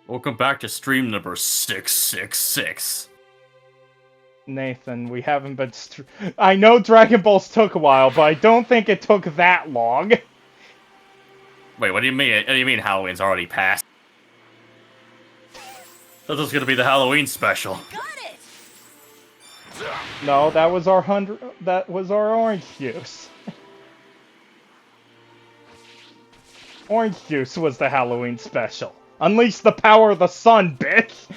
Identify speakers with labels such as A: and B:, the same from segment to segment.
A: Welcome back to stream number 666.
B: Nathan, we haven't been. I know Dragon Balls took a while, but I don't think it took that long.
A: Wait, what do you mean? What do you mean Halloween's already passed? This is gonna be the Halloween special.
C: Got it.
B: No, that was our orange juice. Orange juice was the Halloween special. Unleash the power of the sun, bitch!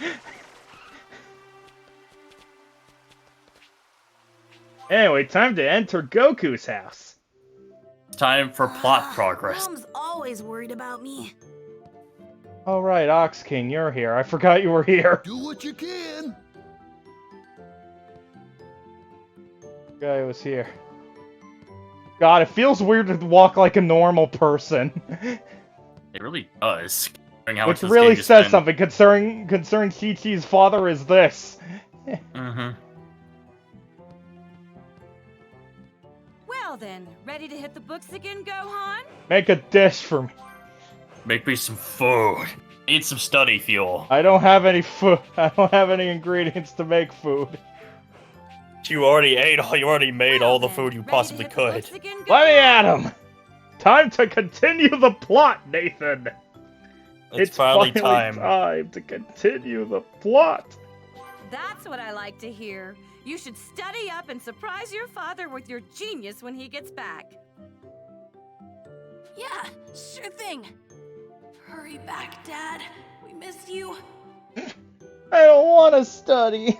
B: Anyway, time to enter Goku's house.
A: Time for plot progress.
C: Mom's always worried about me.
B: Alright, Ox King, you're here. I forgot you were here.
D: Do what you can.
B: Guy was here. God, it feels weird to walk like a normal person.
A: It really does.
B: Which really says something concerning Chi-Chi's father is this.
A: Mm-hmm.
C: Well then, ready to hit the books again, Gohan?
B: Make a dish for me.
A: Make me some food. Need some study fuel.
B: I don't have any food. I don't have any ingredients to make food.
A: You already made all the food you possibly could.
B: Let me at him! Time to continue the plot, Nathan!
A: It's finally time
B: to continue the plot!
C: That's what I like to hear. You should study up and surprise your father with your genius when he gets back. Yeah, sure thing. Hurry back, Dad. We miss you.
B: I don't want to study.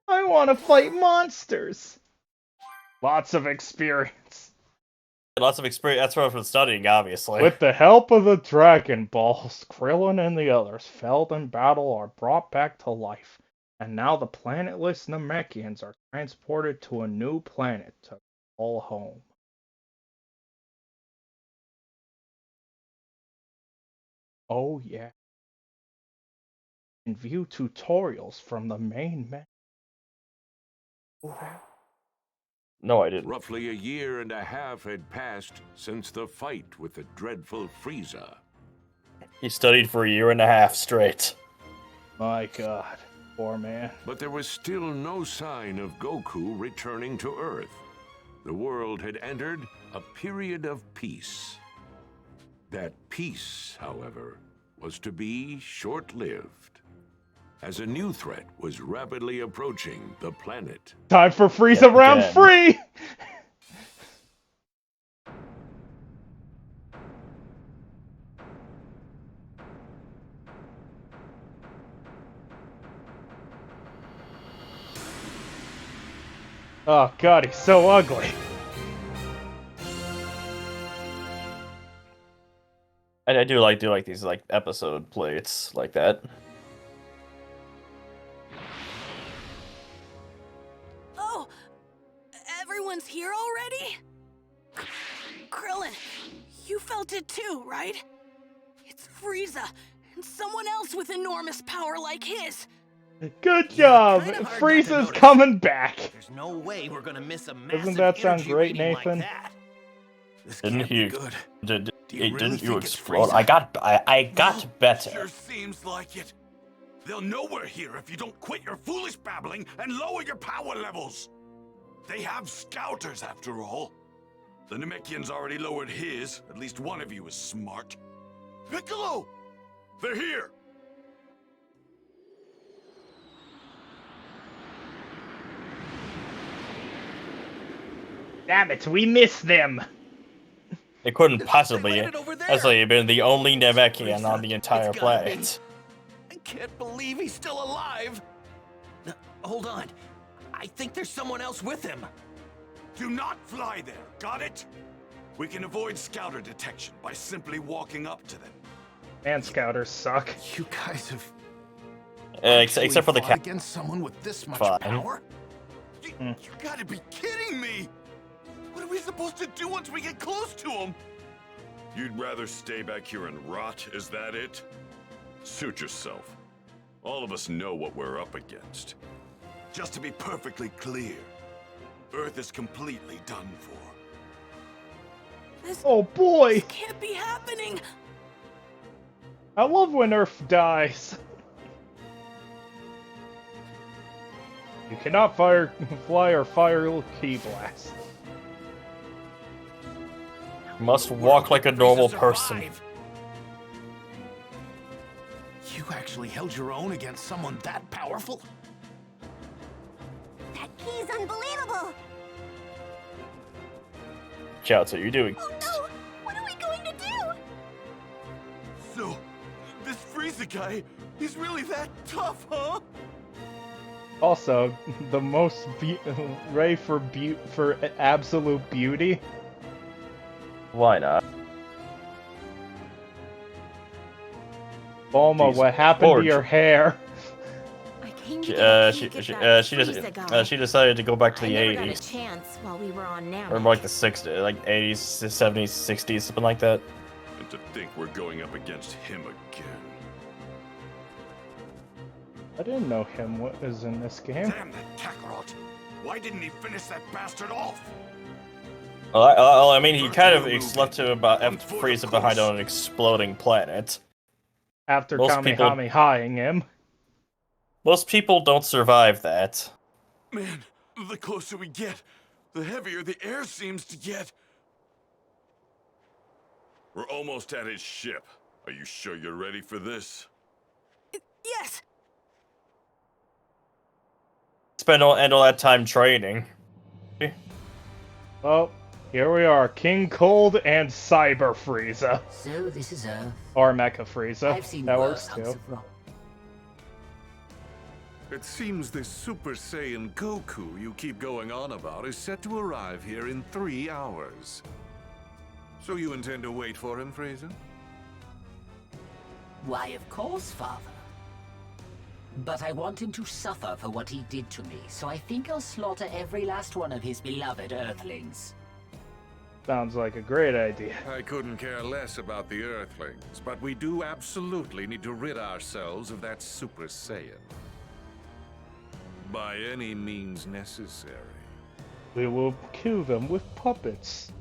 B: I want to fight monsters. Lots of experience.
A: Lots of experience. That's from studying, obviously.
B: With the help of the Dragon Balls, Krillin and the others, felled in battle, are brought back to life. And now the planetless Namekians are transported to a new planet to call home. Oh yeah. And view tutorials from the main menu.
A: No, I didn't.
D: Roughly a year and a half had passed since the fight with the dreadful Frieza.
A: He studied for a year and a half straight.
B: My God, poor man.
D: But there was still no sign of Goku returning to Earth. The world had entered a period of peace. That peace, however, was to be short-lived, as a new threat was rapidly approaching the planet.
B: Time for Frieza round 3! Oh God, he's so ugly.
A: I do like these episode plates like that.
C: Oh, everyone's here already? Krillin, you felt it too, right? It's Frieza, and someone else with enormous power like his.
B: Good job!
E: kind of hard not to
B: Frieza's
E: notice.
B: coming back!
E: There's no way we're gonna miss a massive
B: Doesn't that sound
E: energy
B: great,
E: reading
B: Nathan?
E: Like that. This
A: Didn't
E: can't
A: he?
E: be good.
A: Didn't you
E: think it's
A: explode?
E: Frieza?
A: I got better.
F: Sure seems like it. They'll know we're here if you don't quit your foolish babbling and lower your power levels. They have scouters, after all. The Namekian's already lowered his. At least one of you is smart. Piccolo! They're here!
B: Damn it, we missed them!
A: It couldn't possibly
E: landed over there.
A: have been the only Namekian on the
E: It's
A: entire
E: gotta
A: planet.
E: I can't believe he's still alive. Hold on. I think there's someone else with him.
F: Do not fly there, got it? We can avoid scouter detection by simply walking up to them.
B: Man, scouters suck.
D: You guys have
A: Except for the
D: fought
A: cat.
D: against someone with this much
A: Fine.
D: power?
F: You gotta be kidding me! What are we supposed to do once we get close to him? You'd rather stay back here and rot, is that it? Suit yourself. All of us know what we're up against. Just to be perfectly clear, Earth is completely done for.
C: This
B: Oh boy!
C: can't be happening.
B: I love when Earth dies. You cannot fly or fire Ki Blast.
A: Must walk like a normal person.
E: You actually held your own against someone that powerful?
G: That key's unbelievable!
A: Chaozu, you're doing.
G: Oh no! What are we going to do?
F: So, this Frieza guy, he's really that tough, huh?
B: Also, the most ray for absolute beauty.
A: Why not?
B: Bulma,
A: She's
B: what happened to
A: gorgeous.
B: your hair?
G: I came to get a
A: She
G: peek at that
A: just
G: Frieza guy.
A: she decided to go back to the
G: I never got a
A: 80s
G: chance while we were on Namek.
A: or more like the 60s, like 80s, 70s, 60s, something like that.
F: And to think we're going up against him again.
B: I didn't know him was in this game.
F: Damn that Kakarot! Why didn't he finish that bastard off?
A: I mean, he kind of left Frieza behind on an exploding planet.
B: After
A: Most people-
B: Kamehamehaing him.
A: Most people don't survive that.
F: Man, the closer we get, the heavier the air seems to get. We're almost at his ship. Are you sure you're ready for this?
C: Yes!
A: Spend all that time training.
B: Well, here we are, King Cold and Cyber Frieza.
H: So this is Earth.
B: Or Mecha Frieza.
H: I've seen
B: That
H: worse
B: works
H: hunks
B: too.
H: of rock.
D: It seems this Super Saiyan Goku you keep going on about is set to arrive here in 3 hours. So you intend to wait for him, Frieza?
H: Why, of course, Father. But I want him to suffer for what he did to me, so I think I'll slaughter every last one of his beloved Earthlings.
B: Sounds like a great idea.
D: I couldn't care less about the Earthlings, but we do absolutely need to rid ourselves of that Super Saiyan. By any means necessary.
B: We will kill them with puppets.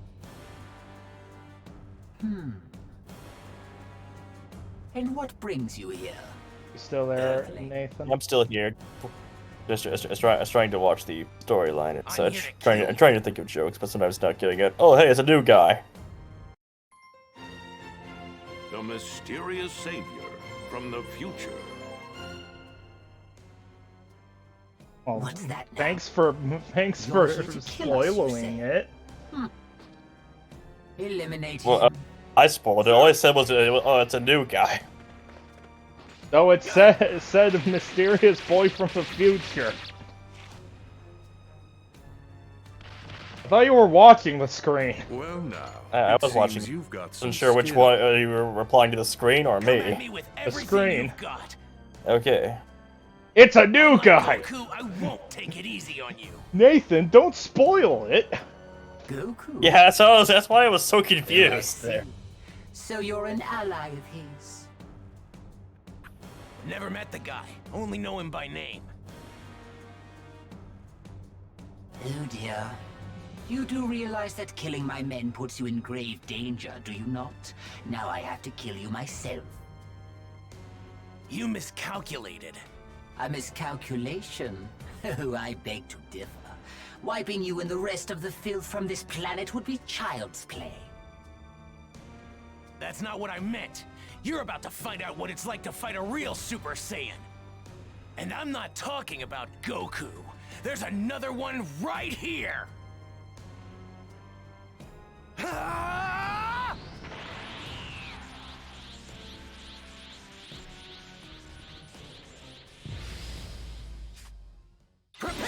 H: And what brings you here?
B: You still there,
H: Earthling.
B: Nathan?
A: I'm still here. Just trying to watch the storyline and
E: I'm
A: such.
E: here to kill.
A: I'm trying to think of jokes, but sometimes not getting it. Oh, hey, it's a new guy.
D: The mysterious savior from the future.
B: Oh,
H: What's that now?
B: thanks for
H: You're here to kill us, you
B: spoiling
H: say?
B: it.
H: Eliminate
A: Well,
H: him.
A: I spoiled it. All I said was, oh, it's a new guy.
B: No, it said a mysterious boy from the future. I thought you were watching the screen.
D: Well now,
A: I
D: it
A: was
D: seems
A: watching.
D: You've got some
A: Wasn't sure which
D: skill.
A: one you were replying to, the screen or
E: Come at
A: me.
E: me with
B: The
E: everything
B: screen.
E: you've got.
A: Okay.
B: It's a new
E: Unlike
B: guy!
E: Goku, I won't take it easy on you.
B: Nathan, don't spoil it!
H: Goku.
A: Yeah, that's why I was so
H: I
A: confused
H: see.
A: there.
H: So you're an ally of his.
E: Never met the guy, only know him by name.
H: Oh dear. You do realize that killing my men puts you in grave danger, do you not? Now I have to kill you myself.
E: You miscalculated.
H: A miscalculation? Oh, I beg to differ. Wiping you and the rest of the filth from this planet would be child's play.
E: That's not what I meant. You're about to find out what it's like to fight a real Super Saiyan. And I'm not talking about Goku. There's another one right here! Ah!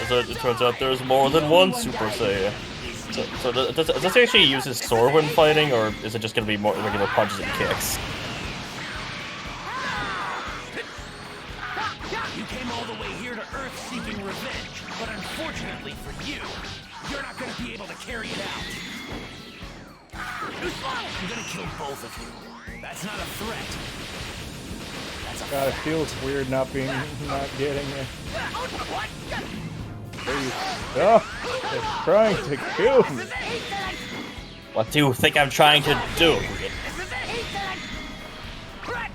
A: So it turns out there's more than one Super Saiyan. So does this actually use his sword when fighting, or is it just gonna be more regular punches and kicks?
E: You came all the way here to Earth seeking revenge, but unfortunately for you, you're not gonna be able to carry it out. I'm gonna kill both of you. That's not a threat. That's a
B: God, it feels weird not getting it. Oh, it's trying to kill me.
A: What do you think I'm trying to do?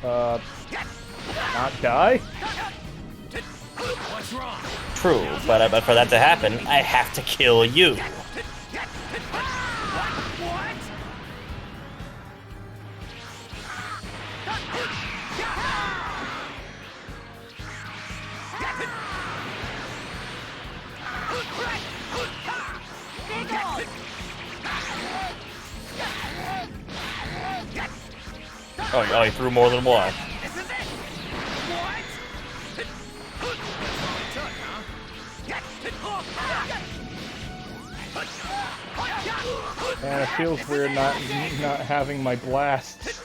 B: not die?
E: What's wrong?
A: True, but for that to happen, I have to kill you.
E: What?
A: Oh, he threw more than one.
E: This is it.
B: Man, it feels weird not having my blasts.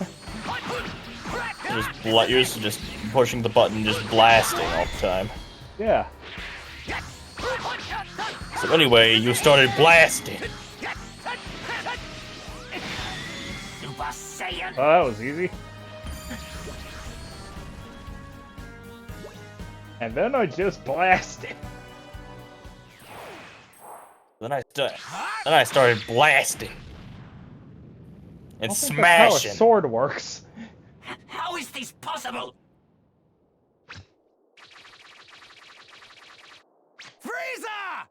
A: You're just pushing the button, just blasting all the time.
B: Yeah.
A: So anyway, you started blasting.
H: Super Saiyan.
B: Oh, that was easy. And then I just blasted.
A: Then I started blasting and
B: I think that's how a
A: smashing.
B: sword works.
H: How is this possible?
E: Frieza!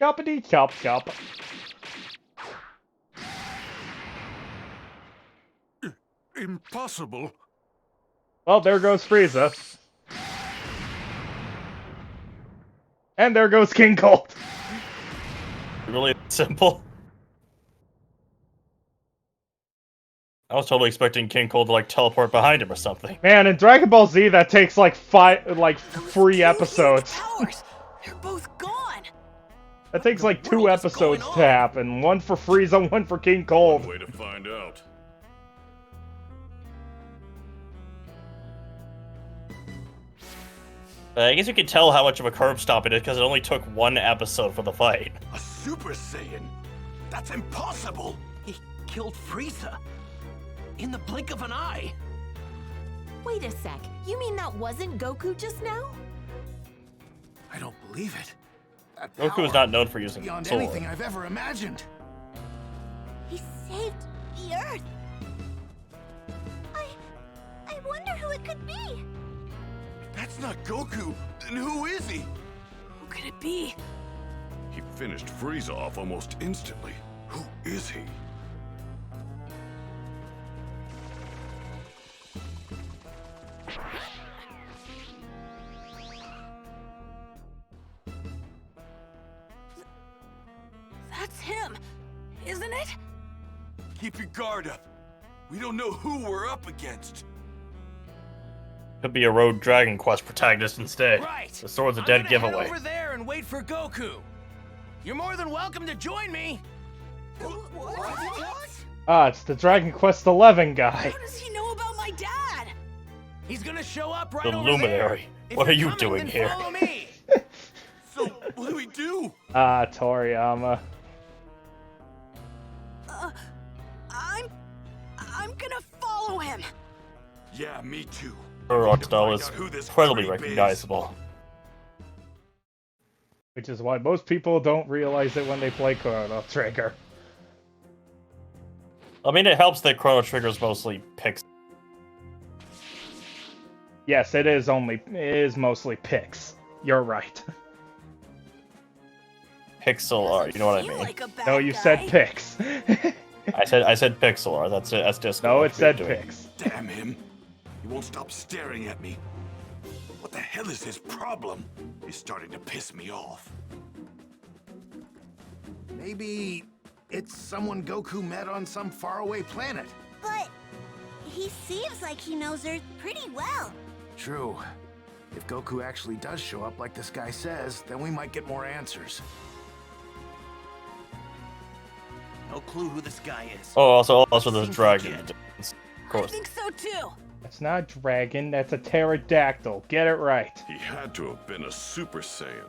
B: Choppity chop chop.
F: Impossible.
B: Well, there goes Frieza. And there goes King Cold.
A: Really simple. I was totally expecting King Cold to like teleport behind him or something.
B: Man, in Dragon Ball Z, that takes like
C: Those
B: 3
C: two
B: episodes.
C: huge powers, they're both gone.
B: That takes like 2
E: world is
B: episodes
E: going
B: to
E: on?
B: happen. One for Frieza, one for King Cold.
F: Way to find out.
A: I guess you can tell how much of a curb stop it is because it only took 1 episode for the fight.
F: A Super Saiyan? That's impossible!
E: He killed Frieza. In the blink of an eye.
G: Wait a sec. You mean that wasn't Goku just now?
E: I don't believe it. That
A: Goku is
E: power
A: not known for using
E: beyond
A: sword.
E: anything I've ever imagined.
G: He saved the Earth. I wonder who it could be.
F: That's not Goku! Then who is he?
C: Who could it be?
F: He finished Frieza off almost instantly. Who is he?
C: That's him, isn't it?
F: Keep your guard up. We don't know who we're up against.
A: Could be a Road Dragon Quest protagonist instead.
E: Right.
A: The sword's a
E: I'm
A: dead
E: gonna
A: giveaway.
E: Head over there and wait for Goku. You're more than welcome to join me.
C: What?
B: Ah, it's the Dragon Quest XI guy.
C: How does he know about my dad?
E: He's gonna show up right
A: The
E: over
A: Luminary.
E: there.
A: What
E: If
A: are
E: you're
A: you
E: coming,
A: doing
E: then
A: here?
E: Follow me.
F: So, what do we do?
B: Ah, Toriyama.
C: I'm gonna follow him.
F: Yeah, me too.
A: Her art style
F: Find
A: is
F: out who this
A: incredibly
F: creep is.
A: recognizable.
B: Which is why most people don't realize it when they play Chrono Trigger.
A: I mean, it helps that Chrono Trigger's mostly pixel.
B: Yes, it is mostly Pix. You're right.
A: Pixel art, you know what I
C: Seem
A: mean?
C: like a bad
B: No, you
C: guy.
B: said Pix.
A: I said pixel art. That's it. That's just
B: No, it said Pix.
F: Damn him. He won't stop staring at me. What the hell is his problem? He's starting to piss me off.
E: Maybe it's someone Goku met on some faraway planet.
G: But he seems like he knows Earth pretty well.
E: True. If Goku actually does show up like this guy says, then we might get more answers. No clue who this guy is.
A: Oh, also there's
E: Seems
A: dragon.
E: legit.
A: Of
C: I
A: course.
C: think so too.
B: That's not dragon, that's a pterodactyl. Get it right.
F: He had to have been a Super Saiyan.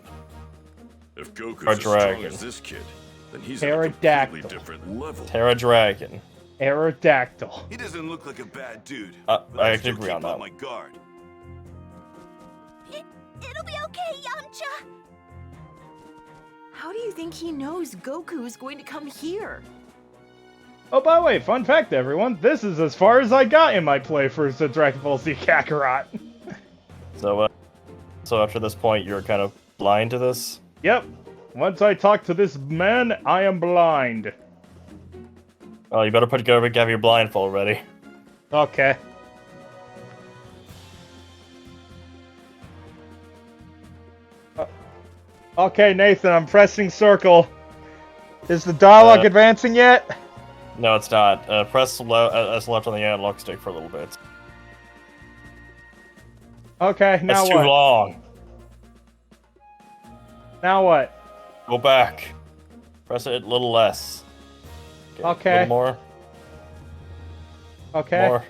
F: If Goku's
A: Or
F: as strong
A: dragon.
F: as this kid, then he's at a
B: Pterodactyl.
F: completely different level.
A: Terra Dragon.
B: Aerodactyl.
F: He doesn't look like a bad dude.
A: I
F: but I'd
A: actually
F: still
A: agree on
F: keep
A: that.
F: my guard.
G: It'll be okay, Yamcha. How do you think he knows Goku is going to come here?
B: Oh, by the way, fun fact, everyone. This is as far as I got in my playthroughs of Dragon Ball Z Kakarot.
A: So after this point, you're kind of blind to this?
B: Yep. Once I talk to this man, I am blind.
A: Oh, you better have your blindfold ready.
B: Okay. Okay, Nathan, I'm pressing circle. Is the dialogue advancing yet?
A: No, it's not. Press left on the analog stick for a little bit.
B: Okay, now
A: That's
B: what?
A: too long.
B: Now what?
A: Go back. Press it a little less.
B: Okay.
A: A little more.
B: Okay.
A: More.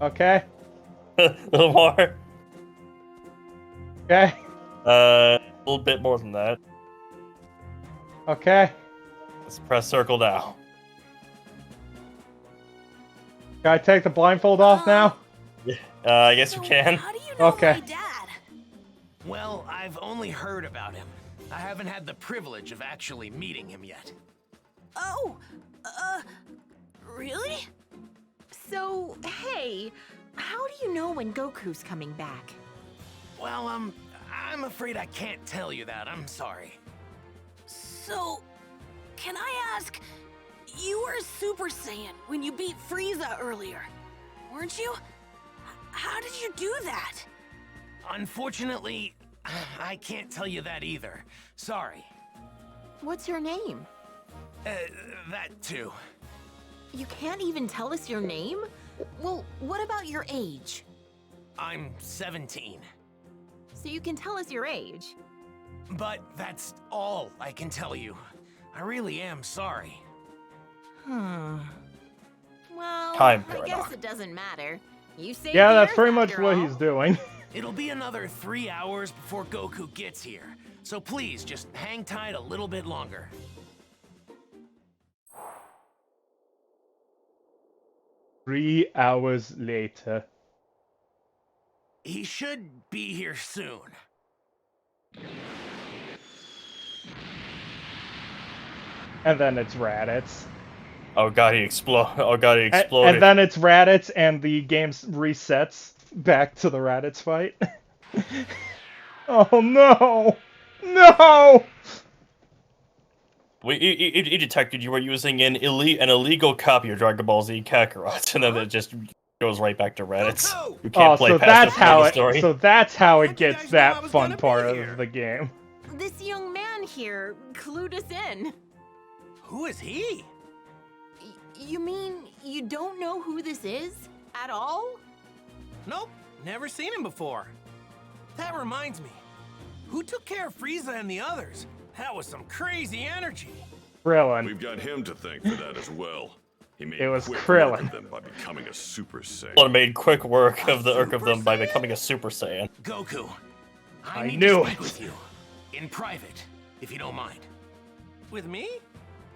B: Okay.
A: A little more.
B: Okay.
A: A little bit more than that.
B: Okay.
A: Let's press circle now.
B: Can I take the blindfold off now?
A: I guess you
C: So
A: can.
C: How do you know
B: Okay.
C: my dad?
E: Well, I've only heard about him. I haven't had the privilege of actually meeting him yet.
C: Oh, really?
G: So, hey, how do you know when Goku's coming back?
E: Well, I'm afraid I can't tell you that. I'm sorry.
C: So, can I ask, you were a Super Saiyan when you beat Frieza earlier, weren't you? How did you do that?
E: Unfortunately, I can't tell you that either. Sorry.
G: What's your name?
E: That too.
G: You can't even tell us your name? Well, what about your age?
E: I'm 17.
G: So you can tell us your age.
E: But that's all I can tell you. I really am sorry.
G: Well,
A: Time
G: I guess
A: paradox.
G: it doesn't matter. You saved
B: Yeah,
G: the
B: that's
G: Earth
B: pretty much
G: after
B: what
G: all.
B: he's doing.
E: It'll be another 3 hours before Goku gets here. So please, just hang tight a little bit longer.
B: Three hours later.
E: He should be here soon.
B: And then it's Raditz.
A: Oh god, he exploded.
B: And then it's Raditz and the game resets back to the Raditz fight. Oh no! No!
A: You detected you were using an illegal copy of Dragon Ball Z Kakarot, and then it just goes right back to Reddit. You can't
B: Oh,
A: play
B: so
A: past
B: that's
A: the
B: how
A: story.
B: it
E: How'd you
B: gets
E: guys know I
B: that
E: was
B: fun
E: gonna be
B: part
E: here?
B: of the game.
G: This young man here clued us in.
E: Who is he?
G: You mean you don't know who this is? At all?
E: Nope, never seen him before. That reminds me. Who took care of Frieza and the others? That was some crazy energy.
B: Krillin.
F: We've got him to thank for that as well. He made
B: It was
F: quick
B: Krillin.
F: work of them by becoming a Super Saiyan.
A: Well, it made quick work of them by becoming a Super Saiyan.
E: Goku,
B: I
E: need
B: knew
E: to speak
B: it.
E: with you. In private, if you don't mind. With me?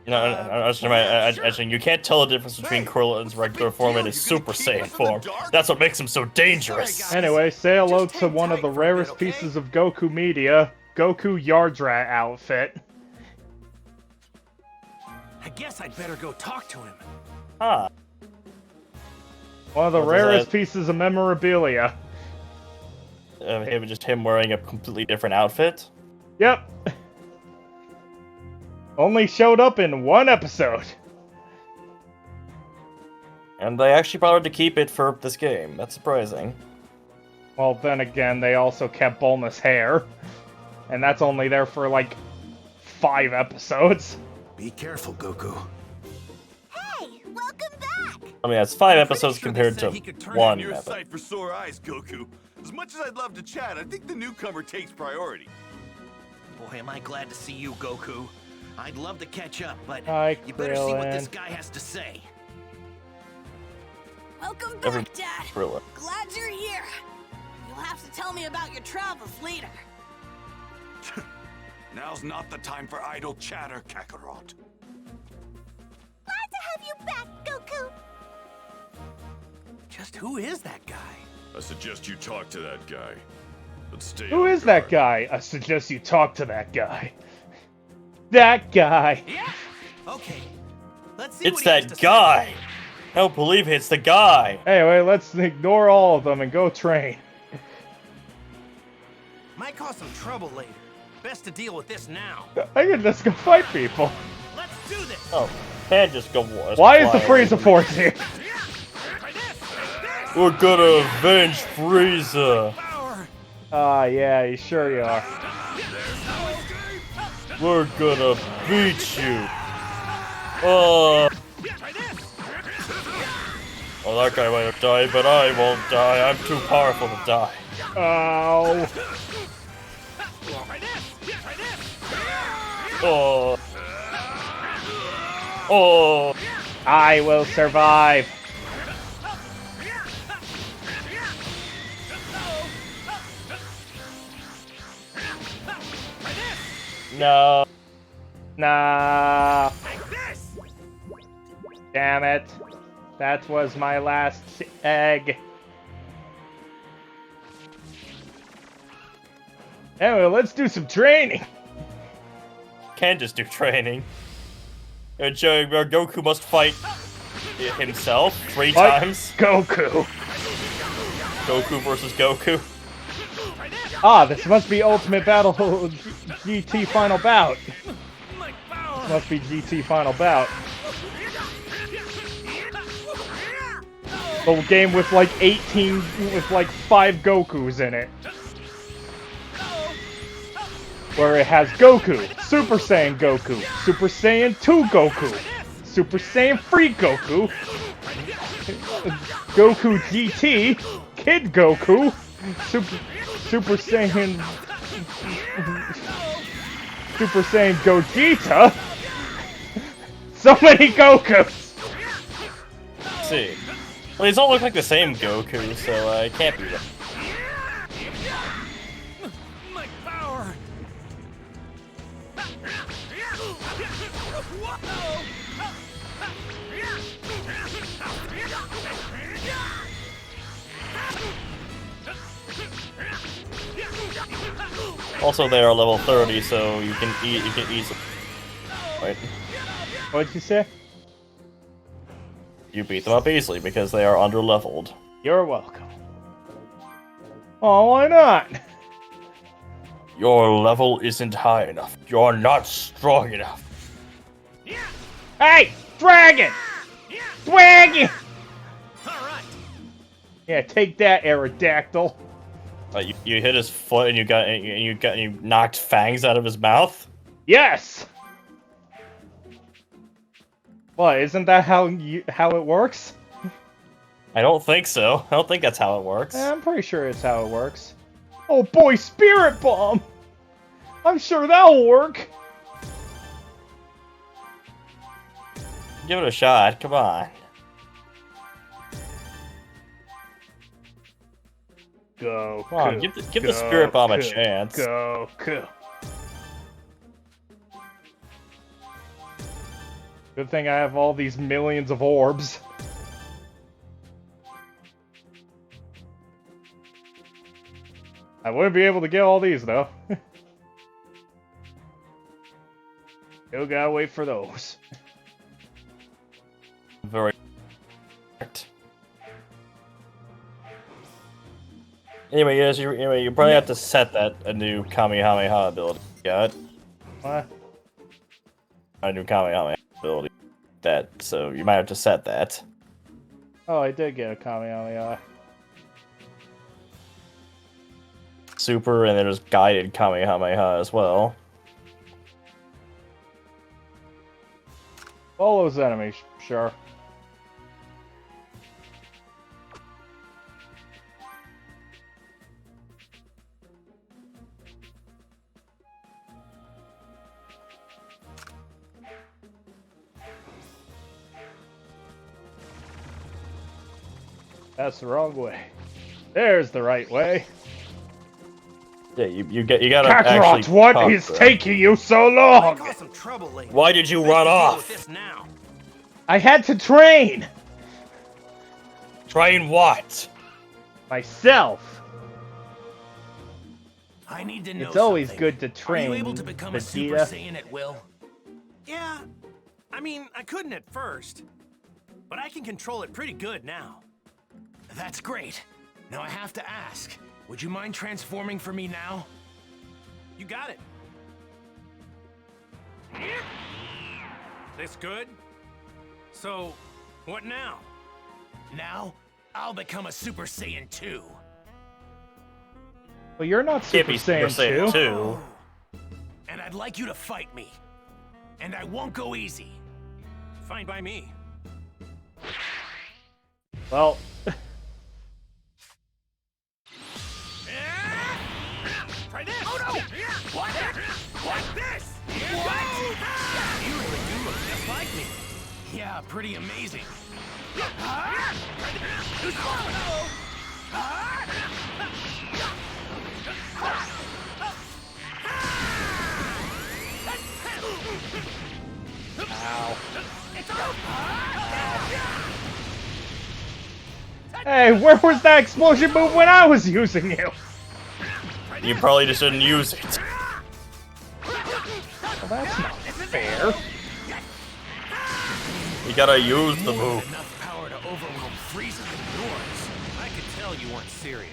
A: You know, actually, you can't tell the difference between Krillin's regular form and his Super Saiyan form. That's what makes him so dangerous.
B: Anyway, say hello
E: Just
B: to
E: hang
B: one of
E: tight
B: the
E: for a bit,
B: rarest
E: okay?
B: pieces of Goku media, Goku Yardrat outfit.
E: I guess I'd better go talk to him.
A: Ah,
B: One of the
A: What is
B: rarest
A: that?
B: pieces of memorabilia.
A: just him wearing a completely different outfit.
B: Yep. Only showed up in one episode.
A: And they actually bothered to keep it for this game. That's surprising.
B: Well, then again, they also kept Bulma's hair. And that's only there for like 5 episodes.
E: Be careful, Goku.
C: Hey, welcome back!
A: I mean, that's 5 episodes
F: Pretty sure
A: compared
F: they
A: to
F: said he could turn
A: one
F: in your
A: episode.
F: sight for sore eyes, Goku. As much as I'd love to chat, I think the newcomer takes priority.
I: Boy, am I glad to see you, Goku. I'd love to catch up, but
B: Hi,
I: you better see what this
B: Krillin.
I: guy has to say.
C: Welcome back,
A: Every-
C: Dad.
A: Krillin.
C: Glad you're here. You'll have to tell me about your travels later.
F: Now's not the time for idle chatter, Kakarot.
C: Glad to have you back, Goku.
E: Just who is that guy?
F: I suggest you talk to that guy. But stay
B: Who
F: on
B: is that
F: guard.
B: guy? I suggest you talk to that guy. That guy.
E: Yeah. Okay. Let's see
A: It's
E: what he has
A: that
E: to
A: guy!
E: say.
A: I don't believe it's the guy!
B: Anyway, let's ignore all of them and go train.
I: Might cause some trouble later. Best to deal with this now.
B: I can just go fight people.
I: Let's do this.
A: Oh, can't just go.
B: Why is the
A: fly
B: Frieza
A: over.
B: Force here?
I: Try this.
A: We're gonna avenge Frieza!
I: Power.
B: Ah, yeah, you sure you are.
A: We're gonna beat you! Oh,
I: Try this.
A: well, that guy might have died, but I won't die. I'm too powerful to die.
B: Oh.
I: Try this. Try this.
A: Oh. Oh.
B: I will survive.
A: No.
B: Nah.
I: Like this.
B: Damn it. That was my last egg. Anyway, let's do some training.
A: Can't just do training. Goku must fight himself 3
B: Fight
A: times.
B: Goku.
A: Goku versus Goku.
B: Ah, this must be Ultimate Battle GT Final Bout.
I: My power.
B: Must be GT Final Bout. A game with like 18, with like 5 Gokus in it. Where it has Goku, Super Saiyan Goku, Super Saiyan 2 Goku, Super Saiyan 3 Goku, Goku GT, Kid Goku, Super Saiyan Gogeta. So many Gokus.
A: Let's see. Well, these all look like the same Goku, so it can't be right.
I: My power.
A: Also, they are level 30, so you can easily. Wait,
B: What'd you say?
A: you beat them up easily because they are under-leveled.
B: You're welcome. Oh, why not?
A: Your level isn't high enough. You're not strong enough.
B: Hey, Dragon! Dragon!
I: All right.
B: Yeah, take that, Aerodactyl.
A: You hit his foot and you knocked fangs out of his mouth.
B: Yes. What? Isn't that how it works?
A: I don't think so. I don't think that's how it works.
B: I'm pretty sure it's how it works. Oh boy, Spirit Bomb! I'm sure that'll work.
A: Give it a shot. Come on.
B: Go.
A: Come on, give the Spirit Bomb a chance.
B: Go. Good thing I have all these millions of orbs. I wouldn't be able to get all these though. Still gotta wait for those.
A: Very. Anyway, yes, you probably have to set that a new Kamehameha ability. Got it?
B: What?
A: A new Kamehameha ability. So you might have to set that.
B: Oh, I did get a Kamehameha.
A: Super, and there's guided Kamehameha as well.
B: All those enemies, sure. That's the wrong way. There's the right way.
A: Yeah, you gotta
B: Kakarot,
A: actually.
B: what is taking you so
I: Might
B: long?
I: cause some trouble later.
A: Why did you
I: Best
A: run
I: to deal
A: off?
I: with this now.
B: I had to train
A: Train what?
B: myself.
E: I need to know
B: It's always
E: something.
B: good to
E: Are
B: train,
E: you able to become a Super
B: Vegeta.
E: Saiyan at will? Yeah, I mean, I couldn't at first, but I can control it pretty good now. That's great. Now I have to ask, would you mind transforming for me now? You got it. This good? So, what now? Now, I'll become a Super Saiyan 2.
B: Well, you're not
A: Can't
B: Super
A: be Super
B: Saiyan 2.
A: Saiyan 2.
E: And I'd like you to fight me. And I won't go easy. Fine by me.
B: Well,
E: Try this! Oh no! What? What this? What? You really do look just like me. Yeah, pretty amazing.
B: ow. Hey, where was that explosion move when I was using you?
A: You probably just didn't use it.
B: Well, that's not fair.
A: You gotta use the move.
E: Enough power to overwhelm Frieza and yours. I could tell you weren't serious.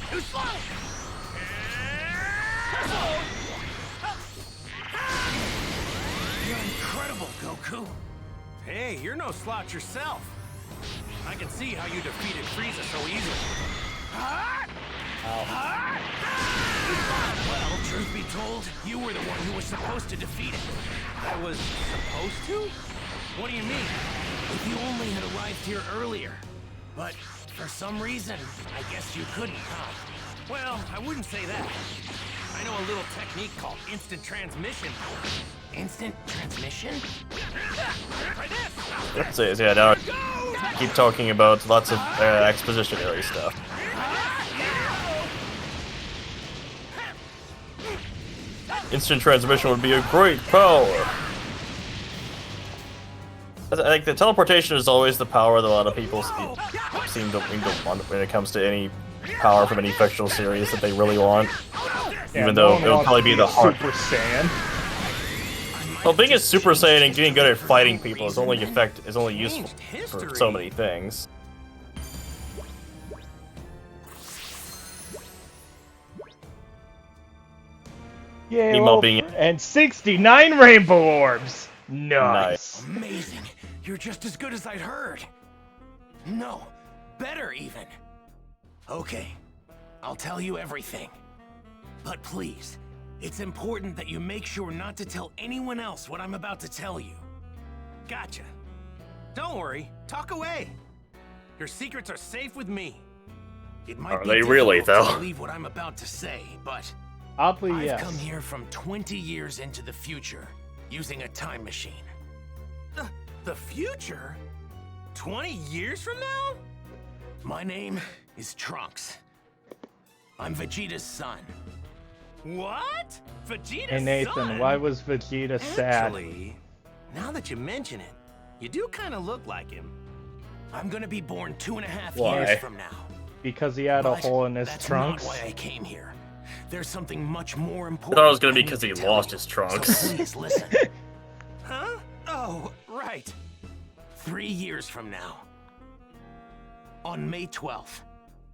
E: Too slow! You're incredible, Goku. Hey, you're no slouch yourself. I can see how you defeated Frieza so easily. Well, truth be told, you were the one who was supposed to defeat it. I was supposed to? What do you mean? If you only had arrived here earlier. But for some reason, I guess you couldn't, huh? Well, I wouldn't say that. I know a little technique called instant transmission. Instant transmission? Try this!
A: That's it, yeah, now keep talking about lots of expositionary stuff. Instant transmission would be a great power. I think the teleportation is always the power that a lot of people seem to want when it comes to any power from any fictional series that they really want.
B: Yeah,
A: Even though it would probably be the hard.
B: Super Saiyan.
A: Well, being a Super Saiyan and getting good at fighting people is only useful for so many things.
B: Yeah,
A: Meanwhile, being
B: and 69 rainbow orbs. Nice.
E: Amazing. You're just as good as I'd heard. No, better even. Okay, I'll tell you everything. But please, it's important that you make sure not to tell anyone else what I'm about to tell you. Gotcha. Don't worry, talk away. Your secrets are safe with me. It might
A: Are
E: be
A: they really,
E: difficult
A: though?
E: to believe what I'm about to say, but
B: Oddly,
E: I've
B: yes.
E: come here from 20 years into the future, using a time machine. The future? 20 years from now? My name is Trunks. I'm Vegeta's son. What? Vegeta's
B: Hey Nathan,
E: son?
B: why was Vegeta sad?
E: Actually, now that you mention it, you do kind of look like him. I'm gonna be born 2.5
A: Why?
E: years from now.
B: Because he had a
E: But
B: hole in his
E: that's
B: trunks?
E: not why I came here. There's something much more
A: I
E: important.
A: thought it was gonna be
E: I
A: because
E: need
A: he
E: to tell
A: lost
E: you.
A: his trunks.
E: So please listen. Huh? Oh, right. 3 years from now. On May 12th,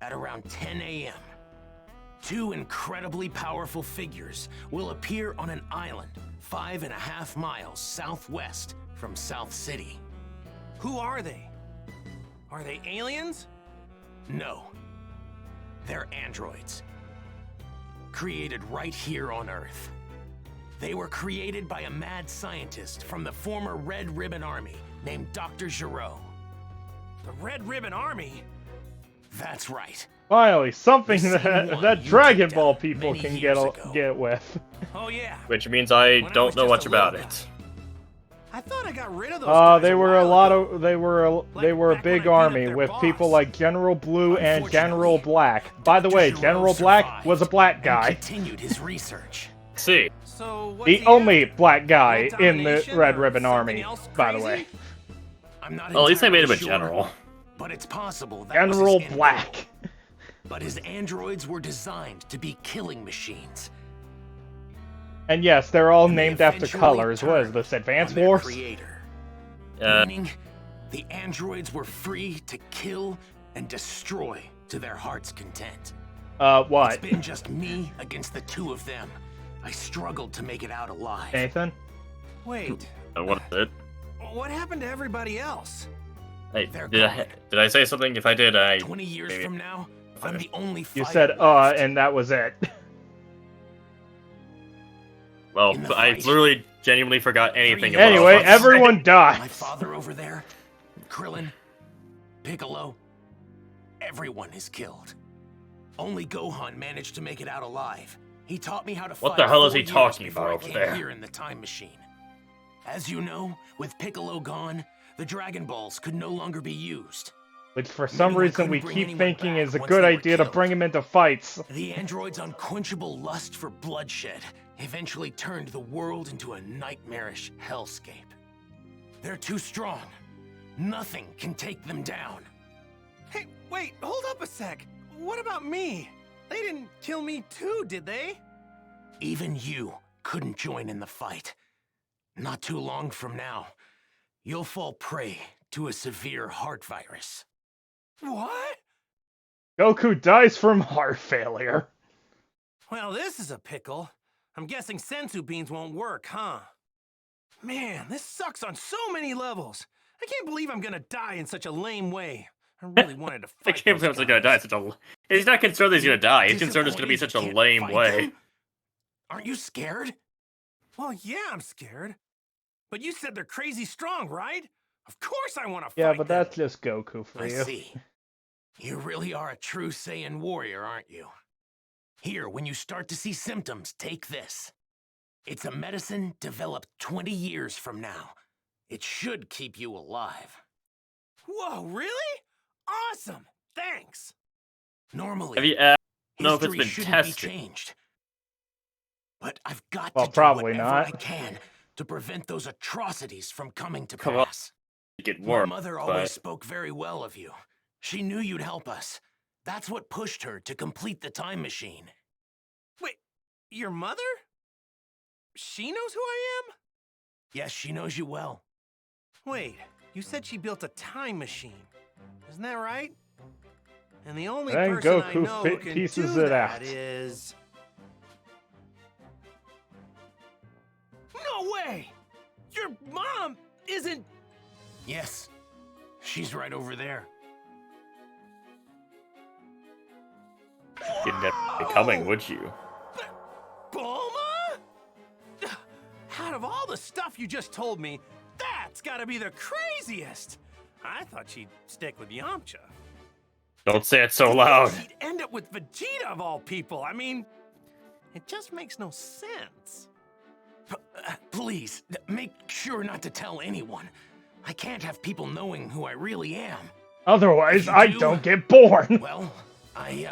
E: at around 10 a.m., 2 incredibly powerful figures will appear on an island 5.5 miles southwest from South City. Who are they? Are they aliens? No. They're androids. Created right here on Earth. They were created by a mad scientist from the former Red Ribbon Army named Dr. Giraud. The Red Ribbon Army? That's right.
B: Finally, something
E: The same one
B: that
E: you
B: Dragon
E: took
B: Ball
E: down
B: people
E: many
B: can
E: years ago.
B: get with.
E: Oh yeah.
A: Which means I
E: When I
A: don't
E: was
A: know
E: just
A: much
E: a little
A: about
E: guy.
A: it.
E: I thought I got rid of those guys
B: They were a
E: while
B: lot
E: ago.
B: of they were a
E: Like
B: big
E: back when I beat up
B: army
E: their
B: with
E: boss.
B: people like General Blue and General
E: Unfortunately,
B: Black. By the way,
E: Dr.
B: General
E: Giraud
B: Black
E: survived
B: was a black
E: and
B: guy.
E: continued his research.
A: See,
E: So what's
B: The
E: he
B: only
E: after?
B: black guy
E: World
B: in the
E: domination
B: Red
E: or
B: Ribbon
E: something
B: Army,
E: else
B: by the
E: crazy?
B: way.
E: I'm not
A: Well, at least they made him a
E: sure,
A: general.
E: but it's possible that
B: General
E: was his end
B: Black.
E: goal. But his androids were designed to be killing machines.
B: And yes, they're all
E: And they
B: named after
E: eventually
B: colors. What is
E: turned
B: this, Advance
E: on their
B: Wars?
E: Creator.
A: Uh,
E: Meaning, the androids were free to kill and destroy to their heart's content.
B: What?
E: It's been just me against the two of them. I struggled to make it out alive.
B: Nathan?
I: Wait,
A: what is it?
I: what happened to everybody else?
A: Hey,
E: They're
A: did I say something? If I did,
E: 20 years
A: maybe-
E: from now, I'm the only
B: You
E: fighter
B: said,
E: left.
B: and that was it.
A: Well,
E: In the
A: I
E: fight.
A: literally genuinely forgot anything
E: Three
A: about
B: Anyway,
A: it.
B: everyone
E: My
B: dies.
E: father over there, Krillin, Piccolo, everyone is killed. Only Gohan managed to make it out alive. He taught me how to fight.
A: What the hell is
E: 4
A: he
E: years
A: talking
E: before
A: about
E: I
A: over
E: came
A: there?
E: Here in the time machine. As you know, with Piccolo gone, the Dragon Balls could no longer be used.
B: Which for some
E: Anyone
B: reason we
E: couldn't bring
B: keep
E: anyone
B: thinking
E: back
B: is a
E: once
B: good
E: they were
B: idea to
E: killed.
B: bring him into fights.
E: The android's unquenchable lust for bloodshed eventually turned the world into a nightmarish hellscape. They're too strong. Nothing can take them down.
I: Hey, wait, hold up a sec. What about me? They didn't kill me too, did they?
E: Even you couldn't join in the fight. Not too long from now, you'll fall prey to a severe heart virus.
I: What?
B: Goku dies from heart failure.
I: Well, this is a pickle. I'm guessing sensu beans won't work, huh? Man, this sucks on so many levels. I can't believe I'm gonna die in such a lame way. I really wanted to
A: I
I: fight
A: can't
I: those
A: believe he's gonna die in
I: guys.
A: such a. He's not concerned that he's gonna die. He's concerned it's gonna be such a
E: Disappointed you
A: lame
E: can't
A: way.
E: fight them? Aren't you scared?
I: Well, yeah, I'm scared. But you said they're crazy strong, right? Of course I want to fight
B: Yeah, but
I: them.
B: that's just Goku for
E: I
B: you.
E: see. You really are a true Saiyan warrior, aren't you? Here, when you start to see symptoms, take this. It's a medicine developed 20 years from now. It should keep you alive.
I: Whoa, really? Awesome. Thanks.
E: Normally,
A: Have you asked? Know if it's
E: history
A: been
E: shouldn't
A: tested.
E: be changed. But I've got
B: Well,
E: to do
B: probably
E: whatever
B: not.
E: I can to prevent those atrocities from coming to
A: Come on.
E: pass.
A: Get
E: My
A: warm.
E: mother always spoke very well of you. She knew you'd help us. That's what pushed her to complete the time machine.
I: Wait, your mother? She knows who I am?
E: Yes, she knows you well.
I: Wait, you said she built a time machine. Isn't that right? And the only
B: Then
I: person I
B: Goku
I: know who can
B: pieces
I: do
B: it
I: that
B: out.
I: is... No way! Your mom isn't...
E: Yes, she's right over there.
A: You'd never be coming, would you?
I: Bulma? Out of all the stuff you just told me, that's gotta be the craziest! I thought she'd stick with Yamcha.
A: Don't say it so loud.
I: She'd end up with Vegeta of all people. I mean, it just makes no sense.
E: Please, make sure not to tell anyone. I can't have people knowing who I really am.
B: Otherwise,
E: If you
B: I
E: do-
B: don't get born.
E: Well, I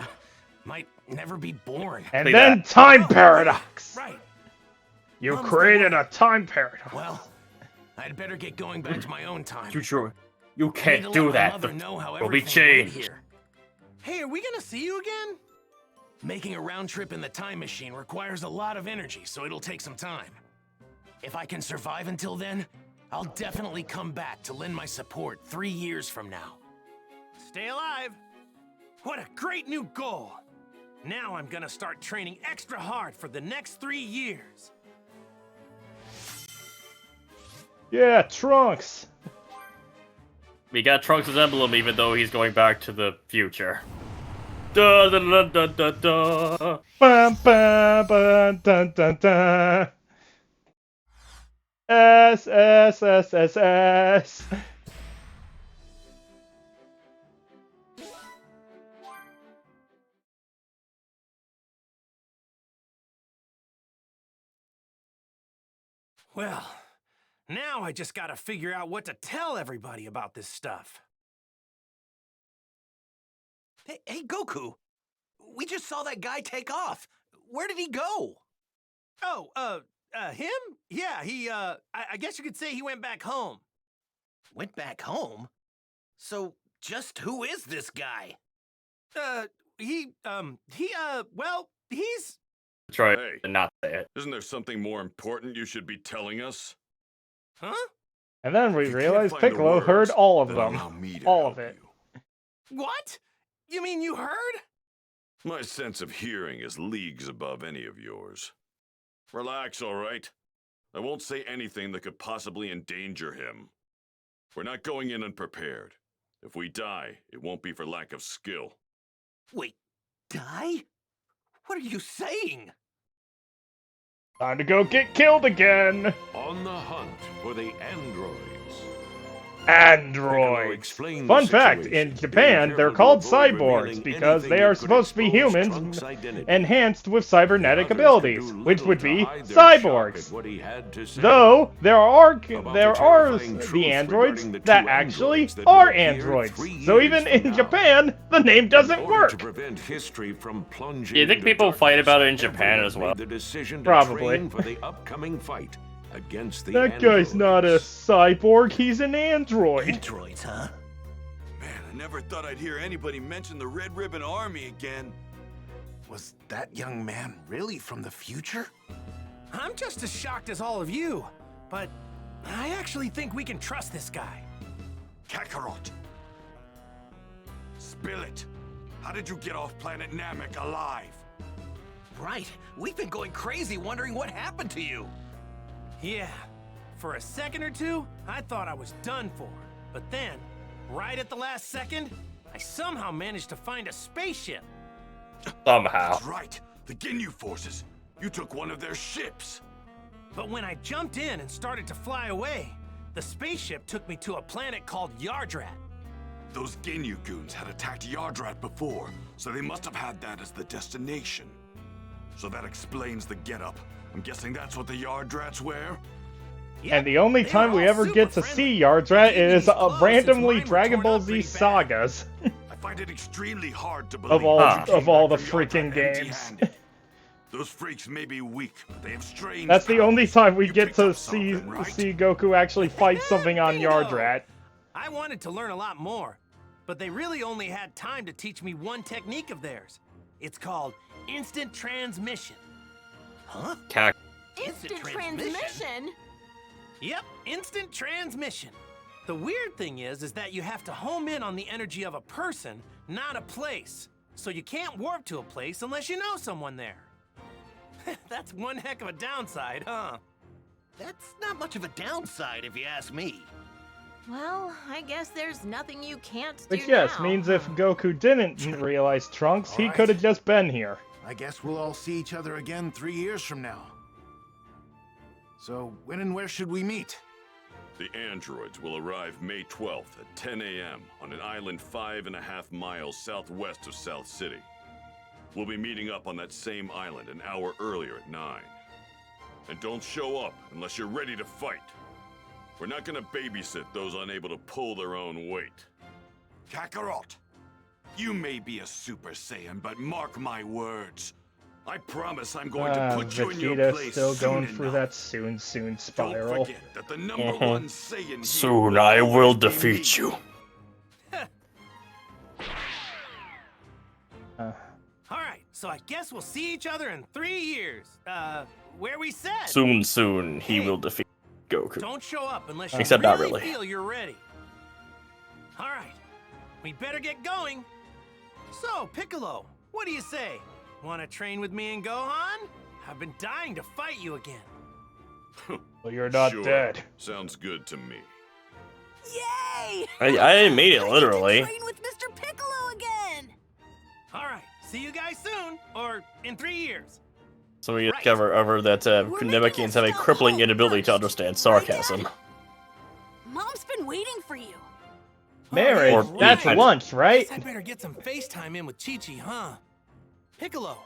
E: might never be born.
B: And
A: Say
B: then
A: that.
B: time paradox.
E: Right.
B: You
E: Mom's the
B: created
E: one.
B: a time paradox.
E: Well, I'd better get going back to my own time.
A: You
E: I need
A: can't
E: to
A: do
E: let my
A: that.
E: mother
A: The
E: know how
A: will be
E: everything went
A: changed.
E: here.
I: Hey, are we gonna see you again?
E: Making a round trip in the time machine requires a lot of energy, so it'll take some time. If I can survive until then, I'll definitely come back to lend my support 3 years from now.
I: Stay alive. What a great new goal. Now I'm gonna start training extra hard for the next 3 years.
B: Yeah, Trunks.
A: We got Trunks' emblem, even though he's going back to the future. Da da da da da da.
B: Bum, bum, bum, dun, dun, dun. S, S, S, S, S.
I: Well, now I just gotta figure out what to tell everybody about this stuff.
J: Hey, Goku. We just saw that guy take off. Where did he go?
I: Oh, him? Yeah, I guess you could say he went back home.
J: Went back home? So, just who is this guy?
I: Well, he's...
A: Try
F: Hey.
A: to not say it.
F: Isn't there something more important you should be telling us?
I: Huh?
B: And then we
F: If you can't
B: realized
F: find the
B: Piccolo
F: words,
B: heard all of
F: then
B: them.
F: allow me to
B: All
F: help
B: of it.
F: you.
I: What? You mean you heard?
F: My sense of hearing is leagues above any of yours. Relax, all right? I won't say anything that could possibly endanger him. We're not going in unprepared. If we die, it won't be for lack of skill.
J: Wait, die? What are you saying?
B: Time to go get killed again!
D: On the hunt for the androids.
B: Androids! Fun fact, in Japan, they're called cyborgs because they are supposed to be humans enhanced with cybernetic abilities, which would be cyborgs. Though, there are the androids that actually are androids. So even in Japan, the name doesn't work.
A: Do you think people fight about it in Japan as well?
B: Probably.
D: For the upcoming fight against the
B: That guy's not a
D: androids.
B: cyborg, he's an android.
J: Androids, huh?
K: Man, I never thought I'd hear anybody mention the Red Ribbon Army again.
E: Was that young man really from the future?
I: I'm just as shocked as all of you, but I actually think we can trust this guy.
K: Kakarot! Spill it! How did you get off planet Namek alive?
J: Right. We've been going crazy wondering what happened to you.
I: Yeah, for a second or two, I thought I was done for. But then, right at the last second, I somehow managed to find a spaceship.
A: Somehow.
K: That's right, the Ginyu forces. You took one of their ships.
I: But when I jumped in and started to fly away, the spaceship took me to a planet called Yardrat.
K: Those Ginyu goons had attacked Yardrat before, so they must have had that as the destination. So that explains the getup. I'm guessing that's what the Yardrats wear?
I: Yep,
B: And the only
I: they
B: time
I: were
B: we
I: all
B: ever
I: super
B: get to
I: friendly.
B: see Yardrat
I: They gave me
B: is
I: these clothes since
B: randomly
I: mine were
B: Dragon
I: torn
B: Ball
I: up
B: Z
I: pretty bad.
B: sagas
K: I find it extremely hard to believe
B: of all
K: that you
B: of
K: came
B: all the
K: back from
B: freaking
K: Yardrat
B: games.
K: empty-handed. Those freaks may be weak, but they have strange
B: That's the only
K: powers.
B: time we
K: You
B: get
K: picked
B: to
K: up
B: see
K: something, right?
B: Goku actually fight something on
I: Bingo!
B: Yardrat.
I: I wanted to learn a lot more, but they really only had time to teach me one technique of theirs. It's called instant transmission.
J: Huh?
G: Instant transmission?
I: Yep, instant transmission. The weird thing is that you have to home in on the energy of a person, not a place. So you can't warp to a place unless you know someone there. That's one heck of a downside, huh?
J: That's not much of a downside if you ask me.
G: Well, I guess there's nothing you can't do
B: Which, yes,
G: now.
B: means if Goku didn't realize Trunks, he
E: Alright.
B: could have just been here.
E: I guess we'll all see each other again 3 years from now. So, when and where should we meet?
F: The androids will arrive May 12th at 10 a.m. on an island 5.5 miles southwest of South City. We'll be meeting up on that same island an hour earlier at 9. And don't show up unless you're ready to fight. We're not gonna babysit those unable to pull their own weight.
K: Kakarot, you may be a Super Saiyan, but mark my words. I promise I'm going to put you in your
B: Vegeta's
K: place
B: still
K: soon
B: going through
K: enough.
B: that soon
K: Don't
B: spiral.
K: forget that the number one Saiyan here
A: Soon
K: will
A: I will
K: always be
A: defeat
K: me.
A: you.
I: Alright, so I guess we'll see each other in 3 years. Where we said.
A: Soon he will defeat Goku.
I: Don't show up unless you
A: Except
I: really,
A: not really.
I: feel you're ready. Alright, we better get going. So, Piccolo, what do you say? Want to train with me and Gohan? I've been dying to fight you again.
B: Well, you're not
F: Sure.
B: dead.
F: Sounds good to me.
C: Yay!
A: I didn't mean it
C: I get to
A: literally.
C: train with Mr. Piccolo again!
I: Alright, see you guys soon, or in 3 years.
A: So we discover that Namekians have a crippling inability to understand sarcasm.
C: Mom's been waiting for you.
B: Mary,
A: Or
B: that's
A: eat.
B: lunch, right?
I: Guess I better get some FaceTime in with Chi-Chi, huh? Piccolo,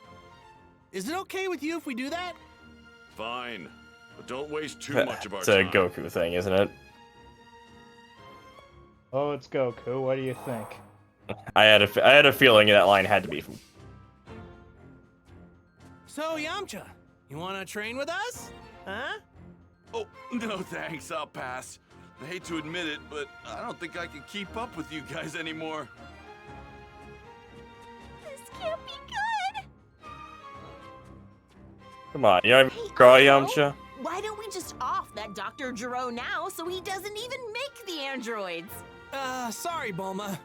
I: is it okay with you if we do that?
F: Fine, but don't waste too much of our
A: It's a
F: time.
A: Goku thing, isn't it?
B: Oh, it's Goku. What do you think?
A: I had a feeling that line had to be from.
I: So, Yamcha, you wanna train with us? Huh?
K: Oh, no thanks, I'll pass.
F: I hate to admit it, but I don't think I can keep up with you guys anymore.
G: This can't be good.
A: Come on, you're cry, Yamcha.
G: Why don't we just off that Dr. Gero now so he doesn't even make the androids?
I: Sorry, Bulma.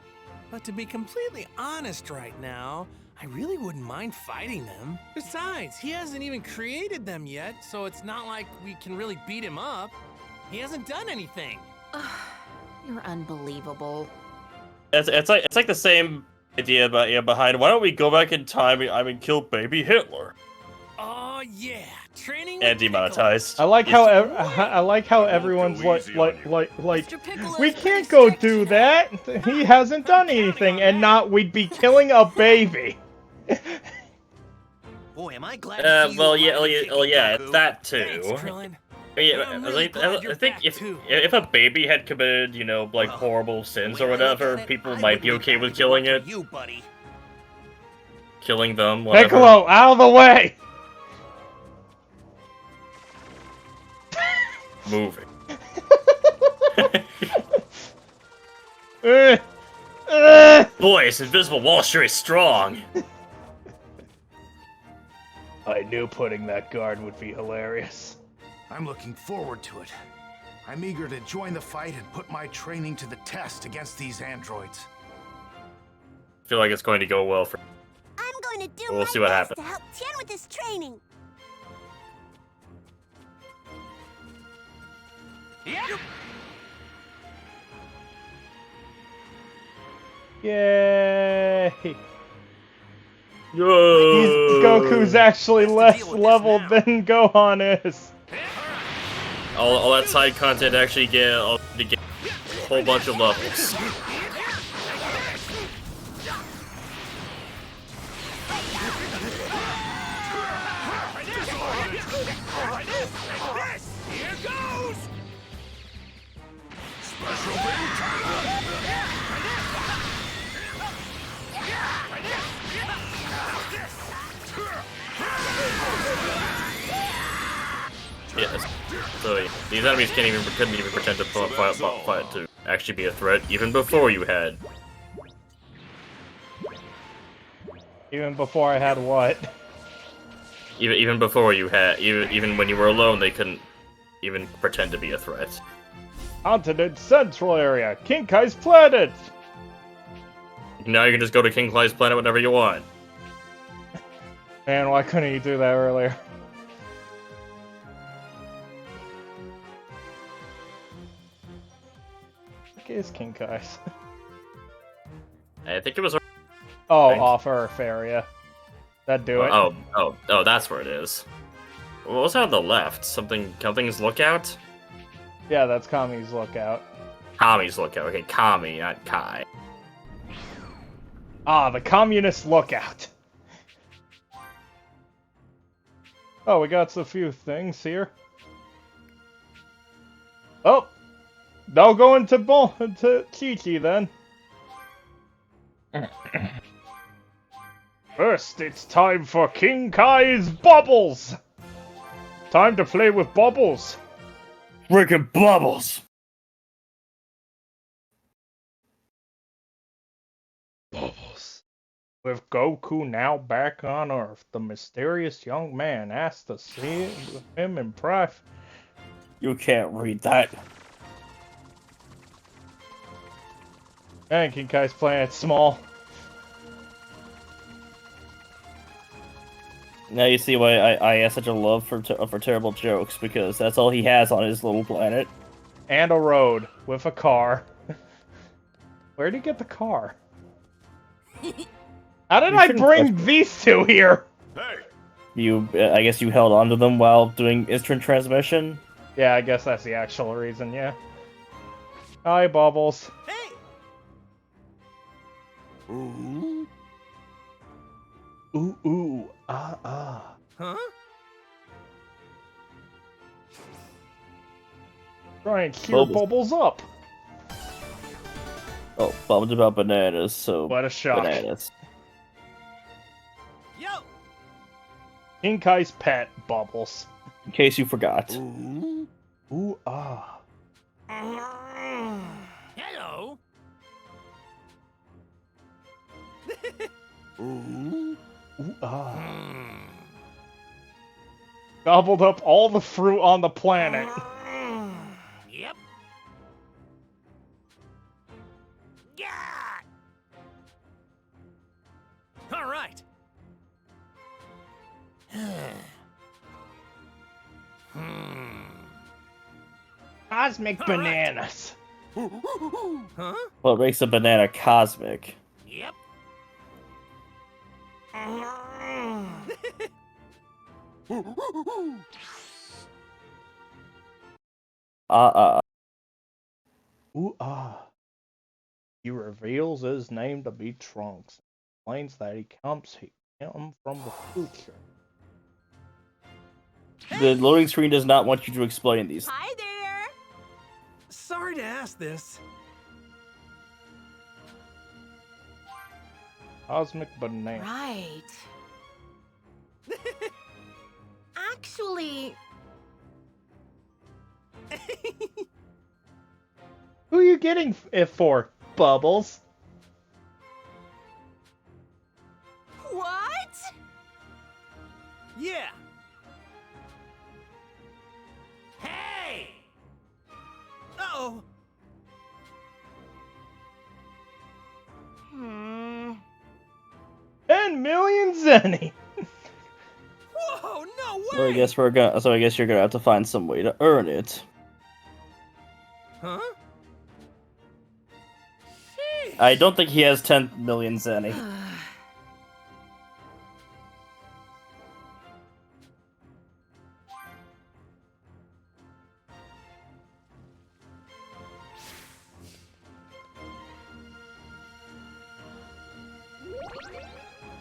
I: But to be completely honest right now, I really wouldn't mind fighting them. Besides, he hasn't even created them yet, so it's not like we can really beat him up. He hasn't done anything.
G: You're unbelievable.
A: It's like the same idea behind why don't we go back in time? I mean, kill baby Hitler
I: Oh yeah, training
A: and
I: with
A: demonetized.
B: I like how everyone's like
C: Mr. Piccolo's
B: we
C: pretty
B: can't go
C: strict,
B: do
C: you know?
B: that. He hasn't done anything, and not we'd be killing a baby.
J: Boy, am I glad to see you
A: Well,
J: alive and kicking,
A: yeah,
J: Goku.
A: it's that too.
I: Thanks, Krillin.
A: Yeah,
I: I'm really glad you're
A: I think
I: back,
A: if
I: too.
A: a baby had committed, like horrible sins or whatever, people might be okay with killing it,
J: You, buddy.
A: killing them, whatever.
B: Piccolo, out of the way!
A: Moving. Boy, this invisible wall sure is strong.
B: I knew putting that guard would be hilarious.
L: I'm looking forward to it. I'm eager to join the fight and put my training to the test against these androids.
A: I feel like it's going to go well for.
M: I'm going to do
A: We'll
M: my
A: see what
M: best
A: happens.
M: to help Tien with his training.
B: Yay!
A: Yo!
B: Goku's actually less leveled than Gohan is.
A: All that side content actually get a whole bunch of levels.
E: Here goes!
K: Special beam
A: Yes. So these enemies couldn't even pretend to fight to actually be a threat even before you had.
B: Even before I had what?
A: Even before you had even when you were alone, they couldn't even pretend to be a threat.
B: Continent Central Area, King Kai's planet!
A: Now you can just go to King Clyde's planet whenever you want.
B: Man, why couldn't you do that earlier? What is King Kai's?
A: I think it was.
B: Oh, off Earth area. That'd do it.
A: Oh, that's where it is. What was that on the left? Something's lookout?
B: Yeah, that's Kami's lookout.
A: Kami's lookout. Okay, Kami, not Kai.
B: Ah, the communist lookout. Oh, we got a few things here. Oh, they'll go into Chi-Chi then. First, it's time for King Kai's bubbles. Time to play with bubbles.
A: Freaking bubbles.
B: Bubbles. With Goku now back on Earth, the mysterious young man asked to see him in private.
A: You can't read that.
B: And King Kai's planet's small.
A: Now you see why I have such a love for terrible jokes, because that's all he has on his little planet.
B: And a road with a car. Where'd he get the car? How did I bring these two here?
A: You, I guess you held onto them while doing instant transmission?
B: Yeah, I guess that's the actual reason, yeah. Hi, Bubbles.
J: Hey!
B: Ooh, ah.
I: Huh?
B: Try and cheer Bubbles up.
A: Oh, bummed about bananas, so
B: What a shock.
A: bananas.
J: Yo!
B: King Kai's pet, Bubbles.
A: In case you forgot.
B: Ooh, ah.
I: Hello.
B: Ooh, Gobbled up all the fruit on the planet.
I: Yep. Yeah. All right.
B: Cosmic bananas.
I: Huh?
A: What makes a banana cosmic?
I: Yep.
B: Ooh, He reveals his name to be Trunks. Explains that he comes from the future.
A: The loading screen does not want you to explain these.
G: Hi there.
I: Sorry to ask this.
B: Cosmic banana.
G: Right. Actually,
B: Who are you getting it for, Bubbles?
G: what?
I: Yeah. Hey! Uh-oh.
G: Hmm.
B: 10 million zenny.
I: Whoa, no way!
A: So I guess you're gonna have to find some way to earn it.
I: Huh?
A: I don't think he has 10 million zenny.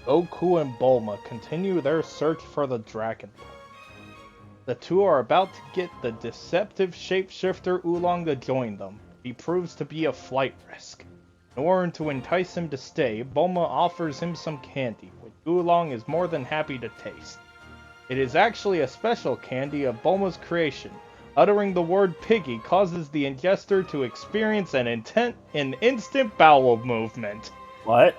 B: Goku and Bulma continue their search for the Dragon Ball. The two are about to get the deceptive shapeshifter Oolong to join them. He proves to be a flight risk. In order to entice him to stay, Bulma offers him some candy, which Oolong is more than happy to taste. It is actually a special candy of Bulma's creation. Uttering the word piggy causes the ingester to experience an instant bowel movement.
A: What?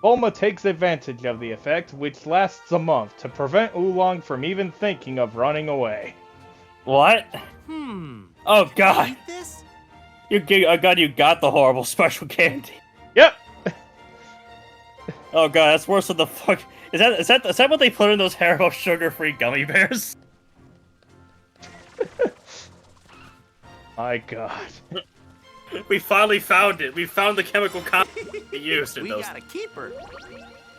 B: Bulma takes advantage of the effect, which lasts a month, to prevent Oolong from even thinking of running away.
A: What? Oh god!
I: Eat this?
A: Oh god, you got the horrible special candy.
B: Yep!
A: Oh god, that's worse than the fuck. Is that what they put in those Haribo sugar-free gummy bears?
B: My god.
A: We finally found it. We found the chemical compound used in
I: We
A: those.
I: got a keeper.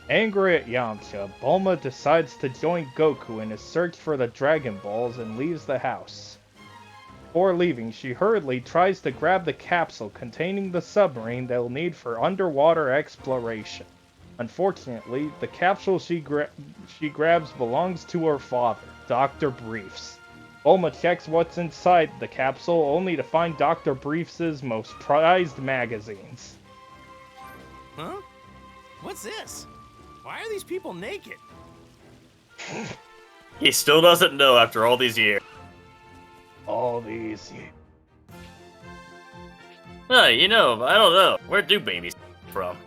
B: Angry at Yamcha, Bulma decides to join Goku in his search for the Dragon Balls and leaves the house. Before leaving, she hurriedly tries to grab the capsule containing the submarine they'll need for underwater exploration. Unfortunately, the capsule she grabs belongs to her father, Dr. Briefs. Bulma checks what's inside the capsule only to find Dr. Briefs' most prized magazines.
I: Huh? What's this? Why are these people naked?
A: He still doesn't know after all these years.
B: All these years.
A: You know, I don't know. Where do babies from?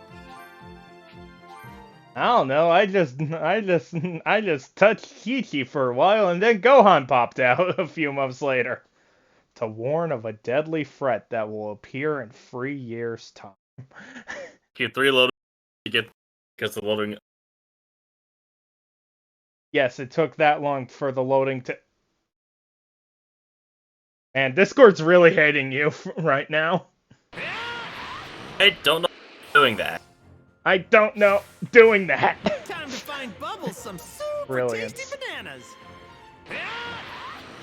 B: I don't know. I just touched Chi-Chi for a while, and then Gohan popped out a few months later to warn of a deadly threat that will appear in 3 years' time.
A: Q3 loading to get because the loading.
B: Yes, it took that long for the loading to. And Discord's really hating you right now.
A: I don't know doing that.
B: I don't know doing that.
I: Time to find Bubbles some super
B: Brilliant.
I: tasty bananas.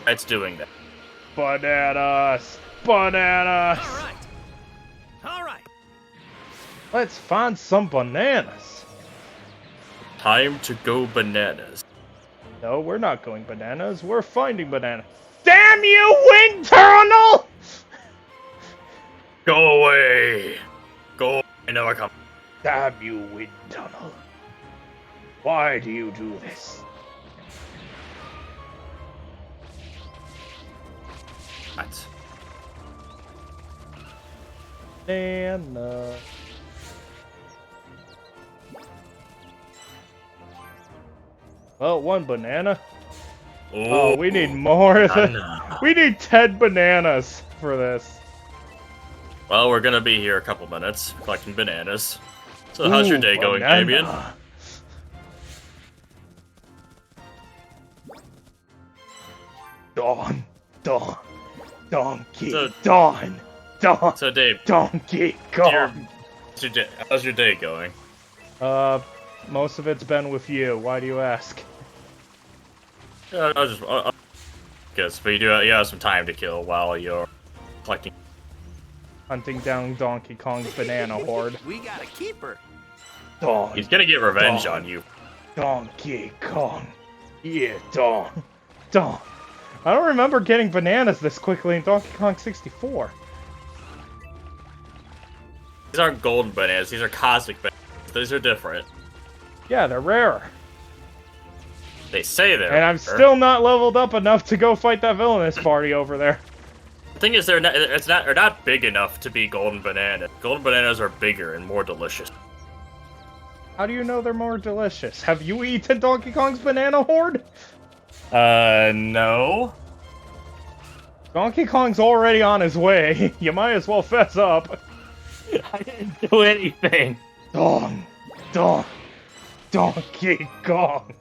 A: It's doing that.
B: Bananas. Bananas.
I: All right.
B: Let's find some bananas.
A: Time to go bananas.
B: No, we're not going bananas. We're finding bananas. Damn you, wind terminal!
A: Go away. Go. I never come.
B: Damn you, wind tunnel. Why do you do this?
A: What?
B: Banana. Oh, one banana. Oh, we need more. We need 10 bananas for this.
A: Well, we're gonna be here a couple minutes collecting bananas. So how's your day going, Fabian?
B: Dawn, Donkey,
A: So-
B: Dawn,
A: So Dave,
B: Donkey Kong.
A: how's your day going?
B: Most of it's been with you. Why do you ask?
A: I guess, but you have some time to kill while you're collecting.
B: Hunting down Donkey Kong's banana horde.
J: We got a keeper.
B: Dawn,
A: He's gonna get revenge
B: Dawn.
A: on you.
B: Donkey Kong. Yeah, Dawn. I don't remember getting bananas this quickly in Donkey Kong 64.
A: These aren't golden bananas, these are cosmic bananas. These are different.
B: Yeah, they're rare.
A: They say they're
B: And I'm
A: rare.
B: still not leveled up enough to go fight that villainous party over there.
A: The thing is, they're not big enough to be golden bananas. Golden bananas are bigger and more delicious.
B: How do you know they're more delicious? Have you eaten Donkey Kong's banana horde?
A: No.
B: Donkey Kong's already on his way. You might as well fess up.
A: I didn't do anything.
B: Donkey Kong.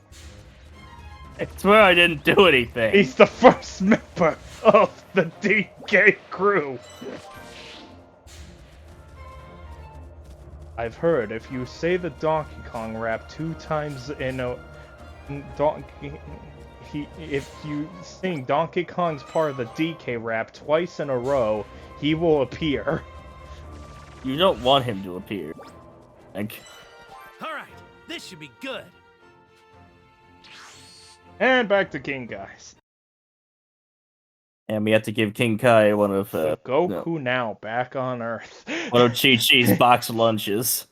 A: I swear I didn't do anything.
B: He's the first member of the DK crew. I've heard if you say the Donkey Kong rap 2 times in a if you sing Donkey Kong's part of the DK rap twice in a row, he will appear.
A: You don't want him to appear. Like,
I: Alright, this should be good.
B: And back to King Guys.
A: and we have to give King Kai one of
B: Goku now back on Earth.
A: one of Chi-Chi's box lunches,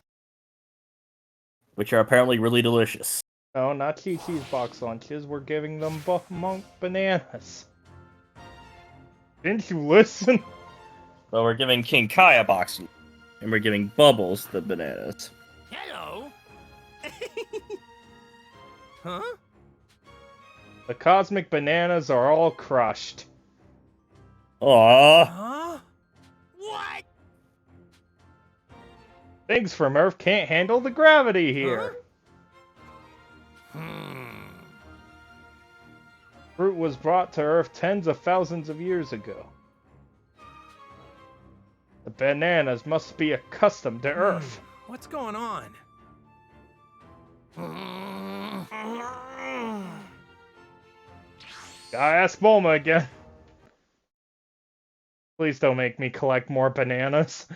A: which are apparently really delicious.
B: No, not Chi-Chi's box lunches. We're giving them monk bananas. Didn't you listen?
A: Well, we're giving King Kai a box, and we're giving Bubbles the bananas.
I: Hello. Huh?
B: The cosmic bananas are all crushed.
A: Aww.
I: Huh? What?
B: Things from Earth can't handle the gravity here. Fruit was brought to Earth tens of thousands of years ago. The bananas must be accustomed to Earth.
I: What's going on?
B: Gotta ask Bulma again. Please don't make me collect more bananas.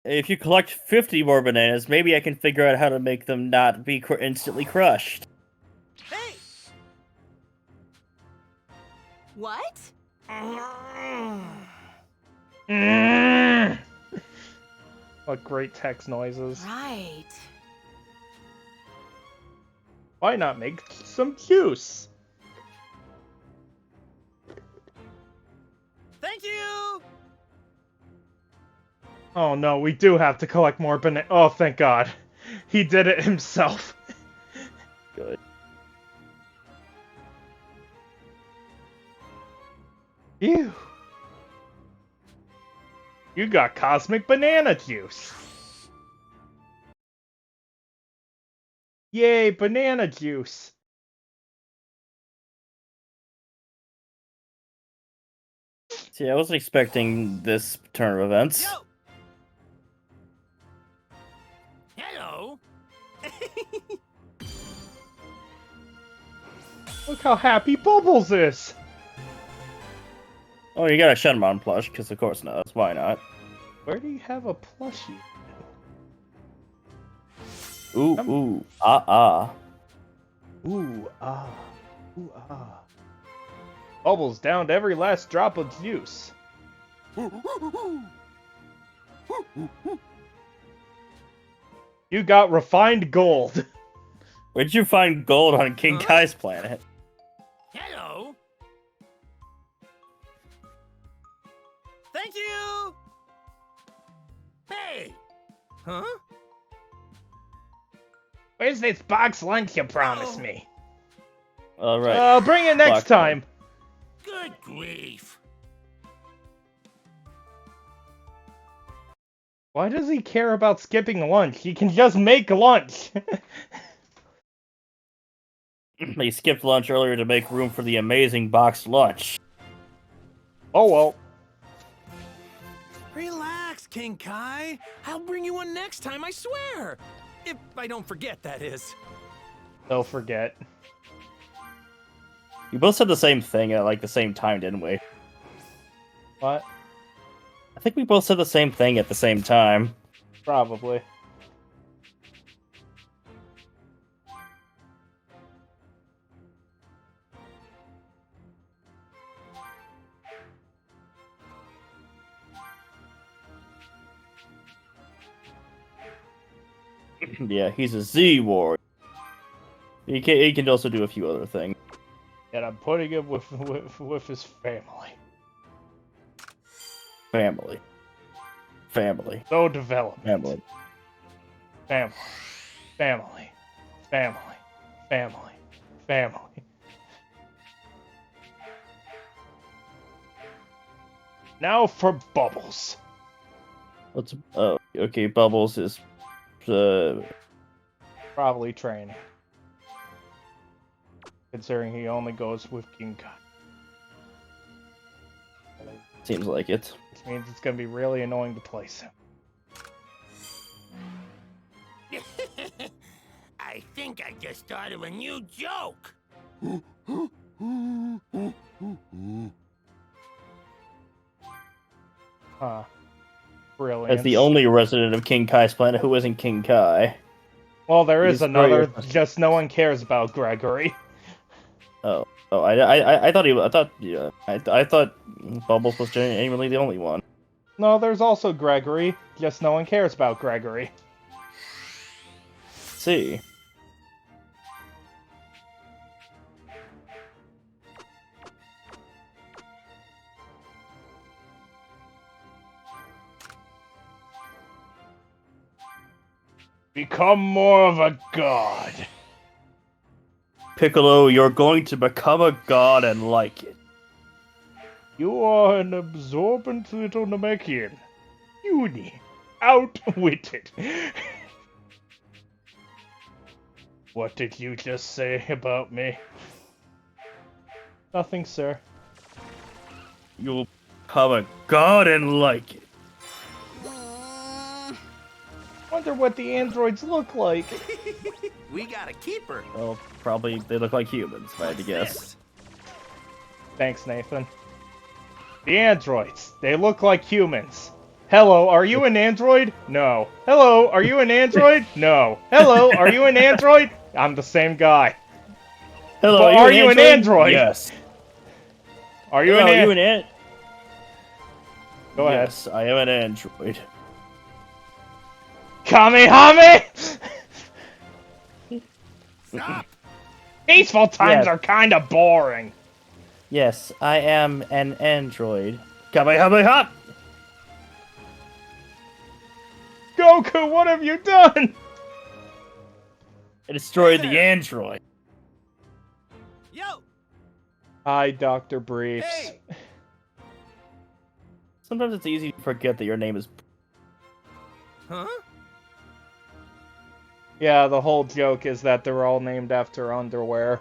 A: If you collect 50 more bananas, maybe I can figure out how to make them not be instantly crushed.
I: Hey!
G: What?
B: What great text noises.
G: Right.
B: Why not make some juice?
I: Thank you!
B: Oh no, we do have to collect more bananas. Oh, thank God. He did it himself.
A: Good.
B: Ew. You got cosmic banana juice. Yay, banana juice.
A: See, I wasn't expecting this turn of events.
I: Yo! Hello.
B: Look how happy Bubbles is.
A: Oh, you got a Shenron plush, because of course not. Why not?
B: Where do you have a plushie?
A: Ooh, ooh, ah, ah.
B: Ooh, ah. Ooh, ah. Bubbles downed every last drop of juice. You got refined gold.
A: Where'd you find gold on King Kai's planet?
I: Hello. Thank you.
E: Hey! Huh?
B: Where's this box lunch you promised me?
A: Alright.
B: I'll bring it next
A: Box
B: time.
E: Good grief.
B: Why does he care about skipping lunch? He can just make lunch.
A: They skipped lunch earlier to make room for the amazing boxed lunch.
B: Oh well.
I: Relax, King Kai. I'll bring you one next time, I swear. If I don't forget, that is.
B: Don't forget.
A: We both said the same thing at like the same time, didn't we?
B: What?
A: I think we both said the same thing at the same time.
B: Probably.
A: Yeah, he's a Z warrior. He can also do a few other things.
B: And I'm putting him with his family.
A: Family.
B: No development.
A: Family.
B: Family. Family. Family. Family. Family. Now for Bubbles.
A: What's okay, Bubbles is
B: Probably training. Considering he only goes with King Kai.
A: seems like it.
B: Which means it's gonna be really annoying to place him.
E: I think I just thought of a new joke.
B: Huh. Brilliant.
A: As the only resident of King Kai's planet who isn't King Kai.
B: Well, there is
A: He's
B: another,
A: very-
B: just no one cares about Gregory.
A: Oh, I thought Bubbles was genuinely the only one.
B: No, there's also Gregory, just no one cares about Gregory.
A: See.
B: Become more of a god.
A: Piccolo, you're going to become a god and like it.
B: You are an absorbent little Namekian. Puny. Outwitted. What did you just say about me? Nothing, sir.
A: You'll become a god and like it.
B: Wonder what the androids look like.
J: We got a keeper.
A: Well, probably they look like humans, if I had to guess.
B: Thanks, Nathan. The androids. They look like humans. Hello, are you an android? No. Hello, are you an android? No. Hello, are you an android? I'm the same guy.
A: Hello,
B: but are you an android?
A: Yes.
B: Are you
A: Hello,
B: an
A: are you an ant?
B: Go ahead.
A: Yes, I am an android.
B: Kamehame!
J: Stop!
B: Peaceful times
A: Yes.
B: are kind of boring.
A: Yes, I am an android. Kamehameha!
B: Goku, what have you done?
A: I destroyed the android.
J: Yo!
B: Hi, Dr. Briefs.
J: Hey!
A: Sometimes it's easy to forget that your name is...
I: Huh?
B: Yeah, the whole joke is that they're all named after underwear.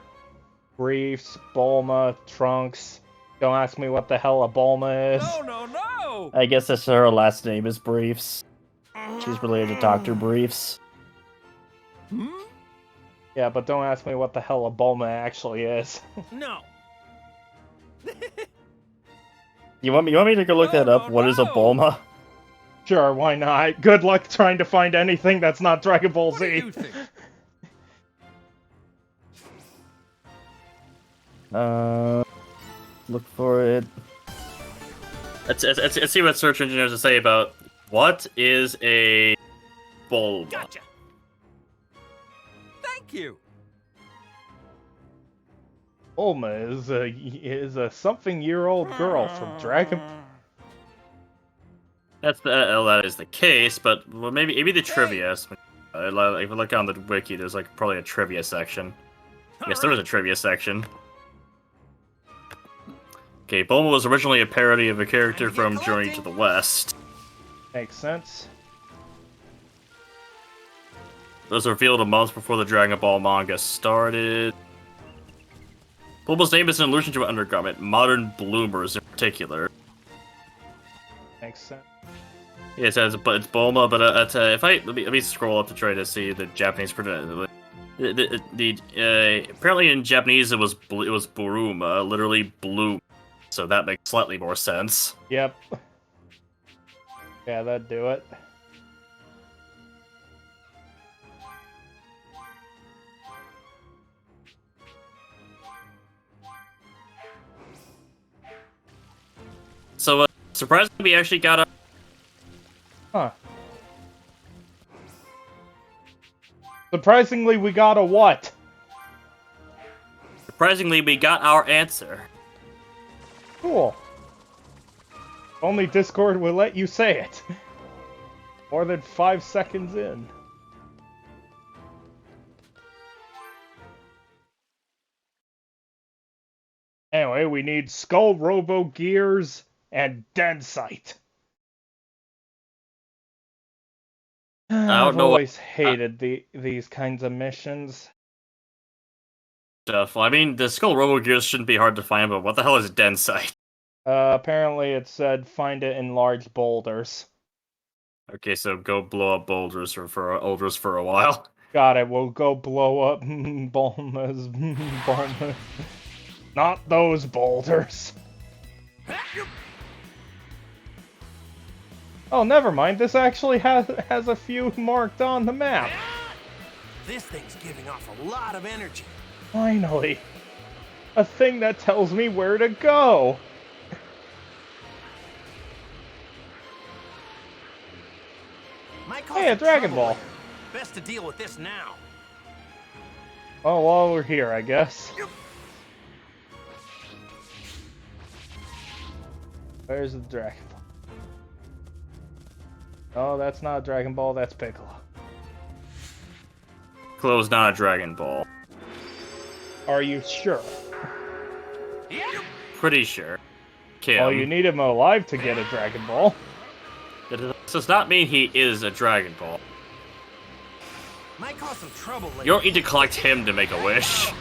B: Briefs, Bulma, Trunks. Don't ask me what the hell a Bulma is.
J: No!
A: I guess that's her last name is Briefs. She's related to Dr. Briefs.
B: Yeah, but don't ask me what the hell a Bulma actually is.
I: No.
A: You want me to go look that up? What is a Bulma?
B: Sure, why not? Good luck trying to find anything that's not Dragon Ball
J: What do
B: Z.
J: you think?
A: Look for it. Let's see what search engine has to say about what is a Bulma.
J: Gotcha! Thank you!
B: Bulma is a something-year-old girl from Dragon.
A: That is the case, but well, maybe the trivia. Like, if you look on the wiki, there's like probably a trivia section. Yes, there is a trivia section. Okay, Bulma was originally a parody of a character from Journey to the West.
B: Makes sense.
A: It was revealed a month before the Dragon Ball manga started. Bulma's name is an allusion to an undergarment, modern bloomers in particular.
B: Makes sense.
A: Yeah, it says, but it's Bulma, but if let me scroll up to try to see the Japanese pronunciation. Apparently in Japanese it was Buruma, literally bloom, so that makes slightly more sense.
B: Yep. Yeah, that'd do it.
A: So, surprisingly, we actually got a...
B: Huh. Surprisingly, we got a what?
A: Surprisingly, we got our answer.
B: Cool. Only Discord will let you say it. More than 5 seconds in. Anyway, we need Skull Robo Gears and Densite. I've always hated these kinds of missions.
A: Stuff. Well, I mean, the Skull Robo Gears shouldn't be hard to find, but what the hell is Densite?
B: Apparently it said find it in large boulders.
A: Okay, so go blow up boulders for a while.
B: Got it, we'll go blow up Bulma's. Not those boulders. Oh, never mind. This actually has a few marked on the map.
I: This thing's giving off a lot of energy.
B: Finally. A thing that tells me where to go. Hey, a Dragon Ball.
I: Best to deal with this now.
B: Oh, well, we're here, I guess. Where's the Dragon Ball? Oh, that's not a Dragon Ball, that's Piccolo.
A: Piccolo's not a Dragon Ball.
B: Are you sure?
A: Pretty sure. Kim.
B: Well, you need him alive to get a Dragon Ball.
A: That does not mean he is a Dragon Ball.
I: Might cause some trouble later.
A: You don't need to collect him to make a wish.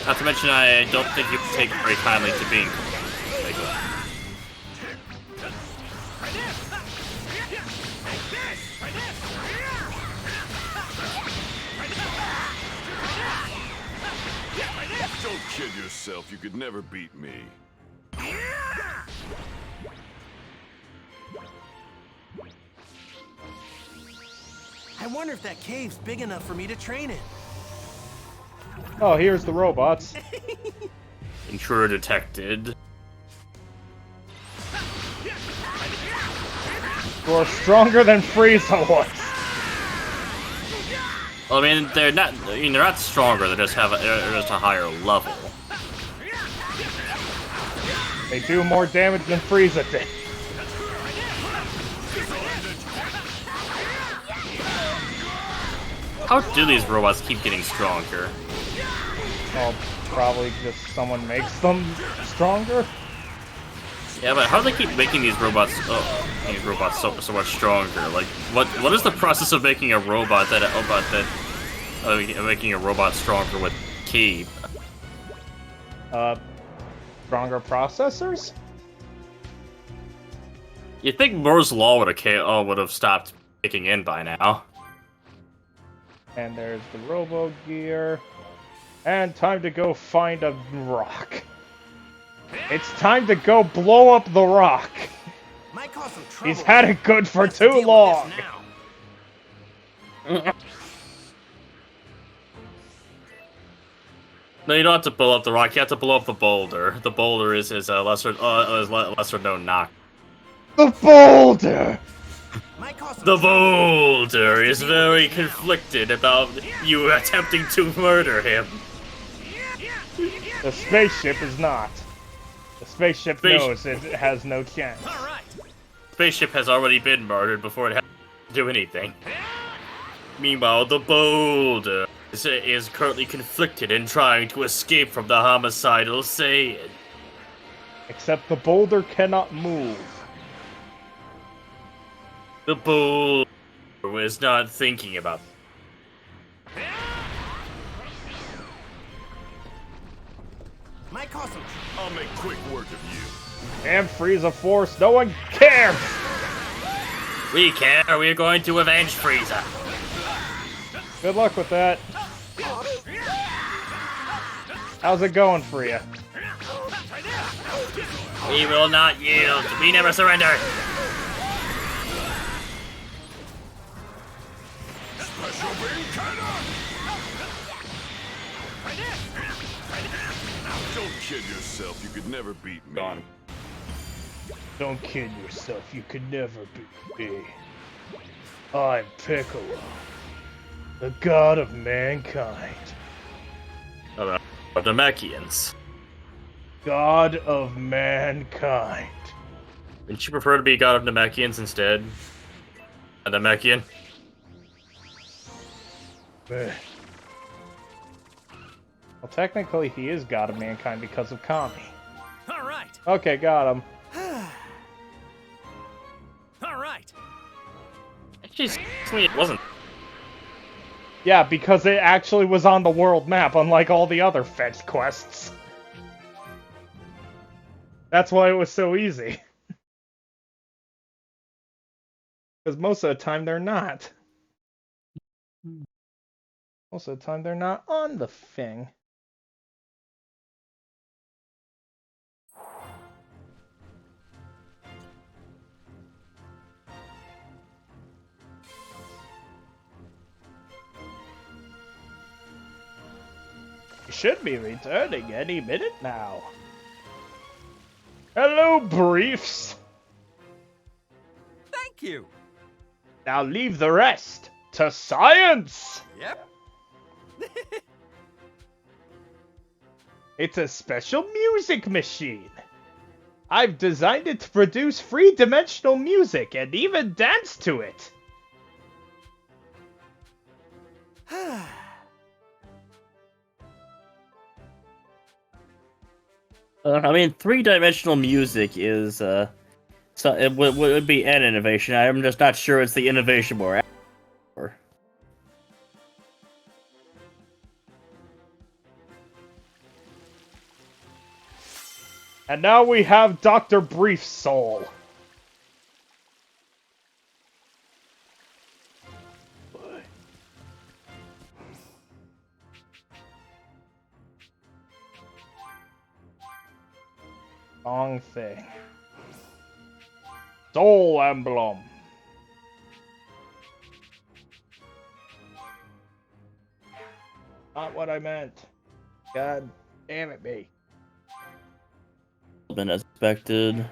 A: Not to mention, I don't think you take very kindly to being
F: Don't kid yourself, you could never beat me.
I: I wonder if that cave's big enough for me to train in.
B: Oh, here's the robots.
A: Intruder detected.
B: You're stronger than Frieza was.
A: Well, I mean, they're not. I mean, they're not stronger. They just have they're just a higher level.
B: They do more damage than Frieza did.
A: How do these robots keep getting stronger?
B: Well, probably just someone makes them stronger.
A: Yeah, but how do they keep making these robots? So much stronger? Like, what is the process of making a robot making a robot stronger with ki?
B: Stronger processors?
A: You'd think Moore's Law would have stopped kicking in by now.
B: And there's the Robo Gear. And time to go find a rock. It's time to go blow up the rock.
I: Might cause some trouble.
B: He's had it good for too long.
A: No, you don't have to blow up the rock. You have to blow up the boulder. The boulder is his lesser known knock.
B: The boulder.
A: The boulder is very conflicted about you attempting to murder him.
B: The spaceship is not. The spaceship knows it has no chance.
I: All right.
A: Spaceship has already been murdered before it had to do anything. Meanwhile, the boulder is currently conflicted and trying to escape from the homicidal Saiyan.
B: Except the boulder cannot move.
A: The boulder is not thinking about.
I: Might cause some.
F: I'll make quick work of you.
B: Damn Frieza Force, no one cares!
A: We care, we're going to avenge Frieza.
B: Good luck with that. How's it going for you?
A: We will not yield. We never surrender.
F: Special beam cannon! Don't kid yourself, you could never beat me.
A: Gone.
B: Don't kid yourself, you could never beat me. I'm Piccolo, the god of mankind.
A: Of the Namekians.
B: God of mankind.
A: Wouldn't you prefer to be god of Namekians instead? A Namekian?
B: Well, technically he is god of mankind because of Kami.
I: All right.
B: Okay, got him.
I: All right.
A: Actually, it wasn't.
B: Yeah, because it actually was on the world map, unlike all the other fetch quests. That's why it was so easy. Because most of the time they're not. Most of the time they're not on the thing. You should be returning any minute now. Hello, Briefs.
J: Thank you.
B: Now leave the rest to science.
J: Yep.
B: It's a special music machine. I've designed it to produce three-dimensional music and even dance to it.
A: I mean, three-dimensional music is, so it would be an innovation. I'm just not sure it's the innovation we're after.
B: And now we have Dr. Brief's soul. Wrong thing. Soul emblem. Not what I meant. God damn it, me.
A: Been as expected.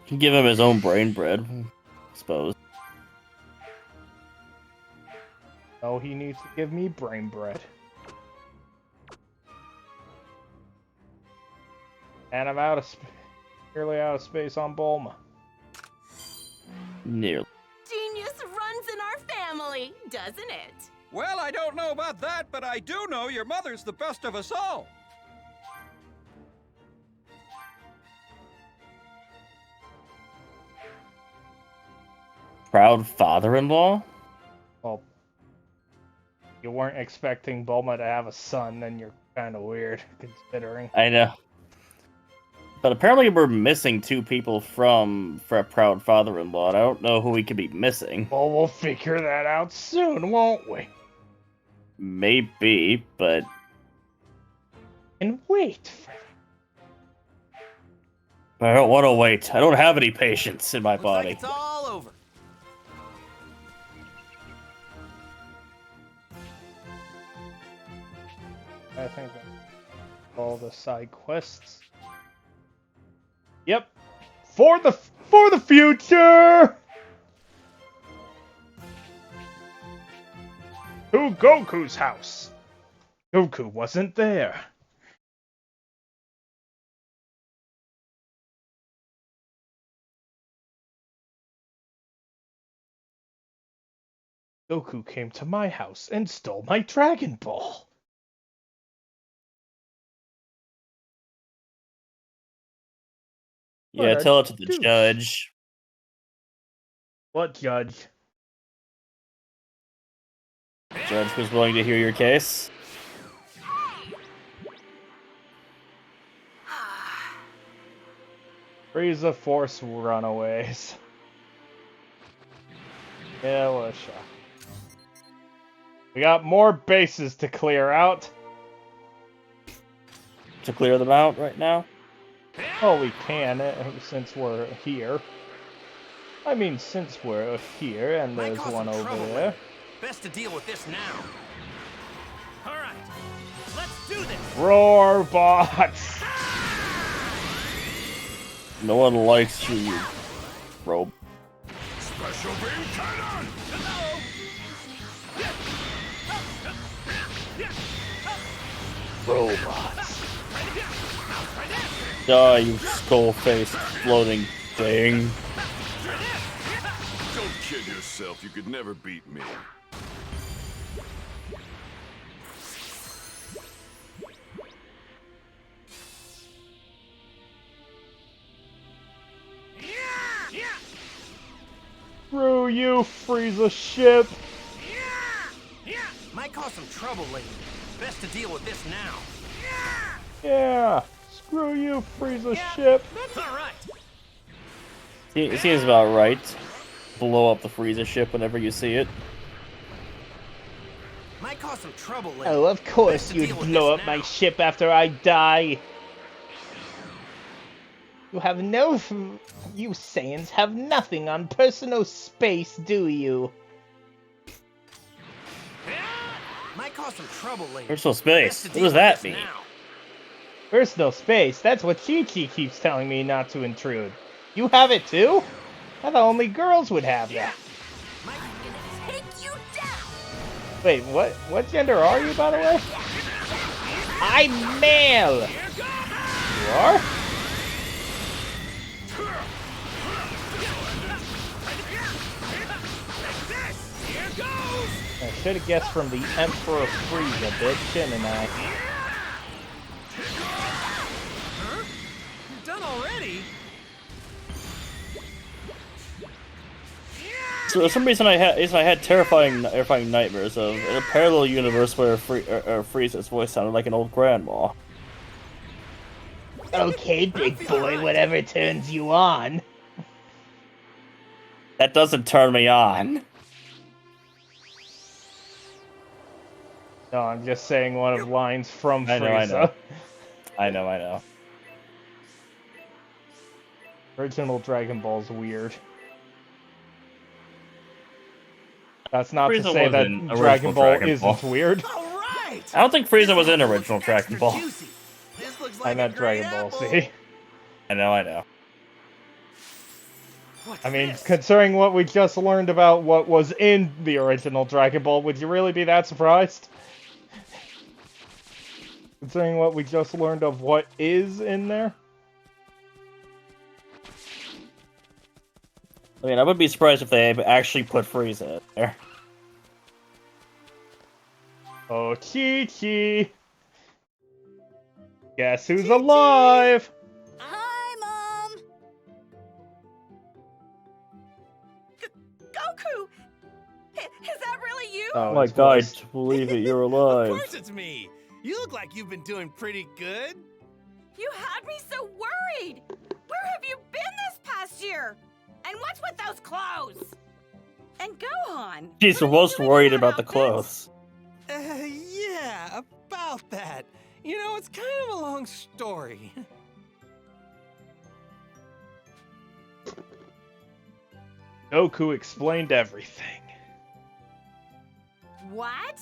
A: Can give him his own brain bread, I suppose.
B: Oh, he needs to give me brain bread. And I'm nearly out of space on Bulma.
A: Nearly.
G: Genius runs in our family, doesn't it?
N: Well, I don't know about that, but I do know your mother's the best of us all.
A: Proud father-in-law?
B: Well, you weren't expecting Bulma to have a son, then you're kind of weird, considering.
A: I know. But apparently we're missing two people for a proud father-in-law, and I don't know who we could be missing.
B: Well, we'll figure that out soon, won't we?
A: Maybe, but...
B: And wait for
A: But I don't want to wait. I don't have any patience in my body.
J: Like it's all over.
B: I think that's all the side quests. Yep. For the future! To Goku's house. Goku wasn't there. Goku came to my house and stole my Dragon Ball.
A: Yeah,
B: What a
A: tell it to the
B: douche.
A: judge.
B: What judge?
A: Judge was willing to hear your case.
B: Frieza Force Runaways. Yeah, well, sure. We got more bases to clear out.
A: To clear them out right now?
B: Oh, we can, since we're here. I mean, since we're here, and there's one over there.
I: Best to deal with this now. All right, let's do this.
B: Roar bots!
A: No one likes you, bro.
D: Special beam cannon!
A: Robots. Die, you skull-faced floating thing.
K: Don't kid yourself, you could never beat me.
B: Screw you, Frieza ship!
I: Might cause some trouble later. Best to deal with this now.
B: Yeah! Screw you, Frieza ship!
I: All right.
A: It seems about right. Blow up the Frieza ship whenever you see it.
I: Might cause some trouble later.
B: Oh, of course
I: Best to
B: you'd
I: deal with
B: blow
I: this
B: up my
I: now.
B: ship after I die. You have no... You Saiyans have nothing on personal space, do you?
I: Might cause some trouble later.
A: Personal space.
I: Best to
A: What
I: deal
A: does
I: with
A: that
I: this
A: mean?
I: now.
B: Personal space? That's what Chi-Chi keeps telling me not to intrude. You have it too? I thought only girls would have that.
C: Take you down!
B: Wait, what gender are you, by the way? I'm male! You are? I should have guessed from the Emperor Frieza bit, shouldn't I?
I: Huh? You're done already?
A: So for some reason I had terrifying nightmares of in a parallel universe where Frieza's voice sounded like an old grandma.
B: Okay, big boy, whatever turns you on.
A: That doesn't turn me on.
B: No, I'm just saying one of lines from Frieza.
A: I know.
B: Original Dragon Ball's weird. That's not
A: Frieza
B: to say that
A: wasn't
B: Dragon Ball
A: Dragon
B: isn't
A: Ball.
B: weird.
A: I don't think Frieza was in original Dragon Ball.
I: This looks like
B: I
I: a
B: meant
I: great
B: Dragon Ball
I: apple.
B: Z.
A: I know.
B: I mean, considering what we just learned about what was in the original Dragon Ball, would you really be that surprised? Considering what we just learned of what is in there?
A: I mean, I would be surprised if they actually put Frieza in there.
B: Oh, Chi-Chi! Guess who's alive?
C: Hi, Mom!
G: Goku! Is that really you?
B: Oh
A: my God, to believe it, you're
I: Of
A: alive.
I: course it's me. You look like you've been doing pretty good.
G: You had me so worried. Where have you been this past year? And what's with those clothes? And Gohan.
A: She's the most worried about the clothes.
I: Yeah, about that. You know, it's kind of a long story.
B: Goku explained everything.
G: What?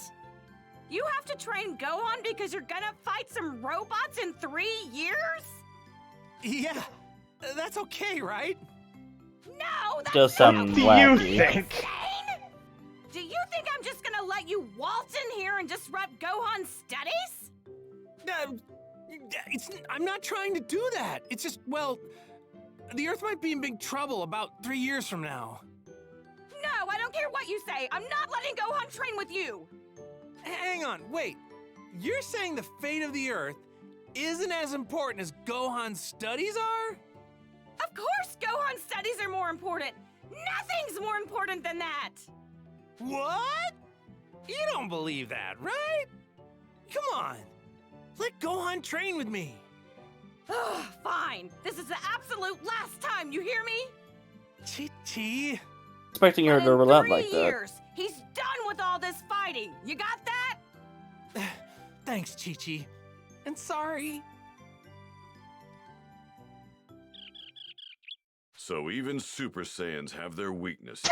G: You have to train Gohan because you're gonna fight some robots in 3 years?
I: Yeah, that's okay, right?
G: No, that's
A: Does
G: not
A: sound
B: What do
A: wacky.
B: you think?
G: insane! Do you think I'm just gonna let you waltz in here and disrupt Gohan's studies?
I: I'm not trying to do that. It's just, the Earth might be in big trouble about 3 years from now.
G: No, I don't don't care what you say. I'm not letting Gohan train with you.
I: Hang on, wait. You're saying the fate of the Earth isn't as important as Gohan's studies are?
G: Of course Gohan's studies are more important. Nothing's more important than that.
I: What? You don't believe that, right? Come on. Let Gohan train with me.
G: Ugh, fine. This is the absolute last time, you hear me?
I: Chi-Chi.
O: Expecting her to relent like
G: 3
O: that.
G: years, he's done with all this fighting. You got that?
I: Thanks, Chi-Chi. And sorry.
F: So even Super Saiyans have their weaknesses.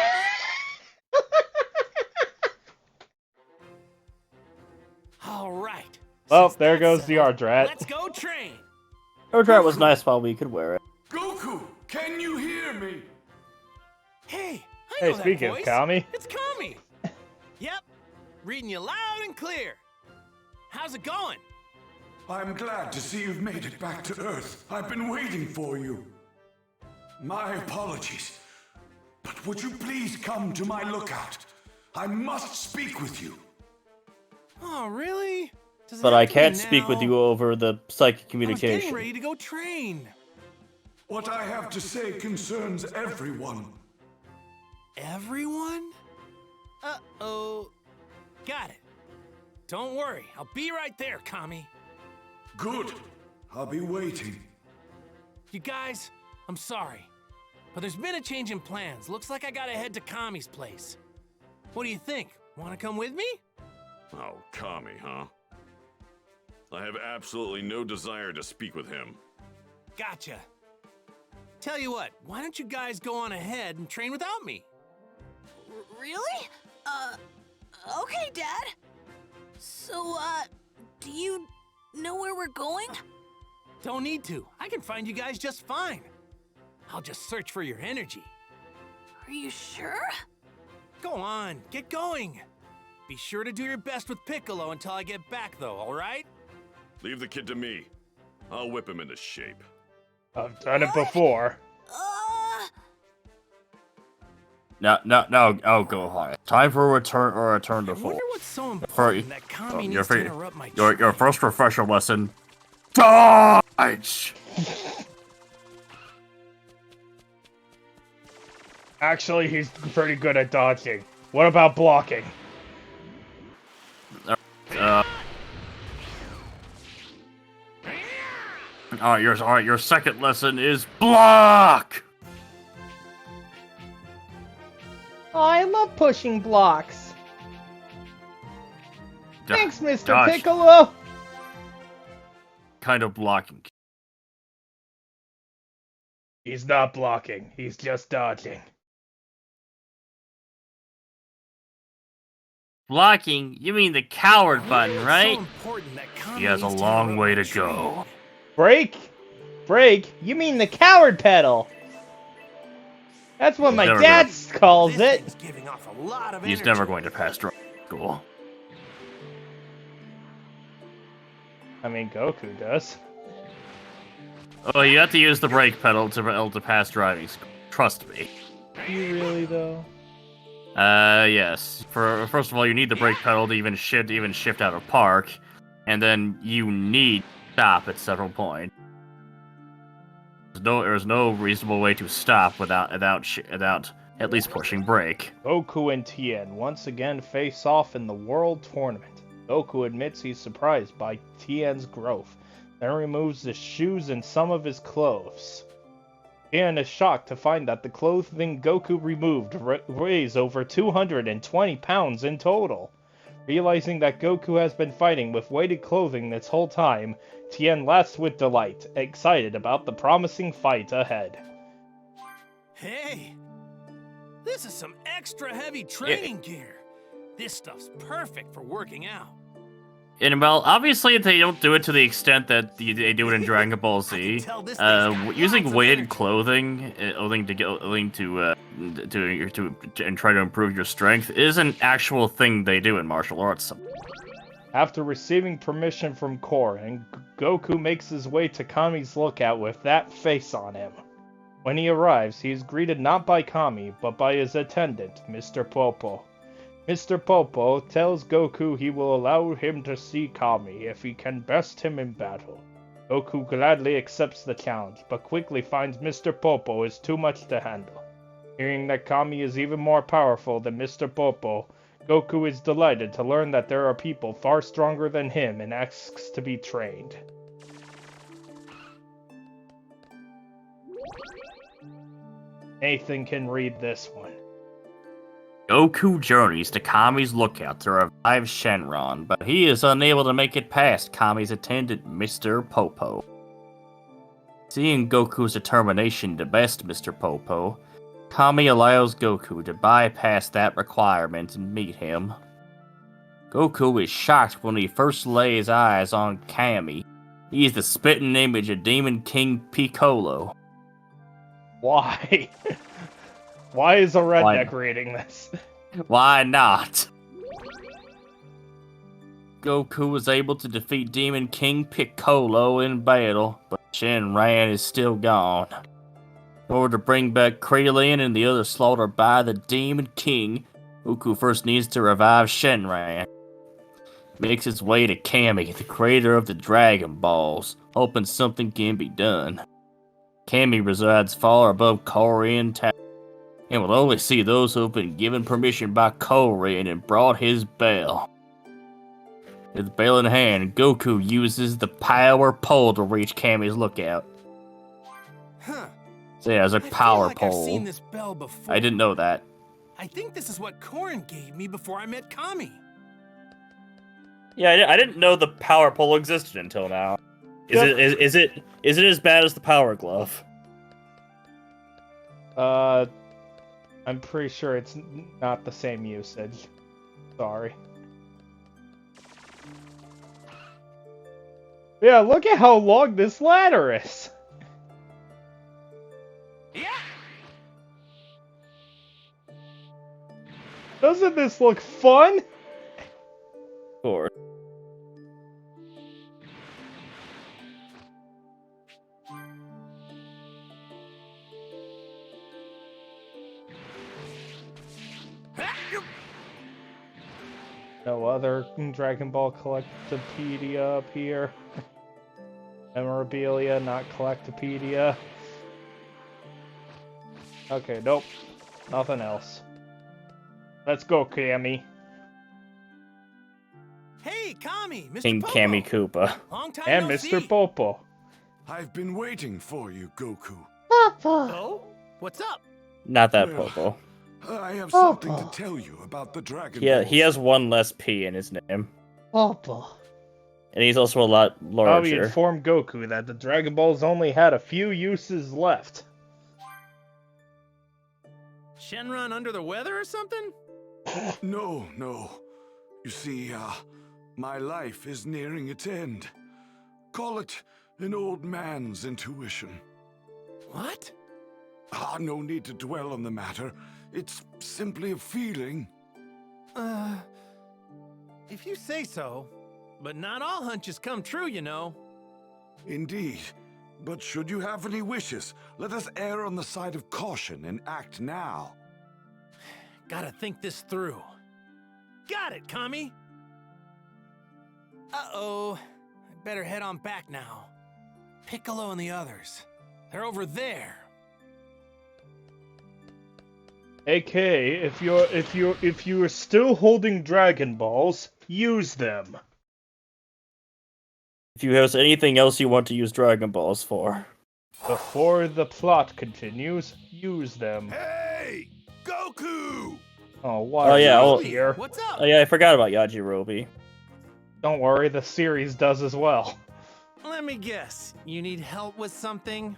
I: All right.
B: Well, there goes the Ardrat.
I: Let's go train.
O: Ardrat was nice while we could wear it.
K: Goku, can you hear me?
I: Hey, I
B: Hey,
I: know that
B: speaking of
I: voice.
B: Kami.
I: It's Kami. Yep, reading you loud and clear. How's it going?
K: I'm glad to see you've made it back to Earth. I've been waiting for you. My apologies, but would you please come to my lookout? I must speak with you.
I: Oh, really? Does it
O: But
I: have
O: I
I: to be
O: can't speak with
I: now?
O: you over the psychic
I: I was getting
O: communication.
I: ready to go train.
K: What I have to say concerns everyone.
I: Everyone? Uh-oh. Got it. Don't worry, I'll be right there, Kami.
K: Good. I'll be waiting.
I: You guys, I'm sorry, but there's been a change in plans. Looks like I gotta head to Kami's place. What do you think? Wanna come with me?
F: Oh, Kami, huh? I have absolutely no desire to speak with him.
I: Gotcha. Tell you what, why don't you guys go on ahead and train without me?
C: Really? Okay, Dad. So, do you know where we're going?
I: Don't need to. I can find you guys just fine. I'll just search for your energy.
C: Are you sure?
I: Go on, get going. Be sure to do your best with Piccolo until I get back, though, all right?
F: Leave the kid to me. I'll whip him into shape.
B: I've done it before.
O: No, oh, Gohan. Time for a return or a turn to
I: I
O: full.
I: wonder what's so important that Kami needs to interrupt my
O: your first refresher lesson. Dodge!
B: Actually, he's pretty good at dodging. What about blocking?
O: Alright, your second lesson is block!
B: Oh, I love pushing blocks. Thanks, Mr.
O: Dodge.
B: Piccolo!
O: Kind of blocking.
B: He's not blocking, he's just dodging.
O: Blocking? You mean the coward button,
I: It's
O: right?
I: so important that Kami
O: He has a
I: needs to
O: long
I: interrupt
O: way
I: my
O: to go.
B: Break? Break? You mean the coward pedal? That's what my
O: Never
B: dad calls
I: This
B: it.
I: thing's giving off a lot of
O: He's
I: energy.
O: never going to pass driving school.
B: I mean, Goku does.
O: Oh, you have to use the brake pedal to pass driving school. Trust me.
B: You really, though?
O: Yes. First of all, you need the brake pedal to even shift out of park, and then you need to stop at several points. There's no reasonable way to stop without at least pushing brake.
B: Goku and Tien once again face off in the World Tournament. Goku admits he's surprised by Tien's growth, then removes his shoes and some of his clothes. Tien is shocked to find that the clothing Goku removed weighs over 220 pounds in total. Realizing that Goku has been fighting with weighted clothing this whole time, Tien laughs with delight, excited about the promising fight ahead.
I: Hey, this is some extra heavy training gear. This stuff's perfect for working out.
O: And well, obviously they don't do it to the extent that they do it in Dragon Ball Z. Using weighted clothing, to try to improve your strength is an actual thing they do in martial arts.
B: After receiving permission from Korin, Goku makes his way to Kami's lookout with that face on him. When he arrives, he is greeted not by Kami, but by his attendant, Mr. Popo. Mr. Popo tells Goku he will allow him to see Kami if he can best him in battle. Goku gladly accepts the challenge, but quickly finds Mr. Popo is too much to handle. Hearing that Kami is even more powerful than Mr. Popo, Goku is delighted to learn that there are people far stronger than him and asks to be trained. Nathan can read this one.
O: Goku journeys to Kami's lookout to revive Shenron, but he is unable to make it past Kami's attendant, Mr. Popo. Seeing Goku's determination to best Mr. Popo, Kami allows Goku to bypass that requirement and meet him. Goku is shocked when he first lays eyes on Kami. He is the spitting image of Demon King Piccolo.
B: Why? Why is a redneck reading this?
O: Why not? Goku was able to defeat Demon King Piccolo in battle, but Shenron is still gone. In order to bring back Krillin and the others slaughtered by the Demon King, Goku first needs to revive Shenron. He makes his way to Kami, the creator of the Dragon Balls, hoping something can be done. Kami resides far above Korean Tower, and will only see those who have been given permission by Korean and brought his bell. With the bell in hand, Goku uses the power pole to reach Kami's lookout.
I: Huh.
O: So yeah, it's a power
I: I've
O: pole.
I: seen this bell before.
O: I didn't know that.
I: I think this is what Korin gave me before I met Kami.
A: Yeah, I didn't know the power pole existed until now. Is it as bad as the power glove?
B: I'm pretty sure it's not the same usage. Sorry. Yeah, look at how long this ladder is.
I: Yeah.
B: Doesn't this look fun?
A: Of course.
B: No other Dragon Ball Collectopedia up here. Memorabilia, not Collectopedia. Okay, nope. Nothing else. Let's go, Kami.
I: Hey, Kami, Mr.
A: King
I: Popo.
A: Kami Koopa.
I: Long time
B: And
I: no
B: Mr.
I: see.
B: Popo.
K: I've been waiting for you, Goku.
I: Oh? What's up?
A: Not that
K: Well,
A: Popo.
K: I have something to tell you about the Dragon
A: Yeah,
K: Balls.
A: he has one less P in his name.
B: Popo.
A: And he's also a lot
B: Kami
A: larger.
B: informed Goku that the Dragon Balls only had a few uses left.
I: Shenron under the weather or something?
K: No. You see, my life is nearing its end. Call it an old man's intuition.
I: What?
K: No need to dwell on the matter. It's simply a feeling.
I: If you say so. But not all hunches come true, you know.
K: Indeed. But should you have any wishes, let us err on the side of caution and act now.
I: Gotta think this through. Got it, Kami! Uh-oh. I better head on back now. Piccolo and the others. They're over there.
B: AK, if you're still holding Dragon Balls, use them.
A: If you have anything else you want to use Dragon Balls for.
B: Before the plot continues, use them.
K: Hey! Goku!
B: Oh, why
A: Oh yeah,
B: are you here?
I: What's up?
A: Oh yeah, I forgot about Yajirobe.
B: Don't worry, the series does as well.
I: Let me guess. You need help with something?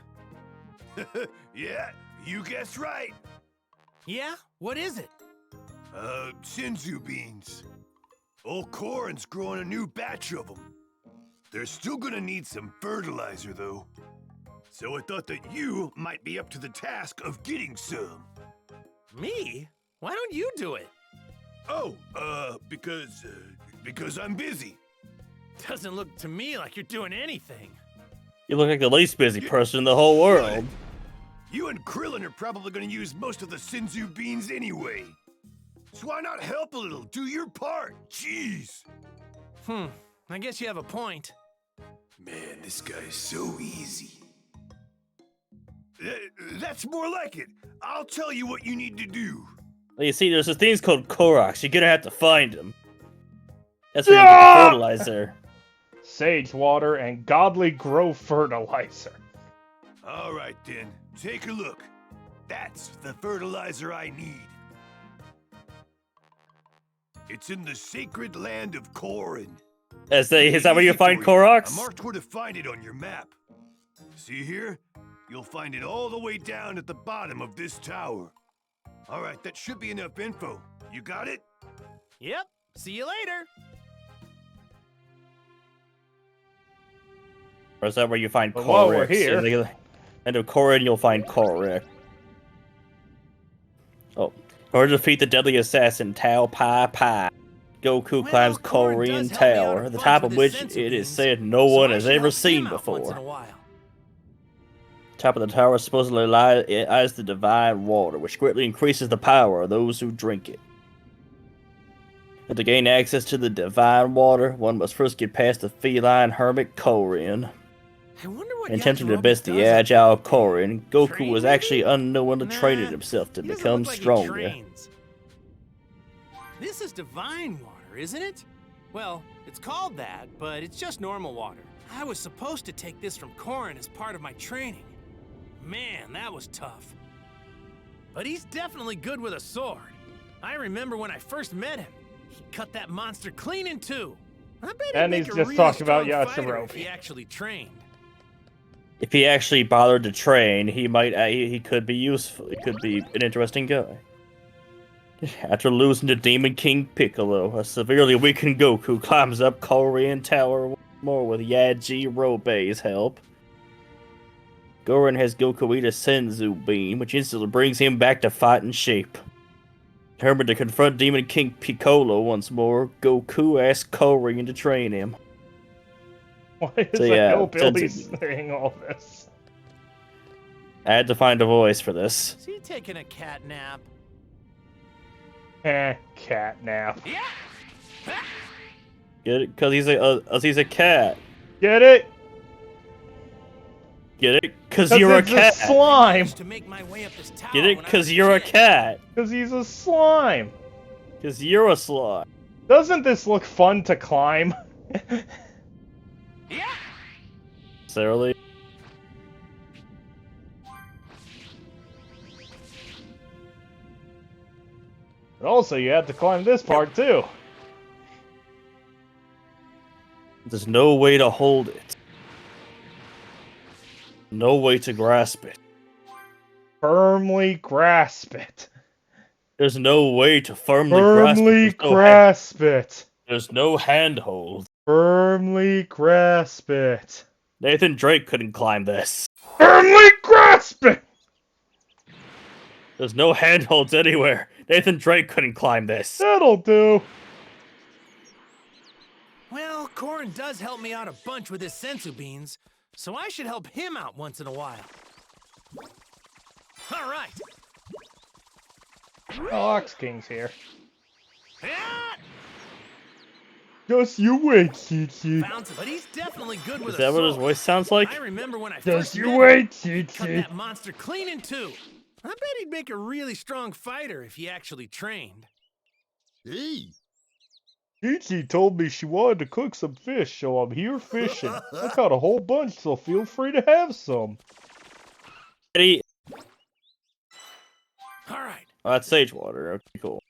P: Yeah, you guessed right.
I: Yeah? What is it?
P: Senzu beans. Old Korin's growing a new batch of them. They're still gonna need some fertilizer, though. So I thought that you might be up to the task of getting some.
I: Me? Why don't you do it?
P: Oh, because I'm busy.
I: Doesn't look to me like you're doing anything.
A: You look like the least busy person in the whole world.
P: You and Krillin are probably gonna use most of the Senzu beans anyway. So why not help a little? Do your part. Jeez.
I: I guess you have a point.
P: Man, this guy's so easy. That's more like it. I'll tell you what you need to do.
O: Well, you see, there's these things called Koroks. You're gonna have to find them. That's where you get the fertilizer.
B: Sage water and godly grow fertilizer.
P: All right, then. Take a look. That's the fertilizer I need. It's in the sacred land of Korin.
O: Is that where you find Koroks?
P: I marked where to find it on your map. See here? You'll find it all the way down at the bottom of this tower. All right, that should be enough info. You got it?
I: Yep. See you later.
O: Or is that where you find
B: But
O: Koroks?
B: while we're here...
O: And of Korin, you'll find Korok. Oh. In order to defeat the deadly assassin Tao Pai Pai, Goku climbs Korean Tower, the top of which it is said no one has ever seen before. Top of the tower supposedly lies the divine water, which greatly increases the power of those who drink it. And to gain access to the divine water, one must first get past the feline hermit Korin. In attempting to best the agile Korin, Goku was actually unknowingly training himself to become stronger.
I: This is divine water, isn't it? Well, it's called that, but it's just normal water. I was supposed to take this from Korin as part of my training. Man, that was tough. But he's definitely good with a sword. I remember when I first met him, he cut that monster clean in two. I bet
B: and he's just talking about Yajirobe.
I: If he actually trained.
O: If he actually bothered to train, he could be useful. He could be an interesting guy. After losing to Demon King Piccolo, a severely weakened Goku climbs up Korean Tower once more with Yajirobe's help. Goran has Goku eat a Senzu bean, which instantly brings him back to fighting shape. Determined to confront Demon King Piccolo once more, Goku asks Korean to train him.
B: Why is the hillbilly saying all this?
O: I had to find a voice for this.
I: Is he taking a cat nap?
B: Cat nap.
I: Yeah.
O: Get it? Cause he's a cat.
B: Get it?
O: Get it? Cause you're a cat.
B: A slime.
O: Get it? Cause you're a cat.
B: Cause he's a slime.
O: Cause you're a slime.
B: Doesn't this look fun to climb?
I: Yeah.
O: Necessarily.
B: But also, you have to climb this part too.
O: There's no way to hold it. No way to grasp it.
B: Firmly grasp it.
O: There's no way to firmly
B: grasp it.
O: There's no handhold.
B: Firmly grasp it.
O: Nathan Drake couldn't climb this.
B: Firmly grasp it!
O: There's no handholds anywhere. Nathan Drake couldn't climb this.
B: That'll do.
I: Well, Korin does help me out a bunch with his senzu beans, so I should help him out once in a while. All right.
B: Oh, Ox King's here. Just you wait, Chi-Chi.
I: But he's definitely good with
O: Is that what his voice sounds like?
I: I remember when I
B: Just you wait, Chi-Chi.
I: cut that monster clean in two. I bet he'd make a really strong fighter if he actually trained.
P: Hey.
B: Chi-Chi told me she wanted to cook some fish, so I'm here fishing. I caught a whole bunch, so feel free to have some.
I: All right.
O: Oh, that's sage water. Okay, cool.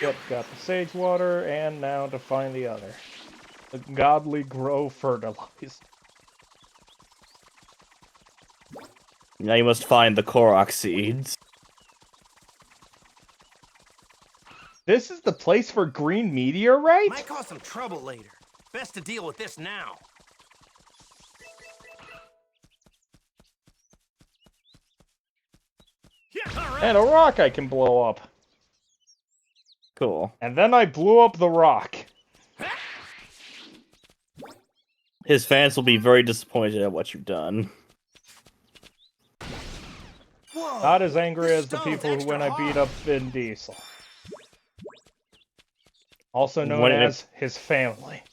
B: Yep, got the sage water, and now to find the other. The godly grow fertilized.
O: Now you must find the Korok seeds.
B: This is the place for green meteorite?
I: Might cause some trouble later. Best to deal with this now. Yeah, all right.
B: And a rock I can blow up.
O: Cool.
B: And then I blew up the rock.
O: His fans will be very disappointed at what you've done.
I: Whoa,
B: Not as angry
I: this
B: as the
I: stone's
B: people who when I
I: extra
B: beat
I: hard.
B: up Vin Diesel. Also known
O: What-
B: as his family.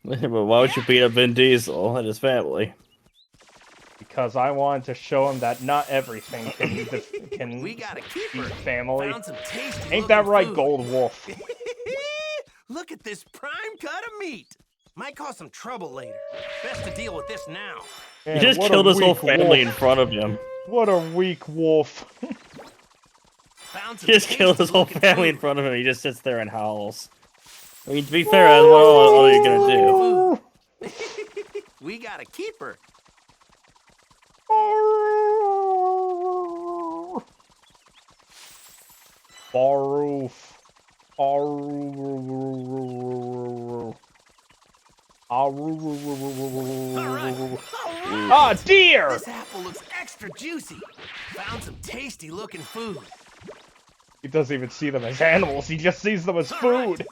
O: But why would you beat up Vin Diesel and his family?
B: Because I wanted to show him that not everything can
I: We got a keeper.
B: be family.
I: Found some tasty
B: Ain't that
I: looking
B: right,
I: food.
B: Gold Wolf?
I: Look at this prime cut of meat. Might cause some trouble later. Best to deal with this now.
B: Man,
O: You just
B: what
O: killed
B: a
O: his whole
B: weak
O: family in
B: wolf.
O: front of him.
B: What a weak wolf.
I: Found some
O: You just killed his whole
I: tasty-looking
O: family
I: food.
O: in front of him. He just sits there and howls. I mean, to be fair, that's what all you're gonna do.
I: We got a keeper.
B: Baroof. Ah, deer!
I: This apple looks extra juicy. Found some tasty looking food.
B: He doesn't even see them as animals, he just sees them as food.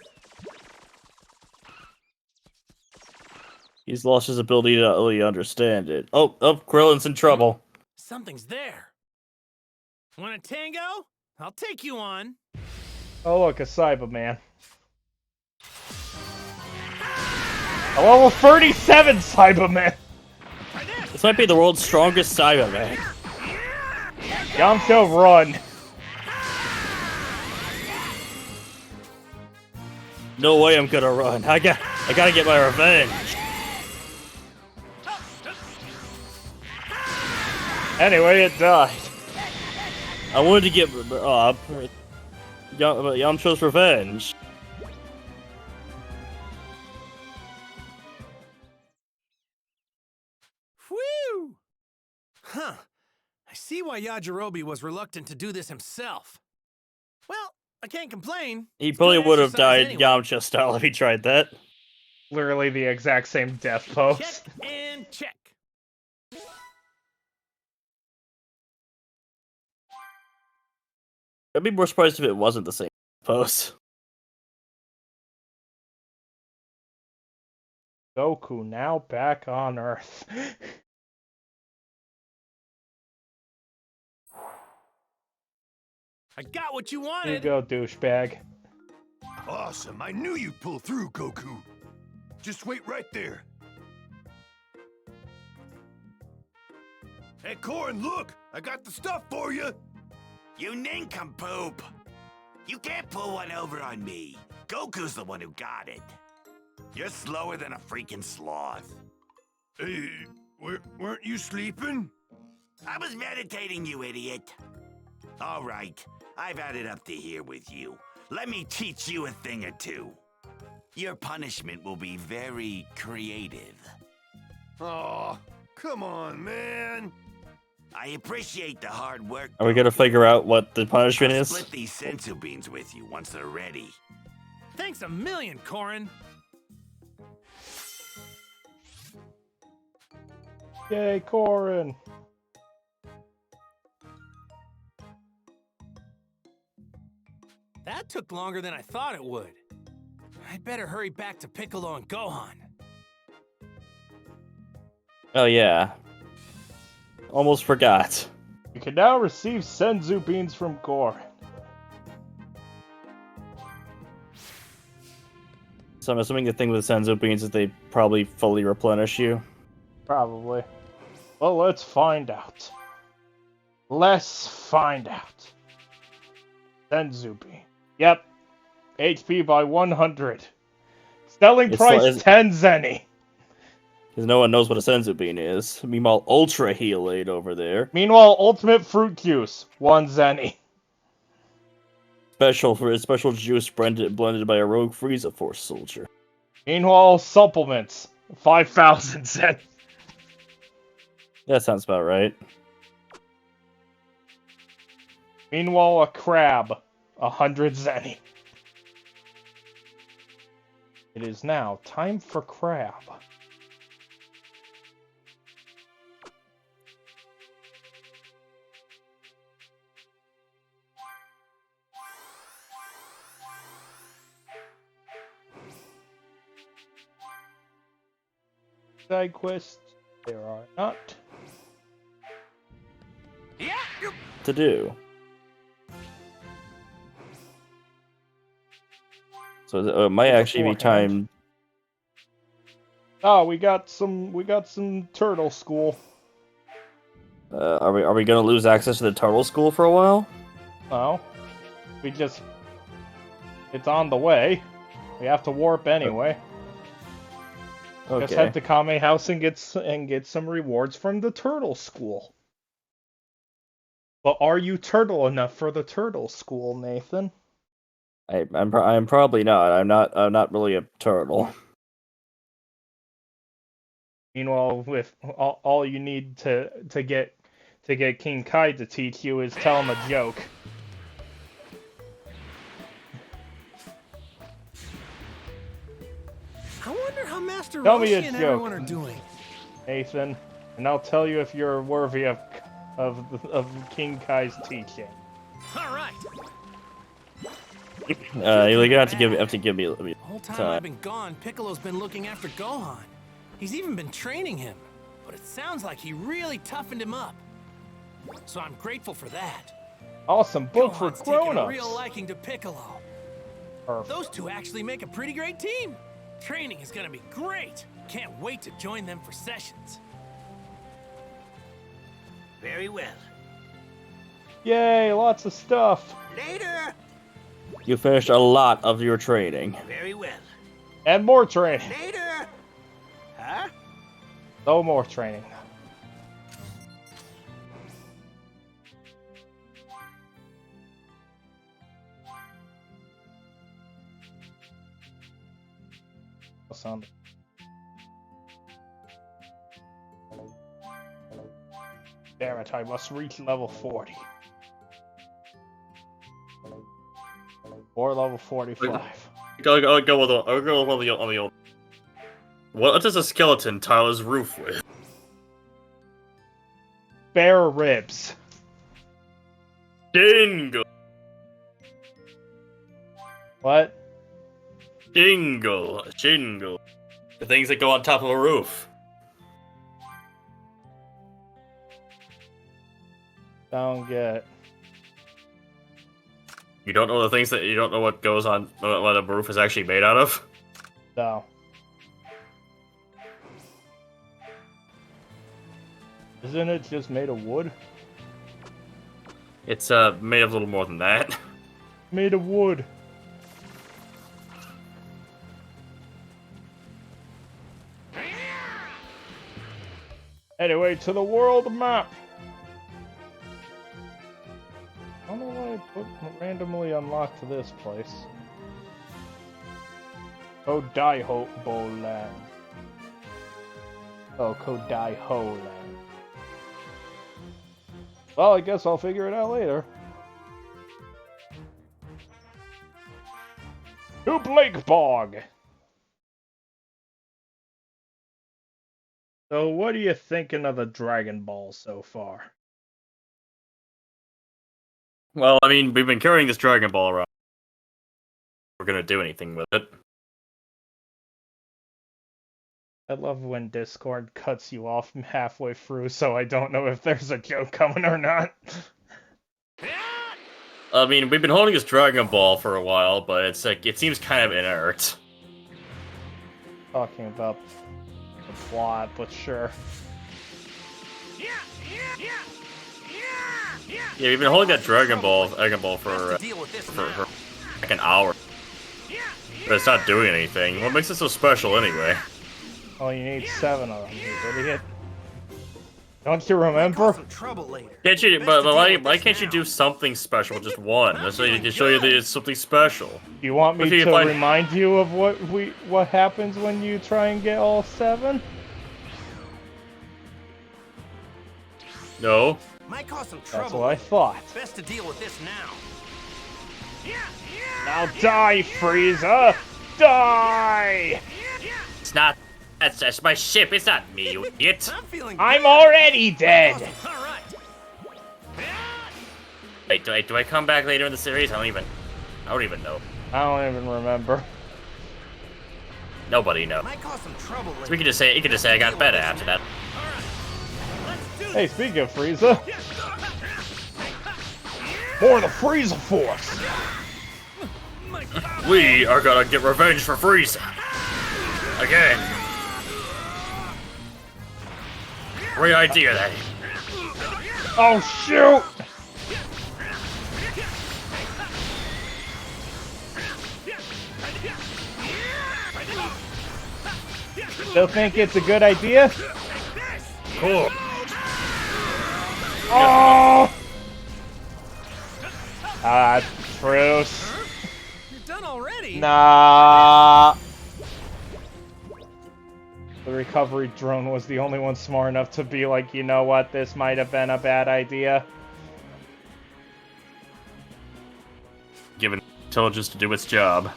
O: He's lost his ability to really understand it. Oh, Krillin's in trouble.
I: Something's there. Want a tango? I'll take you on.
B: Oh look, a Cyberman. A level 37 Cyberman!
O: This might be the world's strongest Cyberman.
B: Yamcha, run!
O: No way I'm gonna run. I gotta get my revenge.
B: Anyway, it died.
O: I wanted to get Yamcha's revenge.
I: Whew! Huh. I see why Yajirobe was reluctant to do this himself. Well, I can't complain.
O: He
I: It's
O: probably
I: good
O: would have
I: exercise
O: died
I: anyway.
O: Yamcha style if he tried that.
B: Literally the exact same death pose.
I: Check and check.
O: I'd be more surprised if it wasn't the same pose.
B: Goku now back on Earth.
I: I got what you
B: Here you
I: wanted.
B: go, douchebag.
P: Awesome. I knew you'd pull through, Goku. Just wait right there. Hey, Korin, look! I got the stuff for you!
E: You nincompoop! You can't pull one over on me. Goku's the one who got it. You're slower than a freaking sloth.
P: Hey, weren't you sleeping?
E: I was meditating, you idiot. All right, I've had it up to here with you. Let me teach you a thing or two. Your punishment will be very creative.
P: Aw, come on, man.
E: I appreciate the hard work.
O: Are we gonna figure out what the punishment
E: I'll
O: is?
E: split these sensu beans with you once they're ready.
I: Thanks a million, Korin.
B: Yay, Korin!
I: That took longer than I thought it would. I'd better hurry back to Piccolo and Gohan.
O: Oh yeah. Almost forgot.
B: You can now receive Senzu beans from Gorin.
O: So I'm assuming the thing with Senzu beans is they probably fully replenish you.
B: Probably. Well, let's find out. Let's find out. Senzu bean. Yep. HP by 100. Selling price 10 zenny.
O: Because no one knows what a Senzu bean is. Meanwhile, Ultra Heal-Aid over there.
B: Meanwhile, ultimate fruit juice, 1 zenny.
O: Special juice blended by a rogue Frieza Force soldier.
B: Meanwhile, supplements, 5,000 zen.
O: That sounds about right.
B: Meanwhile, a crab, 100 zenny. It is now time for crab. Side quests, there are not.
O: to do. So it might actually be time.
B: Oh, we got some turtle school.
O: Are we gonna lose access to the turtle school for a while?
B: No. It's on the way. We have to warp anyway.
O: Okay.
B: Just head to Kame House and get some rewards from the turtle school. But are you turtle enough for the turtle school, Nathan?
O: I'm probably not. I'm not really a turtle.
B: Meanwhile, with all you need to get King Kai to teach you is tell him a joke.
I: I wonder how Master
B: Tell me
I: Roshi
B: a
I: and
B: joke,
I: everyone are doing.
B: Nathan, and I'll tell you if you're worthy of King Kai's teaching.
I: All right.
O: You're gonna have to give me a
I: The whole time I've been gone, Piccolo's been looking after Gohan. He's even been training him, but it sounds like he really toughened him up. So I'm grateful for that.
B: Awesome book for
I: Gohan's taken a
B: grown-ups.
I: real liking to Piccolo.
B: Perfect.
I: Those two actually make a pretty great team. Training is gonna be great. Can't wait to join them for sessions.
E: Very well.
B: Yay, lots of stuff.
E: Later.
O: You finished a lot of your training.
E: Very well.
B: And more training.
E: Later. Huh?
B: No more training. Sound. Damn it, I must reach level 40. Or level 45.
A: I'll go with the old. What does a skeleton tile his roof with?
B: Bare ribs.
A: Dingle.
B: What?
A: Jingle. The things that go on top of a roof.
B: Don't get it.
A: You don't know you don't know what goes on, what a roof is actually made out of?
B: No. Isn't it just made of wood?
A: It's made of a little more than that.
B: Made of wood. Anyway, to the world map. I don't know why I randomly unlocked this place. Kodaiho Land. Oh, Kodaiho Land. Well, I guess I'll figure it out later. To Blake Bog. So, what are you thinking of the Dragon Ball so far?
A: Well, I mean, we've been carrying this Dragon Ball around. We're gonna do anything with it.
B: I love when Discord cuts you off halfway through, so I don't know if there's a joke coming or not.
A: I mean, we've been holding this Dragon Ball for a while, but it's like, it seems kind of inert.
B: Talking about the plot, but sure.
A: Yeah, we've been holding that Dragon Ball for like an hour. But it's not doing anything. What makes it so special anyway?
B: Oh, you need 7 of them, you idiot. Don't you remember?
A: Can't you? But why can't you do something special? Just one. That's so you can show you that it's something special.
B: You want me to remind you of what happens when you try and get all 7?
A: No.
I: Might cause some trouble.
B: That's what I thought.
I: Best to deal with this now.
B: Now die, Frieza! Die!
A: It's not. That's my ship. It's not me, you idiot.
B: I'm already dead.
A: Wait, do I come back later in the series? I don't even know.
B: I don't even remember.
A: Nobody knows. So we can just say I got better after that.
B: Hey, speaking of Frieza. More of the Frieza Force!
A: We are gonna get revenge for Frieza. Again. Great idea, that.
B: Oh, shoot! Still think it's a good idea?
A: Cool.
B: Oh! Truce.
I: You're done already?
B: Nah. The recovery drone was the only one smart enough to be like, you know what, this might have been a bad idea.
A: Given intelligence to do its job.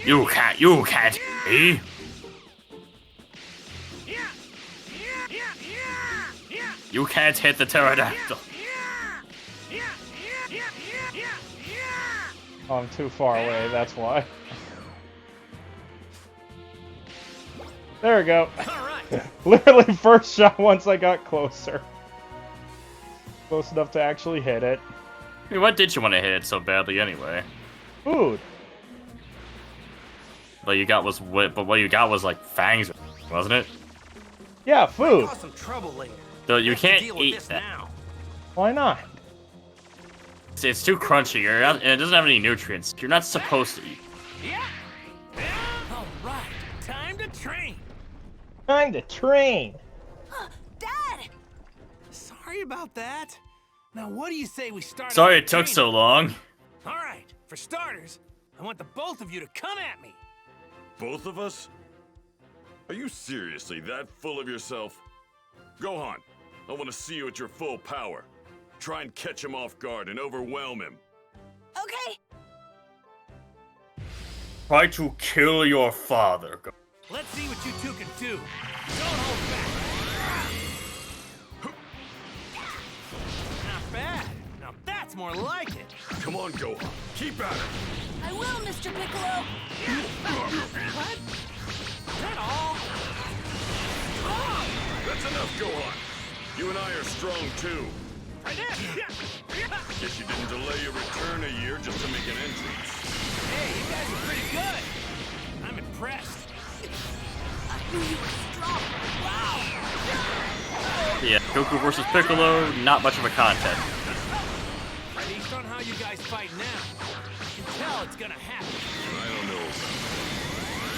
A: You can't, eh? You can't hit the pterodactyl.
B: Oh, I'm too far away, that's why. There we go. Literally first shot once I got closer. Close enough to actually hit it.
A: I mean, what did you want to hit it so badly anyway?
B: Food.
A: What you got was what you got was like fangs, wasn't it?
B: Yeah, food.
I: Cause some trouble later.
A: Though you can't eat that.
I: Now.
B: Why not?
A: It's too crunchy, and it doesn't have any nutrients. You're not supposed to eat.
I: All right, time to train.
B: Time to train.
C: Dad!
I: Sorry about that. Now, what do you say we start?
A: Sorry it took so long.
I: All right, for starters, I want the both of you to come at me.
F: Both of us? Are you seriously that full of yourself? Gohan, I want to see you at your full power. Try and catch him off guard and overwhelm him.
C: Okay.
A: Try to kill your father.
I: Let's see what you two can do. Don't hold back. Not bad. Now that's more like it.
F: Come on, Gohan. Keep at it.
C: I will, Mr. Piccolo.
I: What? Is that all?
F: That's enough, Gohan. You and I are strong too. Guess you didn't delay your return a year just to make an entrance.
I: Hey, you guys are pretty good. I'm impressed.
C: I knew you were strong. Wow.
A: Yeah, Goku versus Piccolo, not much of a contest.
I: Based on how you guys fight now, you can tell it's gonna happen.
F: I don't know.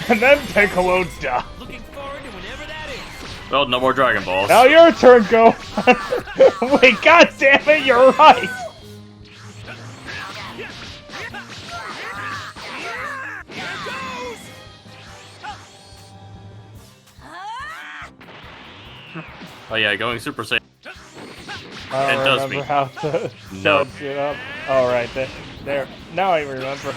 B: And then Piccolo died.
I: Looking forward to whenever that is.
A: Well, no more Dragon Balls.
B: Now your turn, go. Wait, god damn it, you're right.
A: Oh yeah, going Super Saiyan.
B: I
A: It
B: don't
A: does
B: remember
A: me.
B: how to
A: No.
B: set it up. Oh, right there. Now I remember.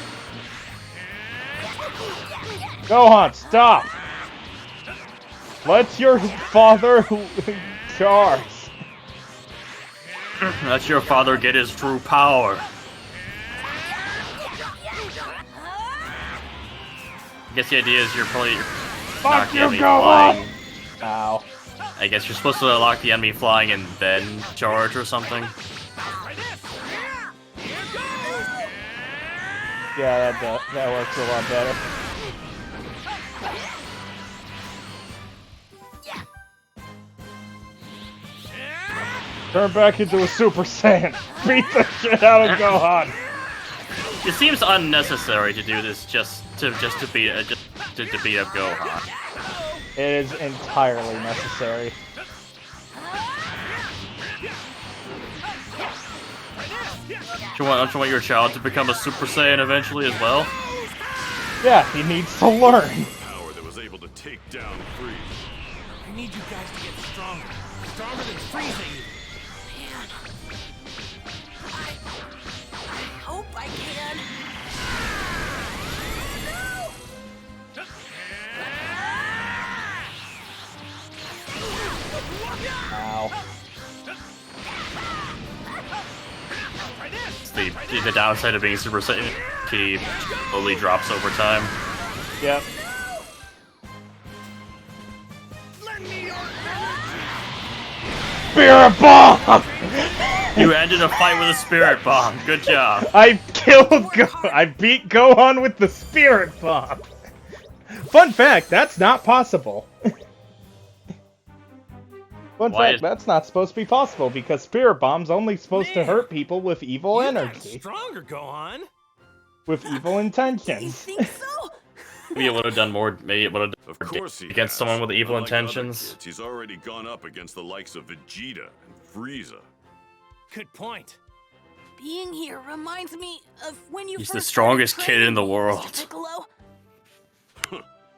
B: Gohan, stop! Let your father charge.
A: Let your father get his true power. I guess the idea is you're probably
B: Fuck
A: knock
B: you,
A: the enemy
B: Gohan!
A: flying.
B: Ow.
A: I guess you're supposed to lock the enemy flying and then charge or something.
B: Yeah, that works a lot better. Turn back into a Super Saiyan. Beat the shit out of Gohan.
A: It seems unnecessary to do this just to beat up Gohan.
B: It is entirely necessary.
A: Don't you want your child to become a Super Saiyan eventually as well?
B: Yeah, he needs to learn.
F: Power that was able to take down Frieza.
I: I need you guys to get stronger. Stronger than Frieza even.
C: I hope I can.
B: Ow.
A: It's the downside of being Super Saiyan. He slowly drops over time.
B: Yep.
I: Lend me your
B: spirit bomb!
O: You ended a fight with a spirit bomb. Good job.
B: I killed I beat Gohan with the spirit bomb. Fun fact, that's not possible. Fun fact, that's not supposed to be possible because spirit bombs only supposed to hurt people with evil energy.
I: Stronger, Gohan.
B: With evil intentions.
O: Maybe it would have done more. Maybe it would have
F: Of course he
O: against
F: has.
O: someone with evil
F: Unlike other
O: intentions.
F: kids, he's already gone up against the likes of Vegeta and Frieza.
I: Good point.
C: Being here reminds me of when you
O: He's
C: first
O: the strongest
C: started
O: kid in the
C: training,
O: world.
C: Mr. Piccolo.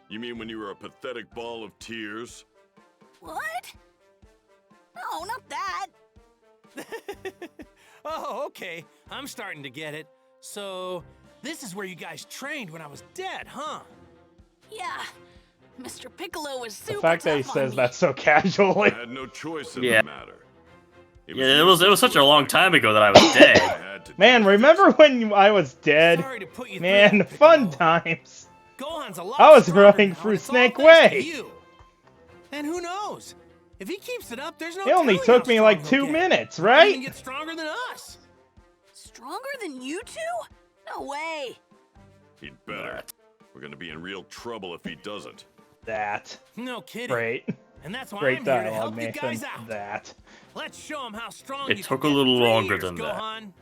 F: You mean when you were a pathetic ball of tears?
C: What? No, not that.
I: Oh, okay. I'm starting to get it. So, this is where you guys trained when I was dead, huh?
C: Yeah. Mr. Piccolo was super
B: The fact that he
C: tough on
B: says
C: me.
B: that so casually.
F: I had no choice in
O: Yeah.
F: the matter.
O: Yeah, it was such a long time ago that I was dead.
B: Man, remember when I was dead?
I: Sorry to put you through
B: Man,
I: that,
B: fun times.
I: Gohan's a lot
B: I was
I: stronger
B: running
I: now,
B: through
I: and it's all
B: Snake
I: thanks to
B: Way.
I: you. And who knows? If he keeps it up, there's no
B: It only
I: telling
B: took
I: how
B: me
I: strong
B: like
I: he'll
B: 2
I: get.
B: minutes,
I: He might
B: right?
I: even get stronger than us.
C: Stronger than you two? No way.
F: He'd better. We're gonna be in real trouble if he doesn't.
B: That.
I: No kidding.
B: Great.
I: And that's why
B: Great
I: I'm here to
B: dialogue,
I: help you
B: Nathan.
I: guys out.
B: That.
I: Let's show him how strong
O: It
I: you
O: took a
I: can get
O: little
I: in 3
O: longer
I: years,
O: than that.
I: Gohan.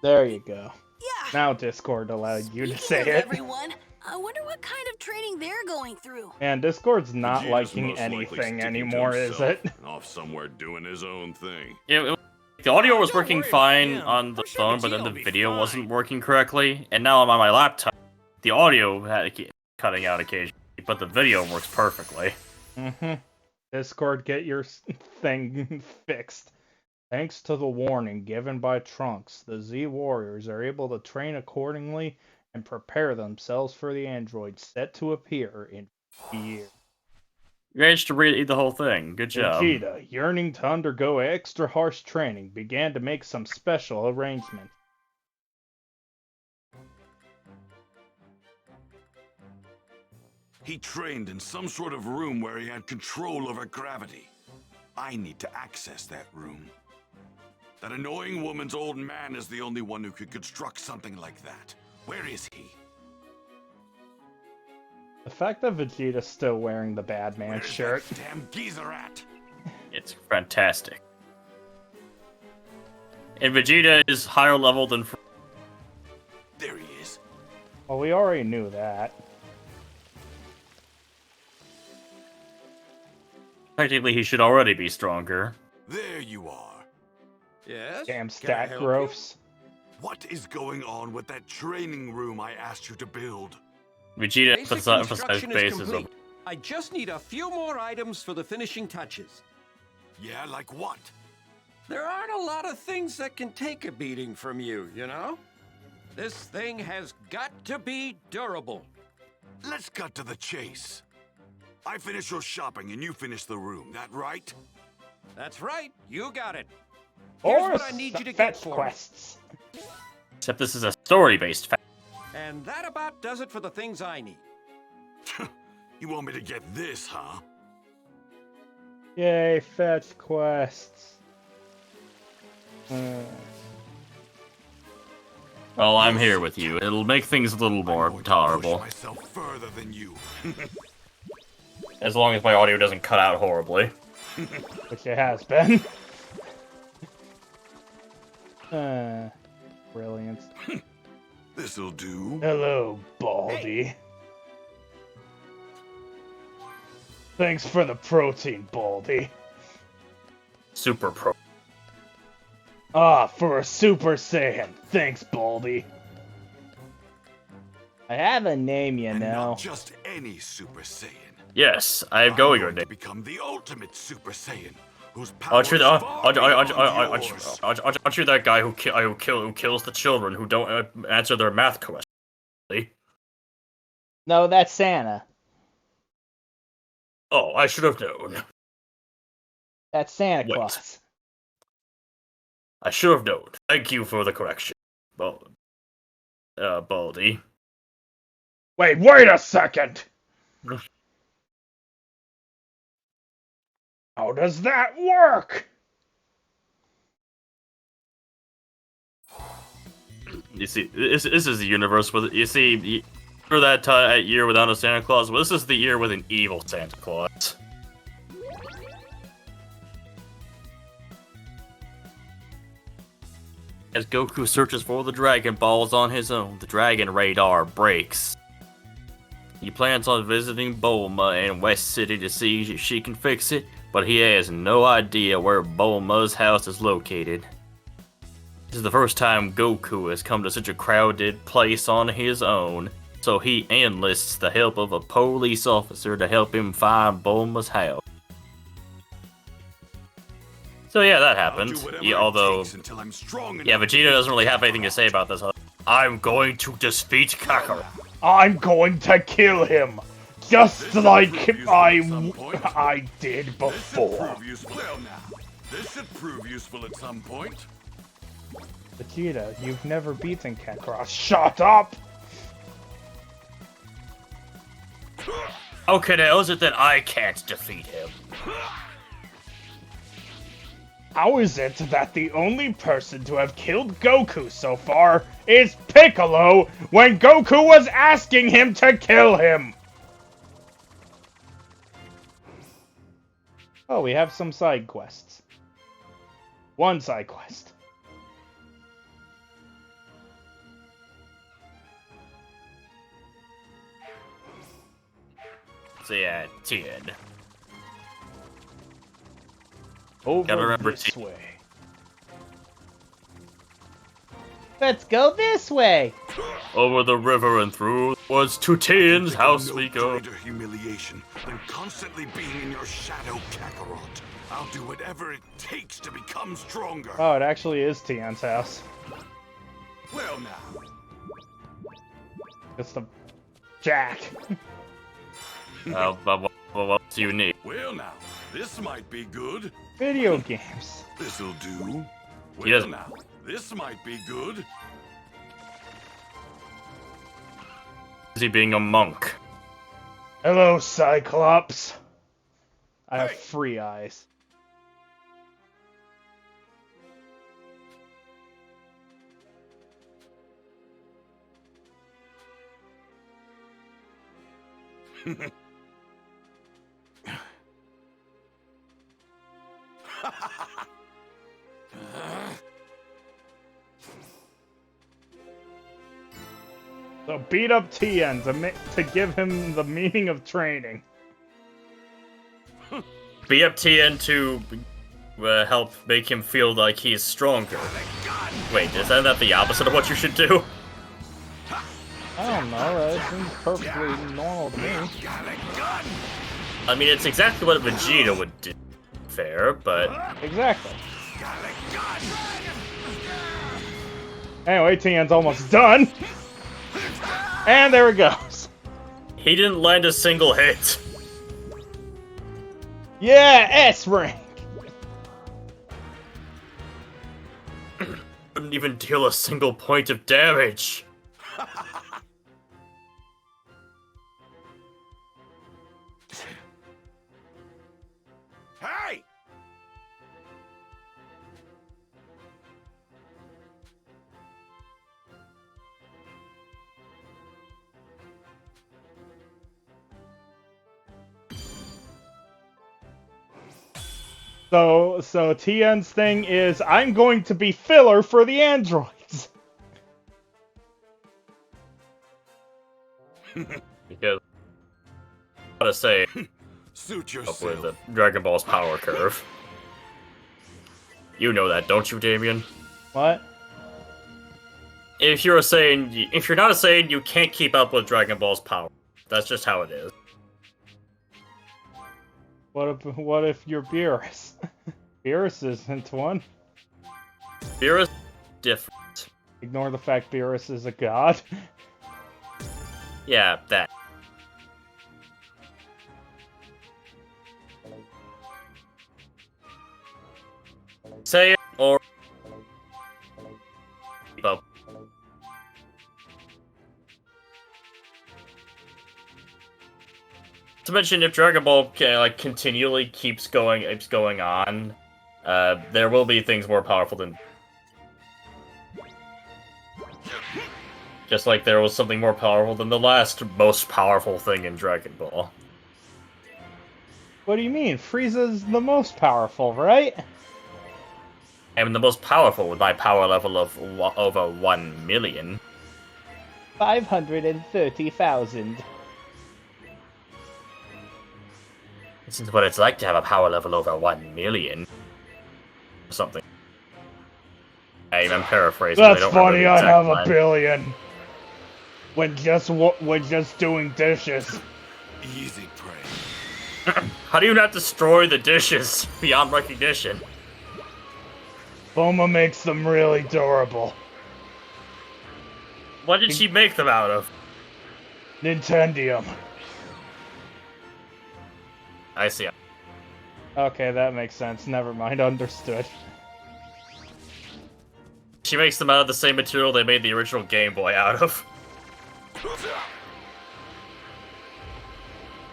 B: There you go.
C: Yeah.
B: Now Discord allowed you to say
C: Speaking of
B: it.
C: everyone, I wonder what kind of training they're going through.
B: Man, Discord's not
F: Vegeta's
B: liking
F: most likely
B: anything
F: sticking to
B: anymore, is
F: himself
B: it?
F: and off somewhere doing his own thing.
O: The audio was working fine on the phone, but then the video wasn't working correctly. And now I'm on my laptop. The audio had cutting out occasionally, but the video works perfectly.
B: Discord, get your thing fixed. Thanks to the warning given by Trunks, the Z Warriors are able to train accordingly and prepare themselves for the androids set to appear in 50 years.
O: You managed to read the whole thing. Good job.
B: Vegeta, yearning to undergo extra harsh training, began to make some special arrangements.
K: He trained in some sort of room where he had control over gravity. I need to access that room. That annoying woman's old man is the only one who could construct something like that. Where is he?
B: The fact that Vegeta's still wearing the Bad Man shirt.
K: Damn geezer at?
O: It's fantastic. And Vegeta is higher level than...
K: There he is.
B: Well, we already knew that.
O: Technically, he should already be stronger.
K: There you are.
N: Yes?
B: Damn
N: Can I
B: stat
N: help you?
B: growths.
K: What is going on with that training room I asked you to build?
O: Vegeta
N: Basic
O: emphasized
N: construction is
O: bases
N: complete.
O: of...
N: I just need a few more items for the finishing touches.
K: Yeah, like what?
N: There aren't a lot of things that can take a beating from you, you know? This thing has got to be durable.
K: Let's cut to the chase. I finish your shopping and you finish the room, that right?
N: That's right, you got it. Here's what I need you to get for me.
B: quests.
O: Except this is a story-based fact.
N: And that about does it for the things I need.
K: You want me to get this, huh?
B: Yay, fetch quests.
O: Well, I'm here with you. It'll make things a little more tolerable.
K: Myself further than you.
O: As long as my audio doesn't cut out horribly.
B: Which it has been. Brilliant.
K: This'll do.
B: Hello, Baldy. Thanks for the protein, Baldy.
O: Super pro.
B: Ah, for a Super Saiyan. Thanks, Baldy. I have a name, you
K: And
B: know.
K: not just any Super Saiyan.
O: Yes, I'm going
K: to
O: with it.
K: become the ultimate Super Saiyan, whose power
O: Aren't you,
K: is far beyond yours.
O: aren't you that guy who kills the children who don't answer their math questions?
B: No, that's Santa.
O: Oh, I should have known.
B: That's Santa
O: Wait.
B: Claus.
O: I should have known. Thank you for the correction, Baldy.
B: Wait a second! How does that work?
O: You see, this is the universe with you see. For that year without a Santa Claus, well, this is the year with an evil Santa Claus. As Goku searches for the Dragon Balls on his own, the Dragon Radar breaks. He plans on visiting Bulma in West City to see if she can fix it, but he has no idea where Bulma's house is located. This is the first time Goku has come to such a crowded place on his own, so he enlists the help of a police officer to help him find Bulma's house. So yeah, that happened. Yeah, although, yeah, Vegeta doesn't really have anything to say about this. I'm going to defeat Kakarot.
B: I'm going to kill him, just like I did before.
F: This should prove useful at some point.
B: Vegeta, you've never beaten Kakarot. Shut up!
O: How is it that I can't defeat him?
B: How is it that the only person to have killed Goku so far is Piccolo when Goku was asking him to kill him? Oh, we have some side quests. One side quest.
O: So yeah, 10.
B: Over
O: Gotta remember
B: this way. Let's go this way.
O: Over the river and through the woods to Tien's house we go.
K: Greater humiliation than constantly being in your shadow, Kakarot. I'll do whatever it takes to become stronger.
B: Oh, it actually is Tien's house.
K: Well now.
B: It's the Jack.
O: What do you need?
F: Well now, this might be good.
B: Video games.
F: This'll do.
O: He doesn't.
F: Now, this might be good.
O: Is he being a monk?
B: Hello, Cyclops. I have free eyes. So beat up Tien to give him the meaning of training.
O: Beat up Tien to help make him feel like he's stronger. Wait, is that not the opposite of what you should do?
B: I don't know, that seems perfectly normal to me.
O: I mean, it's exactly what Vegeta would do. Fair, but...
B: Exactly. Anyway, Tien's almost done. And there it goes.
O: He didn't land a single hit.
B: Yeah, S rank.
O: Couldn't even deal a single point of damage.
K: Hey!
B: So Tien's thing is, I'm going to be filler for the androids.
O: Because, I gotta say,
K: Suit
O: up with
K: yourself.
O: the Dragon Ball's power curve. You know that, don't you, Damien?
B: What?
O: If you're a Saiyan, if you're not a Saiyan, you can't keep up with Dragon Ball's power. That's just how it is.
B: What if you're Beerus? Beerus isn't one.
O: Beerus different.
B: Ignore the fact Beerus is a god.
O: Yeah, that. Say it or keep up. To mention, if Dragon Ball continually keeps going on, there will be things more powerful than.
A: Just like there was something more powerful than the last most powerful thing in Dragon Ball.
B: What do you mean? Frieza's the most powerful, right?
A: I mean, the most powerful with my power level of over 1 million.
B: 530,000.
A: This is what it's like to have a power level over 1 million. Or something. I'm paraphrasing.
B: That's
A: I don't remember
B: funny,
A: the
B: I
A: exact
B: have
A: line.
B: 1 billion. When just doing dishes.
K: Easy prey.
A: How do you not destroy the dishes beyond recognition?
B: Bulma makes them really durable.
A: What did she make them out of?
B: Nintendium.
A: I see.
B: Okay, that makes sense. Never mind, understood.
A: She makes them out of the same material they made the original Game Boy out of.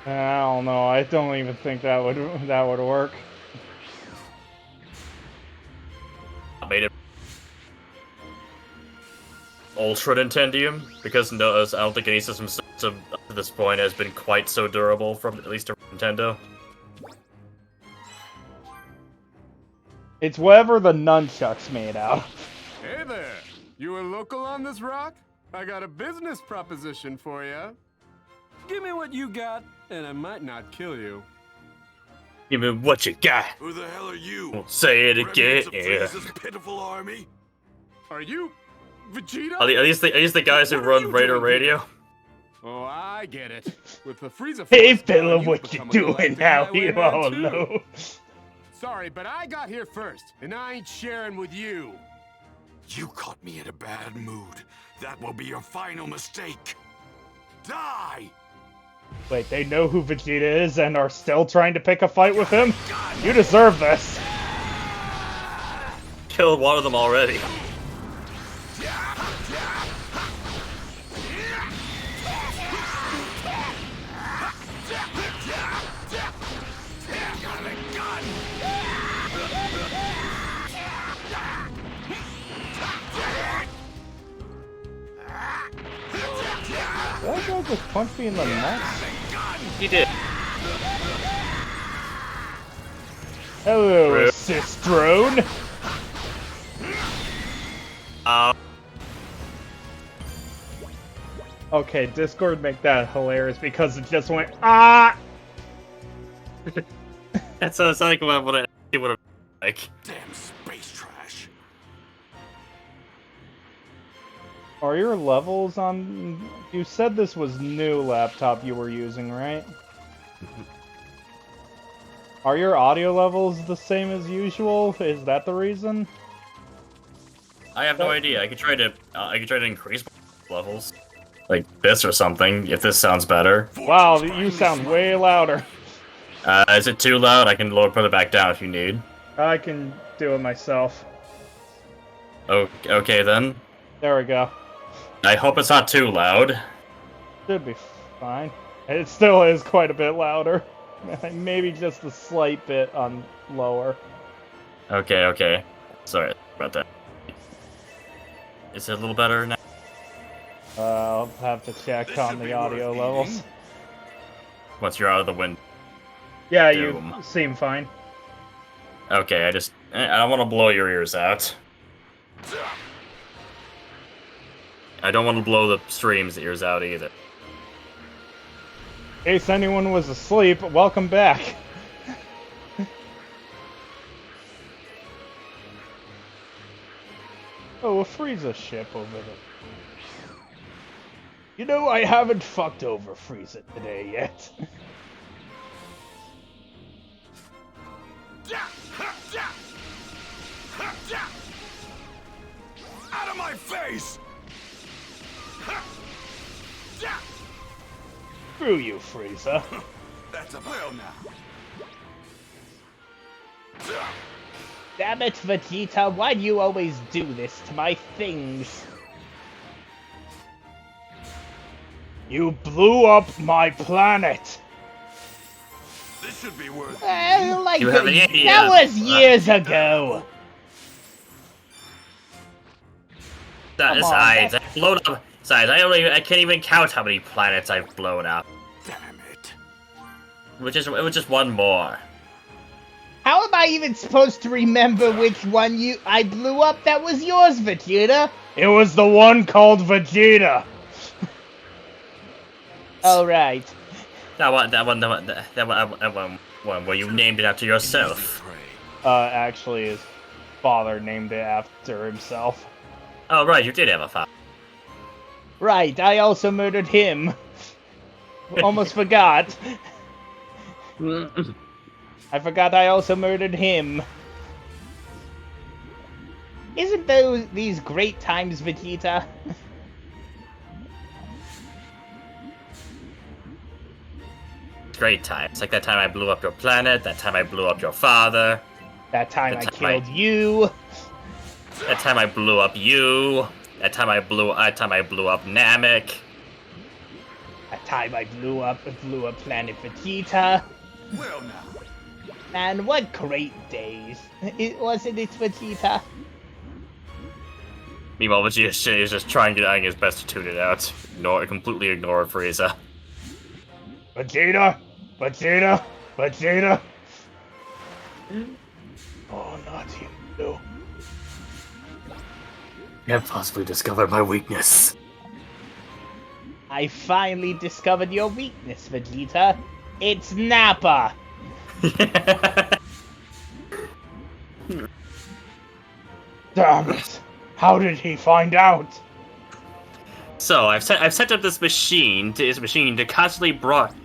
B: I don't know. I don't even think that would work.
A: Made it Ultra Nintendium, because I don't think any system to this point has been quite so durable from at least a Nintendo.
B: It's whatever the nunchuck's made out of.
Q: Hey there! You a local on this rock? I got a business proposition for you. Give me what you got, and I might not kill you.
A: Give me what you got.
K: Who the hell are you?
A: Won't say it again.
K: Remnants of Frieza's pitiful army?
Q: Are you Vegeta?
A: Are these the guys who run Raider Radio?
Q: Oh, I get it. With the Frieza
B: Hey
Q: Force
B: fella,
Q: gone,
B: what
Q: you've
B: you
Q: become a
B: doing
Q: galactic
B: now?
Q: highway
B: You
Q: man
B: all
Q: too.
B: know.
Q: Sorry, but I got here first, and I ain't sharing with you.
K: You caught me in a bad mood. That will be your final mistake. Die!
B: Wait, they know who Vegeta is and are still trying to pick a fight with him? You deserve this.
A: Killed one of them already.
B: That guy just punched me in the nuts.
A: He did.
B: Hello, assist drone. Okay, Discord make that hilarious because it just went ah.
A: That sounds like what it would have like.
K: Damn space trash.
B: Are your levels on? You said this was new laptop you were using, right? Are your audio levels the same as usual? Is that the reason?
A: I have no idea. I could try to increase levels, like this or something. If this sounds better.
B: Wow, you sound way louder.
A: Is it too loud? I can put it back down if you need.
B: I can do it myself.
A: Okay then.
B: There we go.
A: I hope it's not too loud.
B: Should be fine. It still is quite a bit louder. Maybe just a slight bit on lower.
A: Okay. Sorry about that. Is it a little better now?
B: I'll have to check on the audio levels.
A: Once you're out of the wind.
B: Yeah, you seem fine.
A: Okay, I don't want to blow your ears out. I don't want to blow the stream's ears out either.
B: In case anyone was asleep, welcome back. Oh, a Frieza ship over there. You know, I haven't fucked over Frieza today yet.
K: Out of my face!
B: Screw you, Frieza.
K: That's a well now.
B: Damn it, Vegeta, why do you always do this to my things? You blew up my planet!
K: This should be worth
B: Like
A: You have an idea.
B: that was years ago!
A: That
B: Come
A: is
B: on,
A: I.
B: that's
A: blown up. Besides, I can't even count how many planets I've blown up.
K: Damn it.
A: It was just one more.
B: How am I even supposed to remember which one I blew up that was yours, Vegeta? It was the one called Vegeta. All right.
A: That one where you named it after yourself.
B: Actually, his father named it after himself.
A: Oh, right, you did have a father.
B: Right, I also murdered him. Almost forgot. I forgot I also murdered him. Isn't these great times, Vegeta?
A: Great times. Like that time I blew up your planet, that time I blew up your father.
B: That time I killed you.
A: That time I blew up you. That time I blew up Namek.
B: That time I blew up Planet Vegeta.
K: Well now.
B: Man, what great days. Wasn't it, Vegeta?
A: Meanwhile, Vegeta is just trying his best to tune it out. Completely ignore Frieza.
B: Vegeta! Vegeta! Vegeta! Oh, not you, no.
A: You have possibly discovered my weakness.
B: I finally discovered your weakness, Vegeta. It's Nappa! Damn it! How did he find out?
A: So I've set up this machine to constantly broadcast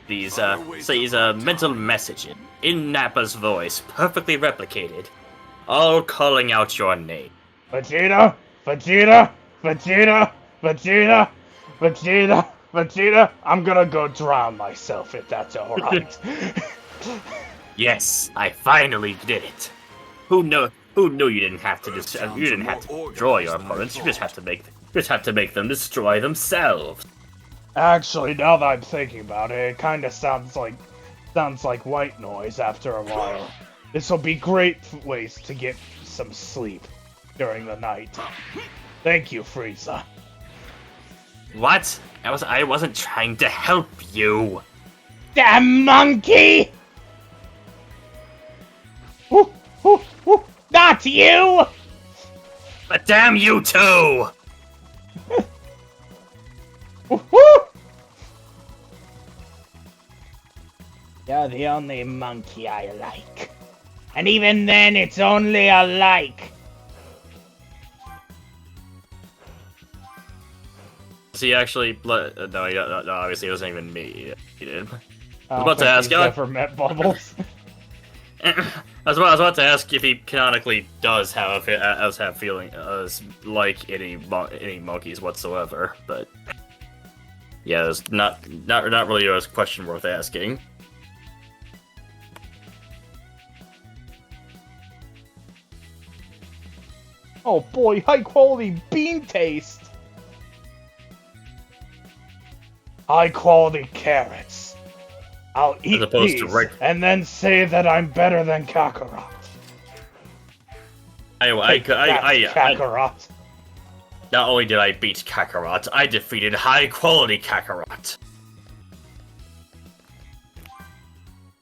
A: these mental messages in Nappa's voice, perfectly replicated, all calling out your name.
B: Vegeta, Vegeta, Vegeta, Vegeta, Vegeta, Vegeta. I'm gonna go drown myself if that's alright.
A: Yes, I finally did it. Who knew you didn't have to destroy your opponents? You just have to make them destroy themselves.
B: Actually, now that I'm thinking about it, it kind of sounds like white noise after a while. This will be great ways to get some sleep during the night. Thank you, Frieza.
A: What? I wasn't trying to help you.
B: Damn monkey! Woo, woo, woo. Not you!
A: But damn you too!
B: You're the only monkey I like. And even then, it's only a like.
A: He actually... No, obviously it wasn't even me. He did. I was about to ask...
B: Never met Bubbles.
A: I was about to ask if he canonically does have feeling like any monkeys whatsoever, but yeah, it's not really a question worth asking.
B: Oh boy, high quality bean taste. High quality carrots. I'll eat these and then say that I'm better than Kakarot.
A: Kakarot. Not only did I beat Kakarot, I defeated high-quality Kakarot.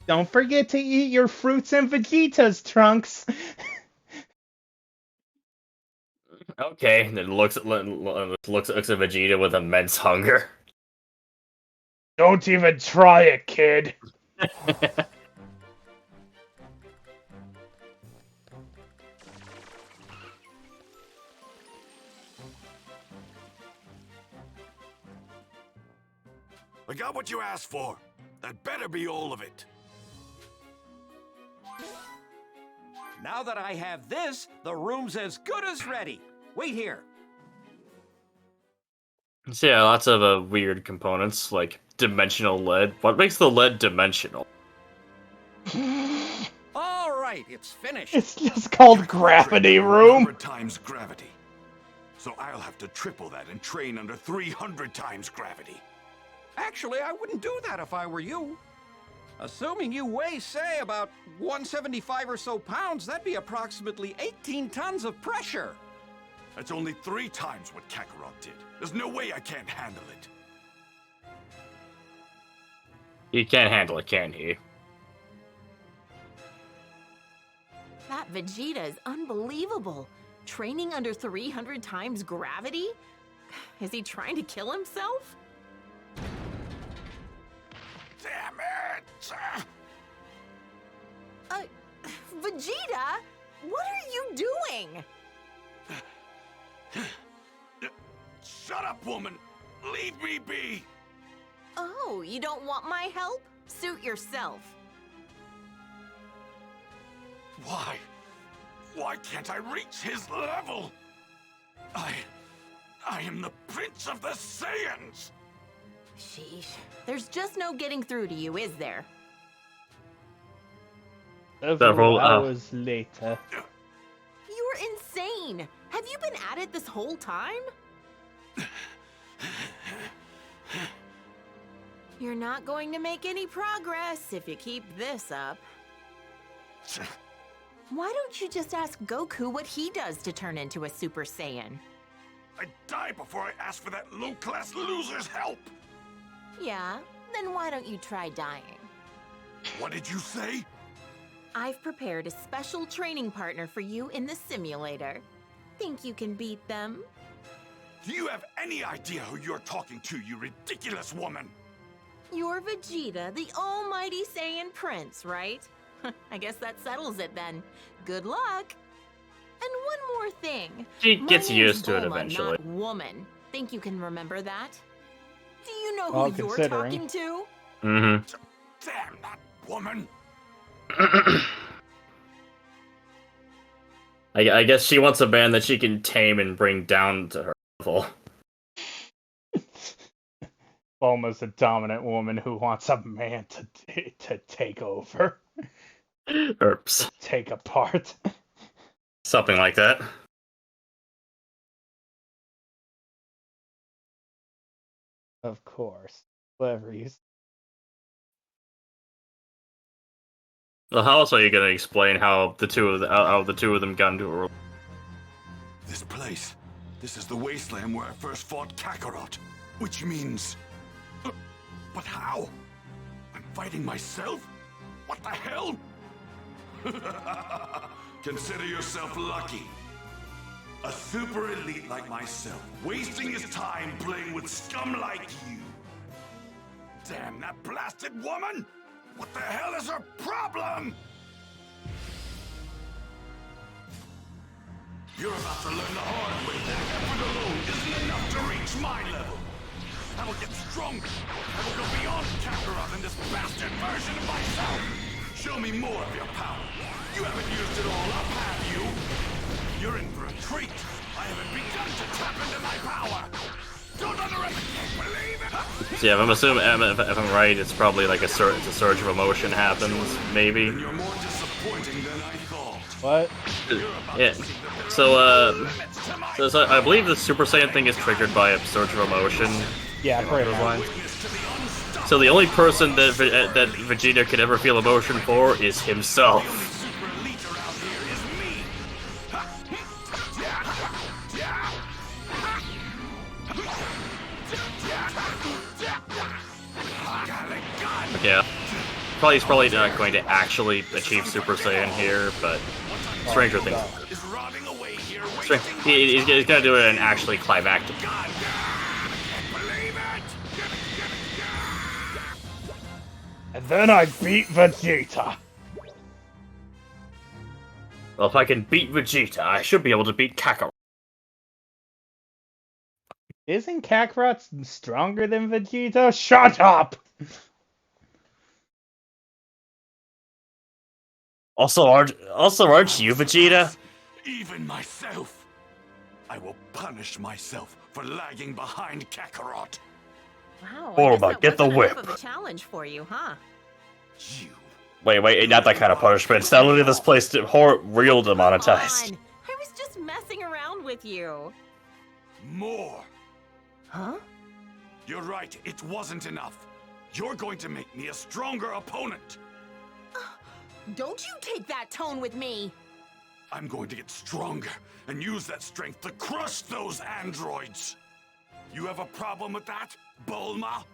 B: Don't forget to eat your fruits and Vegetas, Trunks.
A: Okay, and it looks at Vegeta with immense hunger.
B: Don't even try it, kid.
K: I got what you asked for. That better be all of it.
N: Now that I have this, the room's as good as ready. Wait here.
A: So yeah, lots of weird components, like dimensional lead. What makes the lead dimensional?
N: All right, it's finished.
B: It's just called Gravity Room.
K: 100 times gravity. So I'll have to triple that and train under 300 times gravity.
N: Actually, I wouldn't do that if I were you. Assuming you weigh, say, about 175 or so pounds, that'd be approximately 18 tons of pressure.
K: That's only 3 times what Kakarot did. There's no way I can't handle it.
A: He can't handle it, can he?
G: That Vegeta is unbelievable. Training under 300 times gravity? Is he trying to kill himself?
K: Damn it!
G: Vegeta? What are you doing?
K: Shut up, woman! Leave me be!
G: Oh, you don't want my help? Suit yourself.
K: Why? Why can't I reach his level? I am the Prince of the Saiyans!
G: Sheesh. There's just no getting through to you, is there?
B: Several hours later.
G: You're insane! Have you been at it this whole time? You're not going to make any progress if you keep this up. Why don't you just ask Goku what he does to turn into a Super Saiyan?
K: I'd die before I ask for that low-class loser's help!
G: Yeah? Then why don't you try dying?
K: What did you say?
G: I've prepared a special training partner for you in the simulator. Think you can beat them?
K: Do you have any idea who you're talking to, you ridiculous woman?
G: You're Vegeta, the almighty Saiyan Prince, right? I guess that settles it then. Good luck! And one more thing.
A: She gets
G: My
A: used to
G: name's
A: it
G: Bulma,
A: eventually.
G: Not woman. Think you can remember that? Do you know
B: Well,
G: who you're
B: considering.
G: talking to?
A: Mm-hmm.
K: Damn that woman!
A: I guess she wants a man that she can tame and bring down to her level.
B: Bulma's a dominant woman who wants a man to take over.
A: Oops.
B: Take apart.
A: Something like that.
B: Of course. Whatever you
A: Well, how else are you gonna explain how the two of them got into a world?
K: This place. This is the wasteland where I first fought Kakarot. Which means... but how? I'm fighting myself? What the hell? Consider yourself lucky. A super elite like myself, wasting his time playing with scum like you. Damn that blasted woman! What the hell is her problem? You're about to learn the hard way that effort alone isn't enough to reach my level. I will get stronger. I will go beyond Kakarot and this bastard version of myself. Show me more of your power. You haven't used it all up, have you? You're in for a treat. I haven't begun to tap into my power. Don't underestimate, believe it.
A: So yeah, if I'm assuming, if I'm right, it's probably like it's a surge of emotion happens, maybe.
K: You're more disappointing than I thought.
B: What?
A: Yeah. So I believe the Super Saiyan thing is triggered by a surge of emotion.
B: Yeah, pretty much.
A: So the only person that Vegeta could ever feel emotion for is himself. Yeah. He's probably not going to actually achieve Super Saiyan here, but Stranger Things. He's gonna do it and actually climactic.
B: And then I beat Vegeta.
A: Well, if I can beat Vegeta, I should be able to beat Kakarot.
B: Isn't Kakarot stronger than Vegeta? Shut up!
A: Also, aren't you Vegeta?
K: Even myself. I will punish myself for lagging behind Kakarot.
G: Wow,
A: Bulma, get the whip.
G: Enough of a challenge for you, huh?
A: Wait, not that kind of punishment. It's not only this place real demonetized.
G: I was just messing around with you.
K: More.
G: Huh?
K: You're right, it wasn't enough. You're going to make me a stronger opponent.
G: Don't you take that tone with me.
K: I'm going to get stronger and use that strength to crush those androids. You have a problem with that, Bulma?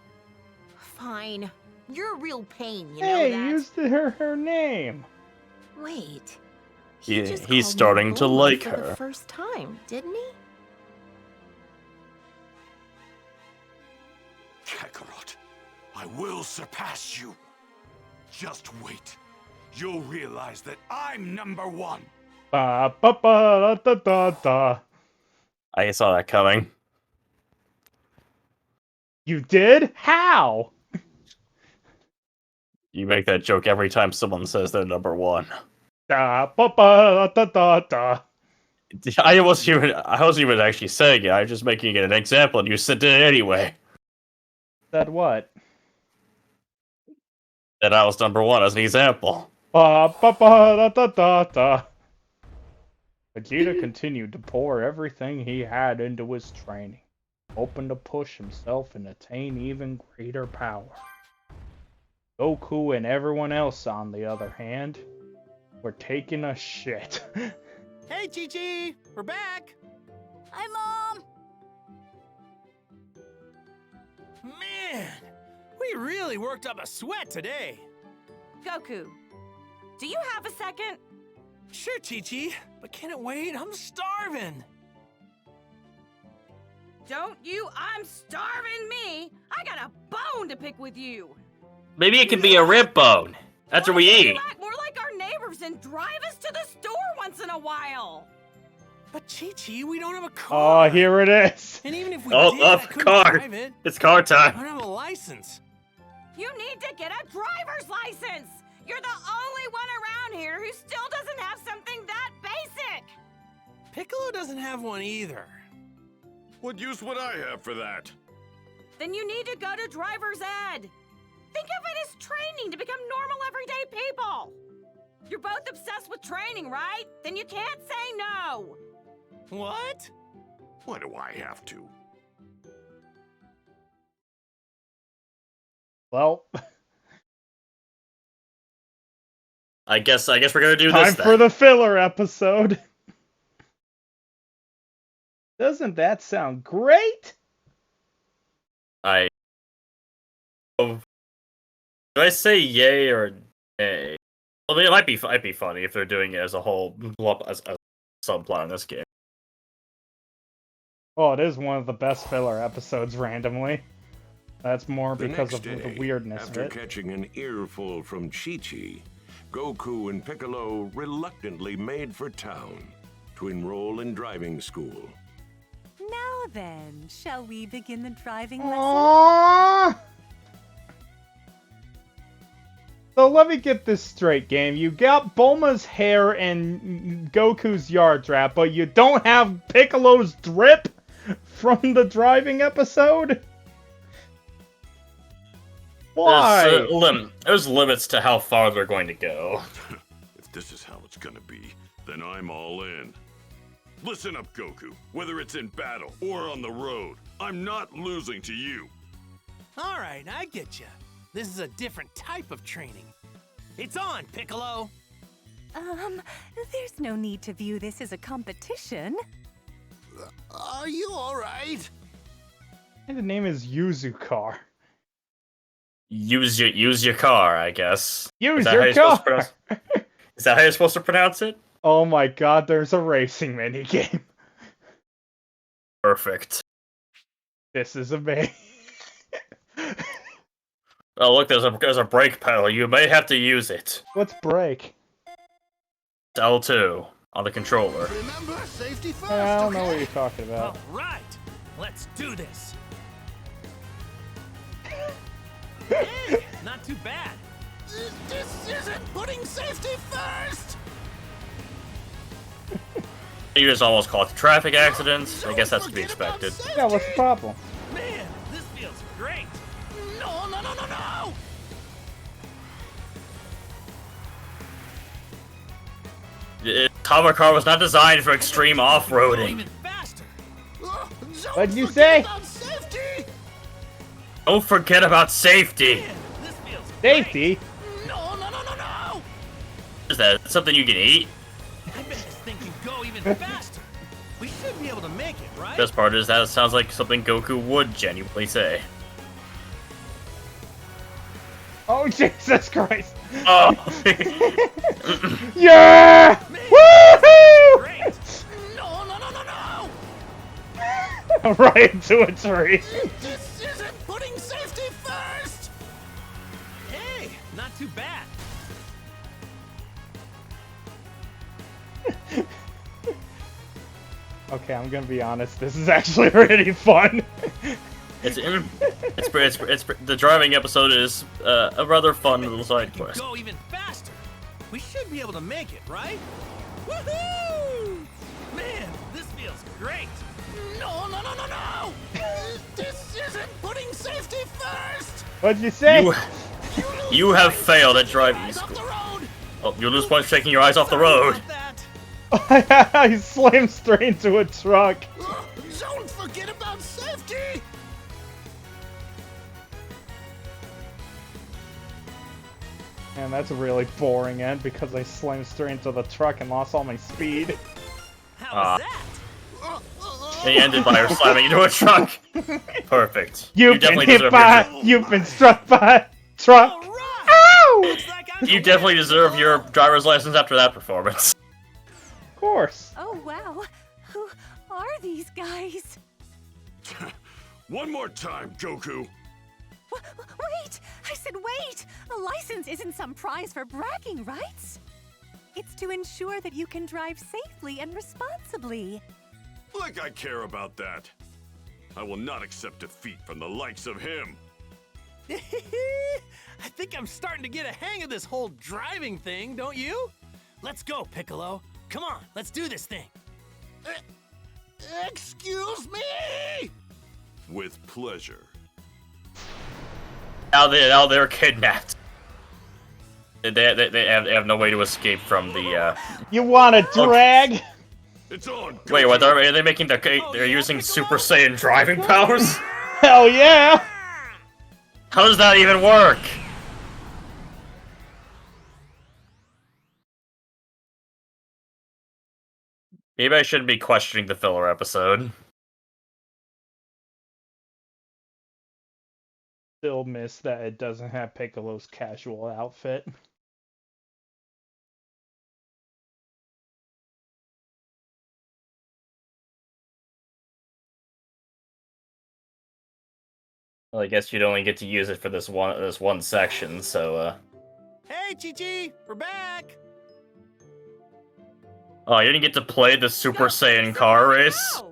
G: Fine. You're a real pain, you know
B: Hey,
G: that?
B: used her name.
G: Wait.
O: He's starting to like
G: for
O: her.
G: the first time, didn't he?
K: Kakarot, I will surpass you. Just wait. You'll realize that I'm #1.
B: Ba ba ba da da da.
O: I saw that coming.
B: You did? How?
O: You make that joke every time someone says they're #1.
B: Da ba ba da da da.
O: I wasn't even actually saying it. I was just making it an example, and you said it anyway.
B: Said what?
O: That I was #1 as an example.
B: Ba ba ba da da da da. Vegeta continued to pour everything he had into his training, hoping to push himself and attain even greater power. Goku and everyone else, on the other hand, were taking a shit.
I: Hey, Chi-Chi! We're back!
C: Hi, Mom!
I: Man, we really worked up a sweat today.
R: Goku, do you have a second?
I: Sure, Chi-Chi, but can it wait? I'm starving.
R: Don't you? I'm starving me! I got a bone to pick with you!
O: Maybe it could be a rib bone. That's what we eat.
R: You act more like our neighbors and drive us to the store once in a while!
I: But Chi-Chi, we don't have a car.
B: Oh, here it is.
I: And even if we did, I couldn't
O: car.
I: drive it.
O: It's car
I: I
O: time.
I: don't have a license.
R: You need to get a driver's license! You're the only one around here who still doesn't have something that basic!
I: Piccolo doesn't have one either.
F: What use would I have for that?
R: Then you need to go to driver's ed! Think of it as training to become normal everyday people! You're both obsessed with training, right? Then you can't say no!
I: What?
F: Why do I have to?
B: Well,
O: I guess we're gonna do
B: time
O: this
B: for the filler episode. Doesn't that sound great?
O: Do I say yay or nay? I mean, it might be funny if they're doing it as a whole as a subplot in this game.
B: Oh, it is one of the best filler episodes randomly. That's more because of the weirdness of
D: after
B: it.
D: catching an earful from Chi-Chi, Goku and Piccolo reluctantly made for town to enroll in driving school.
S: Now then, shall we begin the driving lesson?
B: Aww. So let me get this straight, game. You got Bulma's hair and Goku's yard trap, but you don't have Piccolo's drip from the driving episode? Why?
O: There's limits to how far they're going to go.
F: If this is how it's gonna be, then I'm all in. Listen up, Goku. Whether it's in battle or on the road, I'm not losing to you.
I: All right, I get you. This is a different type of training. It's on, Piccolo!
S: There's no need to view this as a competition.
L: Are you alright?
B: The name is Yuzukar.
O: Use your car, I guess.
B: Use your car!
O: Is that how you're supposed to pronounce it?
B: Oh my god, there's a racing minigame.
O: Perfect.
B: This is amazing.
O: Oh look, there's a brake pedal. You may have to use it.
B: What's brake?
O: L2 on the controller.
L: Remember, safety first.
B: I don't know what you're talking about.
I: All right, let's do this. Not too bad.
L: This isn't putting safety first.
O: You just almost call it traffic accidents. I guess that's to be expected.
B: Yeah, what's the problem?
I: Man, this feels great.
L: No, no, no, no, no!
O: Cover car was not designed for extreme off-roading.
B: What'd you say?
O: Don't forget about safety.
B: Safety?
L: No, no, no, no, no!
O: Is that something you can eat?
I: I bet this thing faster. We should be able to make it, right?
A: Best part is that it sounds like something Goku would genuinely say.
B: Oh, Jesus Christ!
A: Oh!
B: Yeah! Woohoo!
I: Great! No!
B: Right into a tree.
I: This isn't putting safety first! Hey, not too bad.
B: Okay, I'm gonna be honest. This is actually really fun.
A: The driving episode is a rather fun little side quest.
I: Go even faster. We should be able to make it, right? Woohoo! Man, this feels great. No! This isn't putting safety first.
B: What'd you say?
A: You have failed at driving school. Oh, you lose points for taking your eyes off the road.
B: I slammed straight into a truck.
I: Don't forget about safety.
B: Man, that's a really boring end because I slammed straight into the truck and lost all my speed.
I: How was that?
A: They ended by her slamming into a truck. Perfect.
B: You've been hit by. You've been struck by a truck. Ow!
A: You definitely deserve your driver's license after that performance.
B: Of course.
S: Oh, wow. Who are these guys?
F: One more time, Goku.
S: Wait! I said wait! A license isn't some prize for bragging rights. It's to ensure that you can drive safely and responsibly.
F: Like I care about that. I will not accept defeat from the likes of him.
I: I think I'm starting to get a hang of this whole driving thing, don't you? Let's go, Piccolo. Come on, let's do this thing. Excuse me?
F: With pleasure.
A: Now they're kidnapped. They have no way to escape from the.
B: You want to drag?
F: It's on.
A: Wait, what? Are they making the? They're using Super Saiyan driving powers?
B: Hell yeah!
A: How does that even work? Maybe I shouldn't be questioning the filler episode.
B: Still miss that it doesn't have Piccolo's casual outfit.
A: Well, I guess you'd only get to use it for this one section, so
I: Hey, Chi-Chi, we're back.
A: Oh, you didn't get to play the Super Saiyan car race?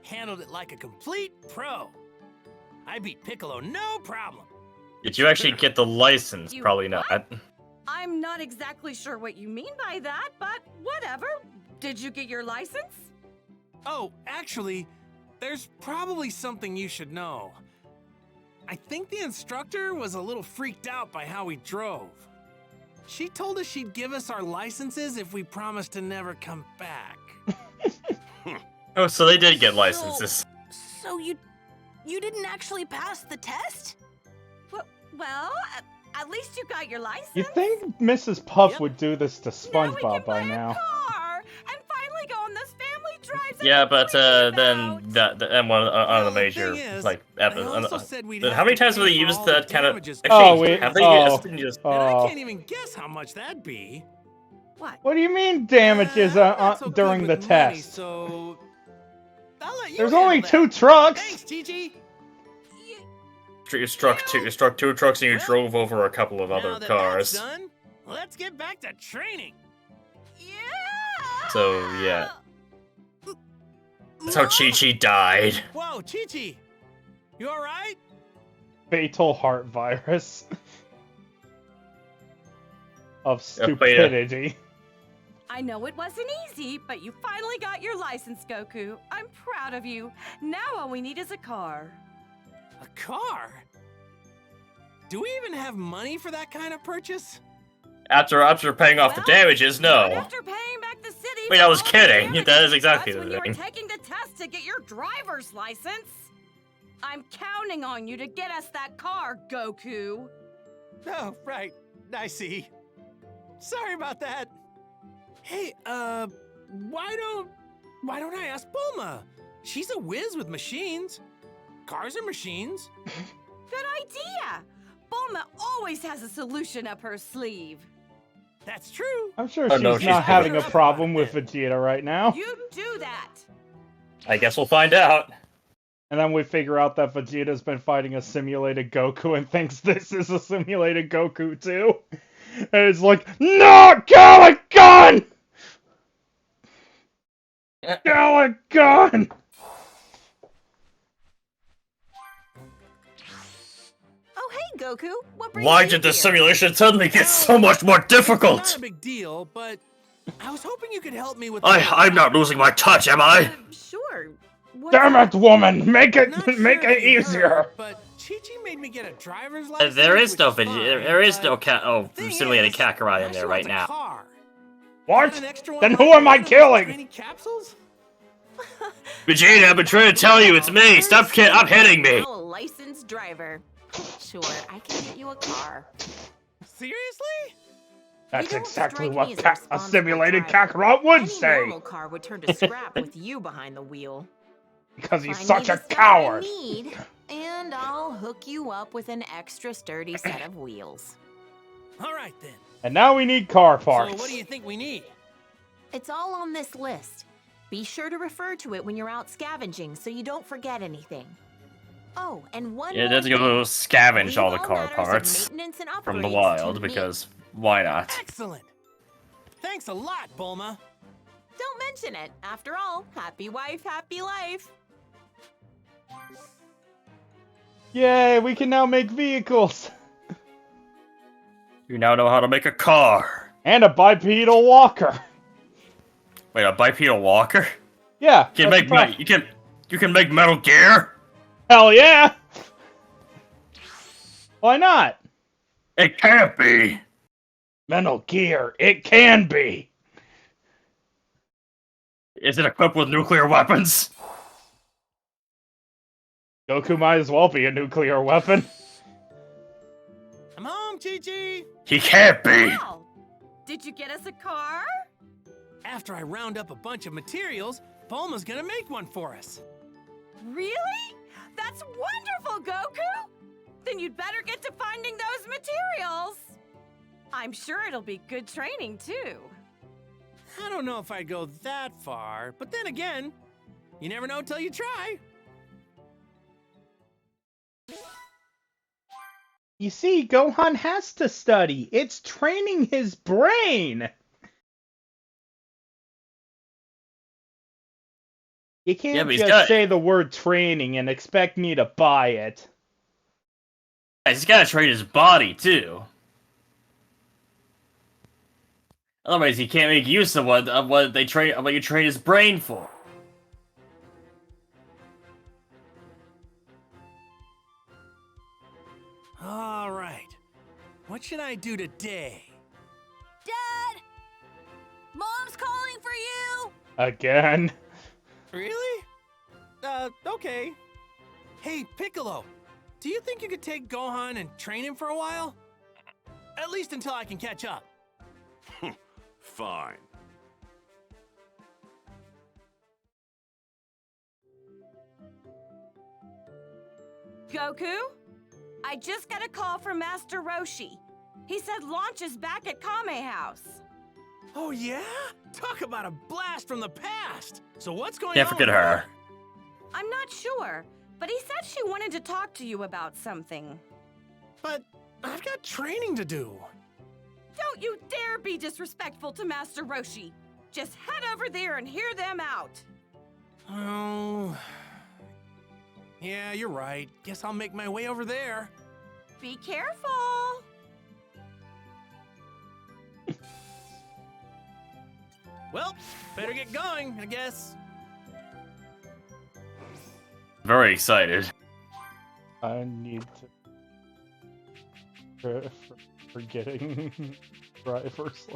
I: Handled it like a complete pro. I beat Piccolo, no problem.
A: Did you actually get the license? Probably not.
R: I'm not exactly sure what you mean by that, but whatever. Did you get your license?
I: Oh, actually, there's probably something you should know. I think the instructor was a little freaked out by how we drove. She told us she'd give us our licenses if we promised to never come back.
A: Oh, so they did get licenses.
C: So you didn't actually pass the test?
R: Well, at least you got your license.
B: You think Mrs. Puff would do this to SpongeBob by now?
R: Car and finally go on this family drives.
A: Yeah, but then one of the major like how many times have they used that kind of? Actually, have they used?
I: And I can't even guess how much that'd be.
B: What do you mean damages during the test?
I: So
B: There's only 2 trucks.
I: Thanks, Gigi.
A: You struck two trucks and you drove over a couple of other cars.
I: That's done, let's get back to training.
A: So yeah, that's how Chi-Chi died.
I: Whoa, Chi-Chi, you all right?
B: Fatal heart virus of stupidity.
R: I know it wasn't easy, but you finally got your license, Goku. I'm proud of you. Now all we need is a car.
I: A car? Do we even have money for that kind of purchase?
A: After paying off the damages, no.
R: After paying back the city.
A: Wait, I was kidding. That is exactly
R: That's
A: the
R: when
A: thing.
R: you were taking the test to get your driver's license. I'm counting on you to get us that car, Goku.
I: Oh, right. I see. Sorry about that. Hey, why don't I ask Bulma? She's a whiz with machines. Cars are machines.
R: Good idea! Bulma always has a solution up her sleeve.
I: That's true.
B: I'm sure
A: Oh, no,
B: she's
A: she's
B: not having a
A: good.
B: problem with Vegeta right now.
R: You do that.
A: I guess we'll find out.
B: And then we figure out that Vegeta's been fighting a simulated Goku and thinks this is a simulated Goku too. And it's like, no, Galagon! Galagon!
G: Oh, hey, Goku. What brings
A: Why
G: you
A: did the
G: here?
A: simulation suddenly get so much more difficult?
I: Not a big deal, but I was hoping you could help me with.
A: I'm not losing my touch, am I?
G: Sure.
B: Damn it, woman! Make it
I: Sure
B: easier!
I: But Chi-Chi made me get a driver's license.
O: There is no
I: which
O: Vegeta. There is no simulated Kakarot in there right now.
B: What? Then who am I killing?
O: Vegeta, I've been trying to tell you, it's me. Stop hitting me.
G: Oh, a licensed driver. Sure, I can get you a car.
I: Seriously?
B: That's
G: You don't
B: exactly
G: strike me
B: what
G: as a
B: a
G: responsible
B: simulated
G: driver.
B: Kakarot would
G: Any
B: say!
G: normal car would turn to scrap with you behind the wheel.
B: Because he's
G: Find
B: such
G: me
B: a
G: the stuff
B: coward!
G: I need, and I'll hook you up with an extra sturdy set of wheels.
I: All right then.
B: And now we need car parts.
I: So what do you think we need?
G: It's all on this list. Be sure to refer to it when you're out scavenging so you don't forget anything. Oh, and one
O: Yeah,
G: more
O: let's
G: thing.
O: go scavenge
G: Leave
O: all the
G: all
O: car
G: matters of
O: parts
G: maintenance and
O: from the
G: upgrades
O: wild,
G: to me.
O: because why not?
I: Excellent. Thanks a lot, Bulma.
G: Don't mention it. After all, happy wife, happy life.
B: Yay, we can now make vehicles!
O: You now know how to make a car.
B: And a bipedal walker!
O: Wait, a bipedal walker?
B: Yeah,
O: You can
B: that's
O: make you can make Metal Gear?
B: Hell yeah! Why not?
O: It can't be.
B: Metal Gear, it can be!
O: Is it equipped with nuclear weapons?
B: Goku might as well be a nuclear weapon.
I: I'm home, Chi-Chi.
O: He can't be.
R: Wow. Did you get us a car?
I: After I round up a bunch of materials, Bulma's gonna make one for us.
R: Really? That's wonderful, Goku! Then you'd better get to finding those materials. I'm sure it'll be good training, too.
I: I don't know if I'd go that far, but then again, you never know till you try.
B: You see, Gohan has to study. It's training his brain. You can't just say the word training and expect me to buy it.
O: He's gotta train his body too. Otherwise, he can't make use of what you train his brain for.
I: All right. What should I do today?
C: Dad! Mom's calling for you!
B: Again?
I: Really? Okay. Hey, Piccolo, do you think you could take Gohan and train him for a while? At least until I can catch up.
F: Fine.
R: Goku? I just got a call from Master Roshi. He said launch is back at Kame House.
I: Oh yeah? Talk about a blast from the past! So what's going
O: Can't
I: on?
O: forget her.
R: I'm not sure, but he said she wanted to talk to you about something.
I: But I've got training to do.
R: Don't you dare be disrespectful to Master Roshi. Just head over there and hear them out.
I: Oh... Yeah, you're right. Guess I'll make my way over there.
R: Be careful.
I: Well, better get going, I guess.
O: Very excited.
B: I need to... Forgetting driver's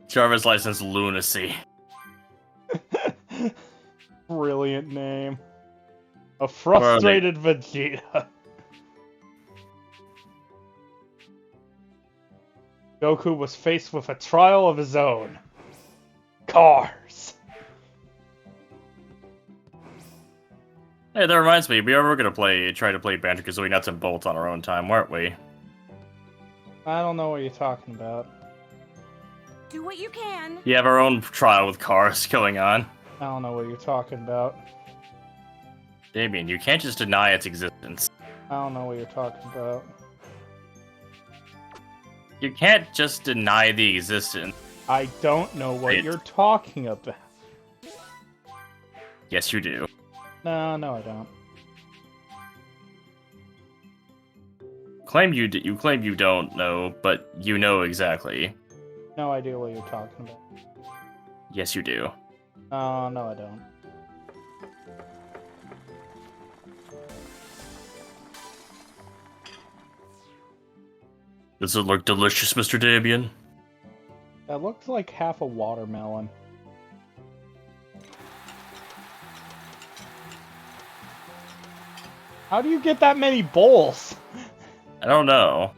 O: Driver's license lunacy.
B: Brilliant name. A frustrated Vegeta. Goku was faced with a trial of his own. Cars.
O: Hey, that reminds me, we were gonna try to play Banjo-Kazooie Nuts and Bolts on our own time, weren't we?
B: I don't know what you're talking about.
R: Do what you can.
O: You have our own trial with cars going on.
B: I don't know what you're talking about.
O: Damien, you can't just deny its existence.
B: I don't know what you're talking about.
O: You can't just deny the existence.
B: I don't know what you're talking about.
O: Yes, you do.
B: No, I don't.
O: You claim you don't know, but you know exactly.
B: No idea what you're talking about.
O: Yes, you do.
B: No, I don't.
O: Does it look delicious, Mr. Damien?
B: That looks like half a watermelon. How do you get that many bowls?
O: I don't know.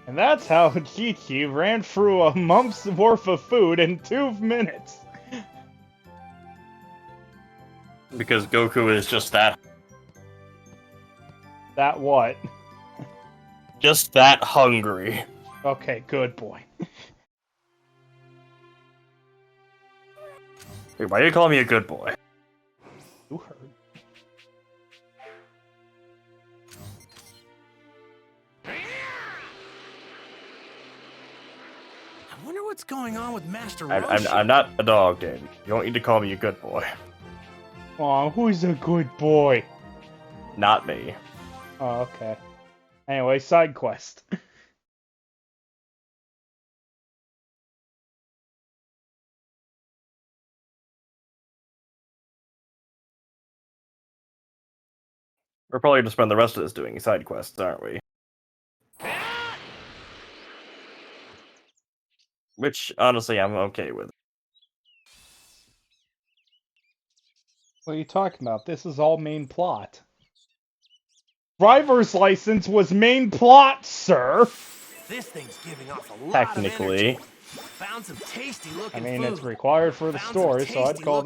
B: And that's how Chi-Chi ran through a month's worth of food in 2 minutes.
O: Because Goku is just that.
B: That what?
O: Just that hungry.
B: Okay, good boy.
O: Wait, why are you calling me a good boy?
B: You heard.
I: I wonder what's going on with Master Roshi.
O: I'm not a dog, Danny. You don't need to call me a good boy.
B: Aw, who's a good boy?
O: Not me.
B: Oh, okay. Anyway, side quest.
O: We're probably gonna spend the rest of this doing side quests, aren't we? Which, honestly, I'm okay with.
B: What are you talking about? This is all main plot. Driver's license was main plot, sir!
I: This thing's giving off a lot
O: Technically.
I: of energy. Found some tasty looking
B: I mean,
I: food.
B: it's required for the story, so I'd call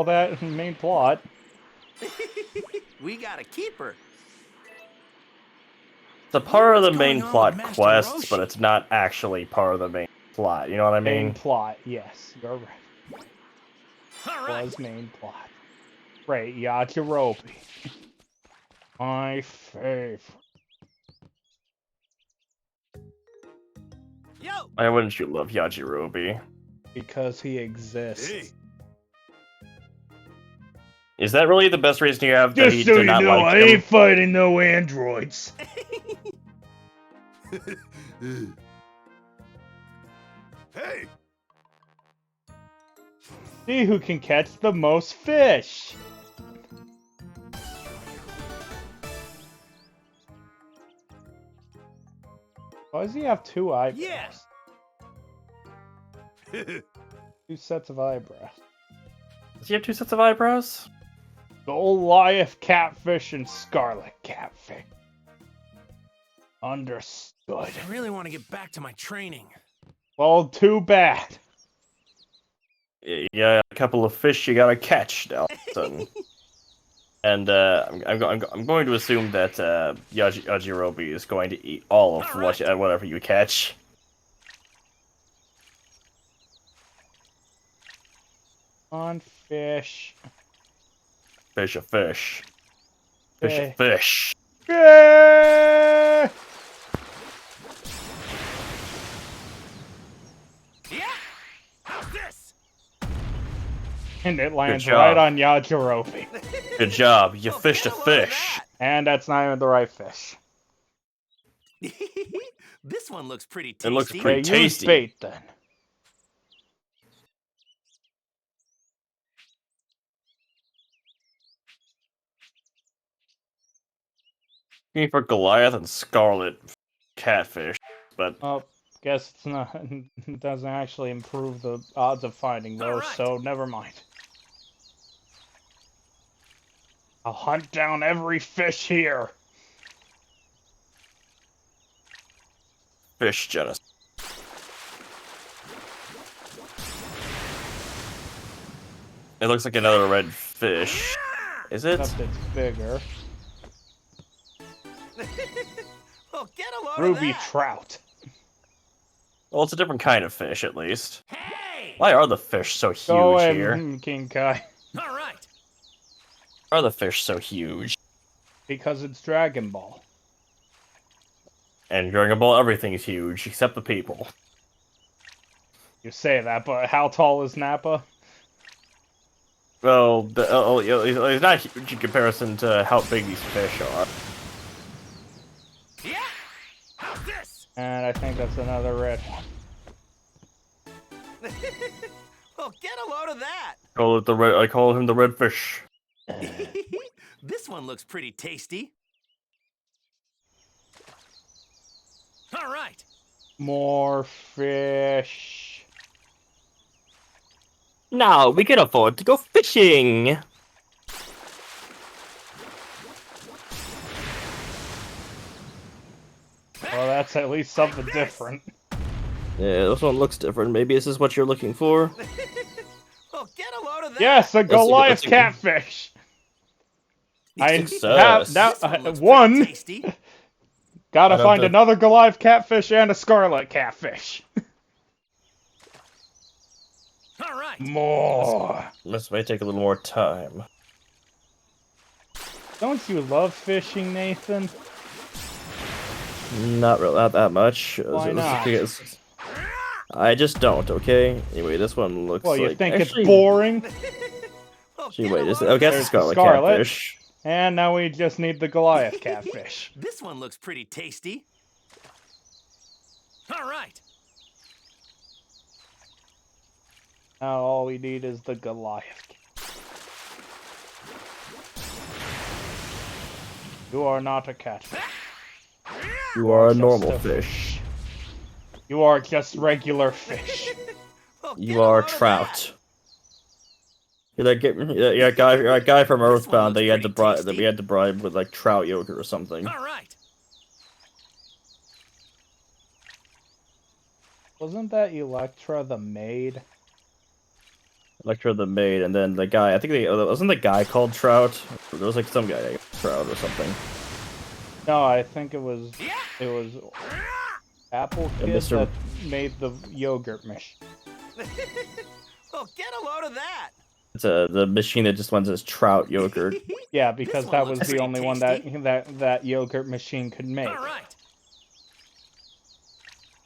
B: that main plot.
J: We got a keeper.
O: It's a part of the main plot quests, but it's not actually part of the main plot. You know what I mean?
B: Main plot, yes, you're right. Was main plot. Right, Yajirobe. My favorite.
O: Why wouldn't you love Yajirobe?
B: Because he exists.
P: Hey.
O: Is that really the best reason you have that
B: Just
O: he
B: so
O: did
B: you
O: not
B: know,
O: like
B: I
O: him?
B: ain't fighting no androids.
P: Hey!
B: See who can catch the most fish. Why does he have 2 eyebrows?
I: Yes.
B: 2 sets of eyebrows.
O: Does he have 2 sets of eyebrows?
B: Goliath catfish and scarlet catfish. Understood.
I: I really want to get back to my training.
B: Well, too bad.
O: You got a couple of fish you gotta catch now. And I'm going to assume that Yajirobe is going to eat all of whatever you catch.
B: On fish.
O: Fish a fish. Fish a
B: Okay.
O: fish.
B: Yeah!
I: Yeah. How's this?
B: And it lands
O: job.
B: right on Yajirobe.
O: Good job. You fished a fish.
B: And that's not even the right fish.
J: This one looks pretty tasty.
O: It looks pretty
B: Use
O: tasty.
B: bait then.
O: Looking for Goliath and Scarlet catfish, but
B: Oh, guess it's not. It doesn't actually improve the odds of finding those, so never mind. I'll hunt down every fish here.
O: Fish genocide. It looks like another red fish. Is it?
B: Except it's bigger.
J: Oh, get a load
B: Ruby
J: of that.
B: trout.
O: Well, it's a different kind of fish, at least. Why are the fish so huge
B: Go ahead,
O: here?
B: King Kai.
J: All right.
O: Why are the fish so huge?
B: Because it's Dragon Ball.
O: And Dragon Ball, everything's huge, except the people.
B: You say that, but how tall is Nappa?
O: Well, it's not huge in comparison to how big these fish are.
J: Yeah. How's this?
B: And I think that's another red one.
J: Oh, get a load of that.
O: I call him the red fish.
J: This one looks pretty tasty. All right.
B: More fish.
O: Now we can afford to go fishing.
B: Well, that's at least something different.
O: Yeah, this one looks different. Maybe this is what you're looking for.
J: Oh, get a load of that.
B: Yes, a Goliath catfish. I
O: Success.
B: have one. Gotta find another Goliath catfish and a scarlet catfish.
J: All right.
B: More.
O: This may take a little more time.
B: Don't you love fishing, Nathan?
O: Not really, not that much.
B: Why not?
O: I just don't. Okay. Anyway, this one looks.
B: Well, you
O: like,
B: think
O: actually,
B: it's boring?
O: Gee, wait. I guess it's
B: There's
O: scarlet catfish.
B: And now we just need the Goliath catfish.
J: This one looks pretty tasty. All right.
B: Now all we need is the Goliath. You are not a catfish.
O: You are a normal fish.
B: You are just regular fish.
O: You are trout. You're a guy from Earthbound that we had to bribe with like trout yogurt or something.
J: All right.
B: Wasn't that Electra the maid?
O: Electra the maid, and then the guy. I think wasn't the guy called Trout. There was like some guy named Trout or something.
B: No, I think it was Apple Kid that made the yogurt machine.
J: Oh, get a load of that.
O: It's the machine that just went as Trout yogurt.
B: Yeah, because that was the only one that yogurt machine could make.
J: All right.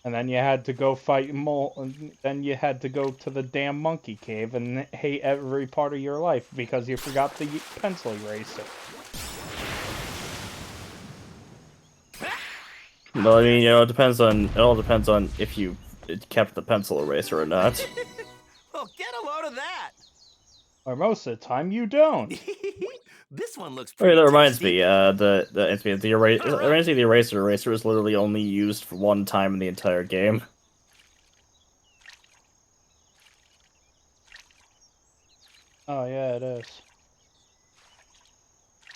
B: And then you had to go fight then you had to go to the damn monkey cave and hate every part of your life because you forgot the pencil eraser.
O: Well, I mean, it all depends on if you kept the pencil eraser or not.
J: Oh, get a load of that.
B: Or most of the time you don't.
J: This one looks
O: Oh,
J: pretty
O: yeah, that reminds
J: tasty.
O: me. The eraser is literally only used for one time in the entire game.
B: Oh yeah, it is.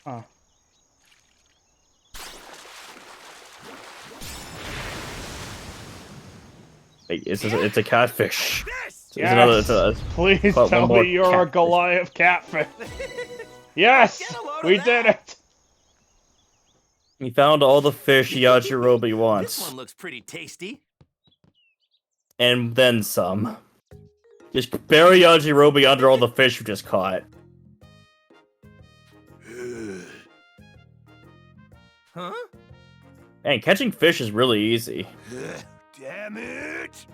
B: Huh.
O: It's a catfish.
B: Yes! Please tell me you're a Goliath catfish. Yes! We did it!
O: He found all the fish Yajirobe wants.
J: This one looks pretty tasty.
O: And then some. Just bury Yajirobe under all the fish you just caught.
J: Huh?
O: And catching fish is really easy.
P: Damn it!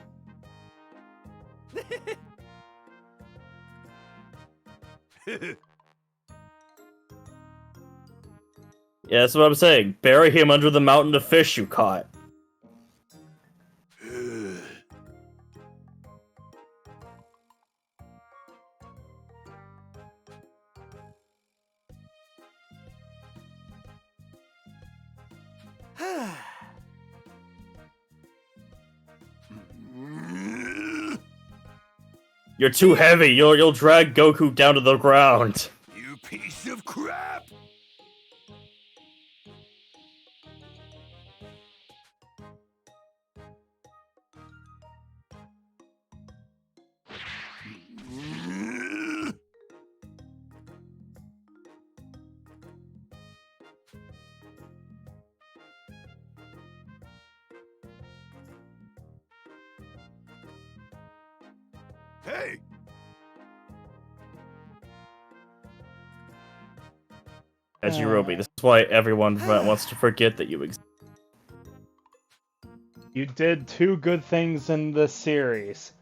O: Yeah, that's what I'm saying. Bury him under the mountain of fish you caught. You're too heavy. You'll drag Goku down to the ground.
P: You piece of crap! crap! Hey!
O: Yajirobe, this is why everyone wants to forget that you exist.
B: You did two good things in this series.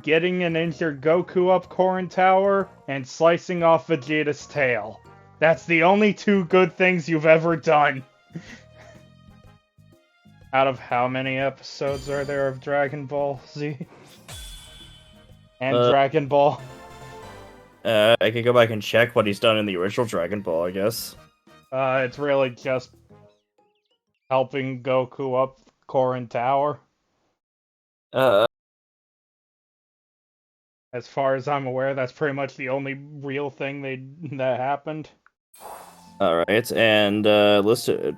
B: Getting an injured Goku up Korin Tower, and slicing off Vegeta's tail. That's the only two good things you've ever done. Out of how many episodes are there of Dragon Ball Z? And Dragon Ball?
O: I could go back and check what he's done in the original Dragon Ball, I guess.
B: It's really just helping Goku up Korin Tower. As far as I'm aware, that's pretty much the only real thing that happened.
O: Alright, and list of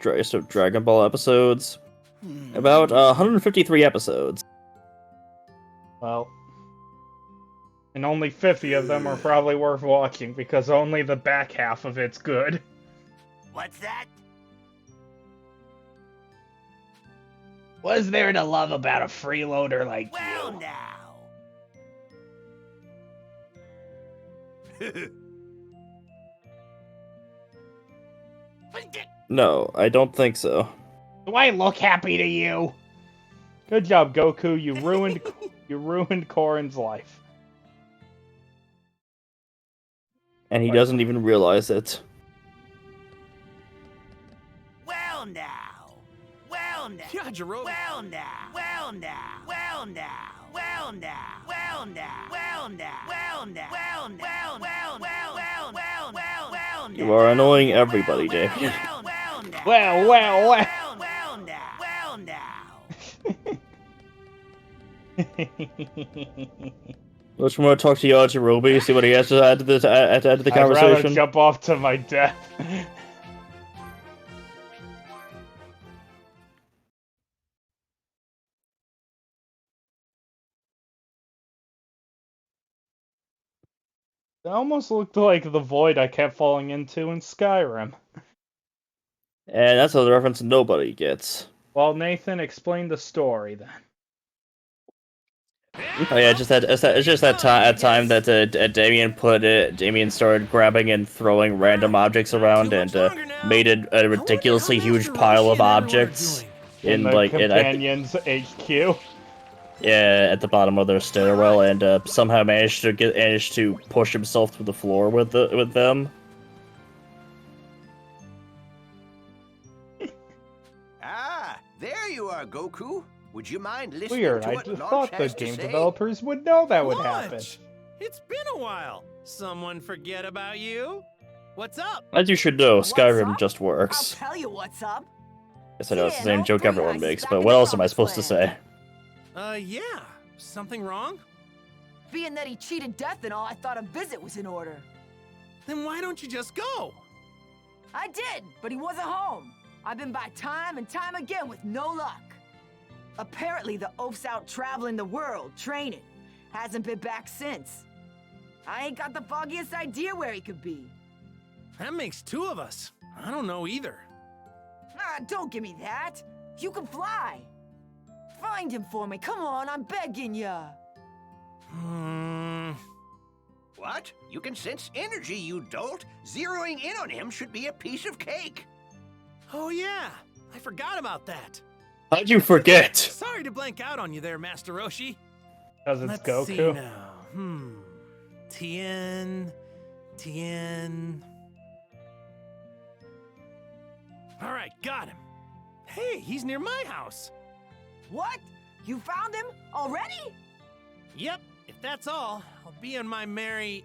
O: Dragon Ball episodes. About 153 episodes.
B: Well, and only 50 of them are probably worth watching, because only the back half of it's good.
J: What's that?
B: What's there to love about a freeloader like
J: Well,
B: you?
J: now.
O: No, I don't think so.
B: Do I look happy to you? Good job, Goku. You ruined Korin's life.
O: And he doesn't even realize it.
J: Well now. Well now.
I: Yajirobe.
J: Well now. Well now. Well now. Well now. Well now. Well now. Well now. Well now. Well well well well well well well.
O: You are annoying everybody, Damien.
B: Well, well, well.
J: Well now. Well now.
O: Let's want to talk to Yajirobe, see what he has to add to the
B: I'd
O: conversation.
B: rather jump off to my death. It almost looked like the void I kept falling into in Skyrim.
O: And that's a reference nobody gets.
B: Well, Nathan, explain the story then.
O: Oh yeah, it's just that time that Damien started grabbing and throwing random objects around and made a ridiculously huge pile of objects
B: in the Companions HQ.
O: Yeah, at the bottom of their stairwell, and somehow managed to push himself through the floor with them.
J: Ah, there you are, Goku. Would you mind listening
B: Weird,
J: to
B: I
J: what
B: just
J: Launch
B: thought the
J: has to
B: game
J: say?
B: developers would know that would happen.
I: Launch! It's been a while. Someone forget about you? What's up?
O: As you should know, Skyrim just
C: I'll
O: works.
C: tell you what's up.
O: Guess I know it's the same joke everyone makes, but what else am I supposed to say?
I: Yeah. Something wrong?
C: Being that he cheated death and all, I thought a visit was in order.
I: Then why don't you just go?
C: I did, but he wasn't home. I've been by time and time again with no luck. Apparently, the oaf's out traveling the world, training. Hasn't been back since. I ain't got the foggiest idea where he could be.
I: That makes two of us. I don't know either.
C: Ah, don't give me that. You can fly. Find him for me. Come on, I'm begging ya.
J: What? You can sense energy, you dolt. Zeroing in on him should be a piece of cake.
I: Oh yeah, I forgot about that.
O: How'd you forget?
I: Sorry to blank out on you there, Master Roshi.
B: Because it's
I: Let's
B: Goku.
I: see now. Tien. All right, got him. Hey, he's near my house.
C: What? You found him already?
I: Yep, if that's all, I'll be on my merry...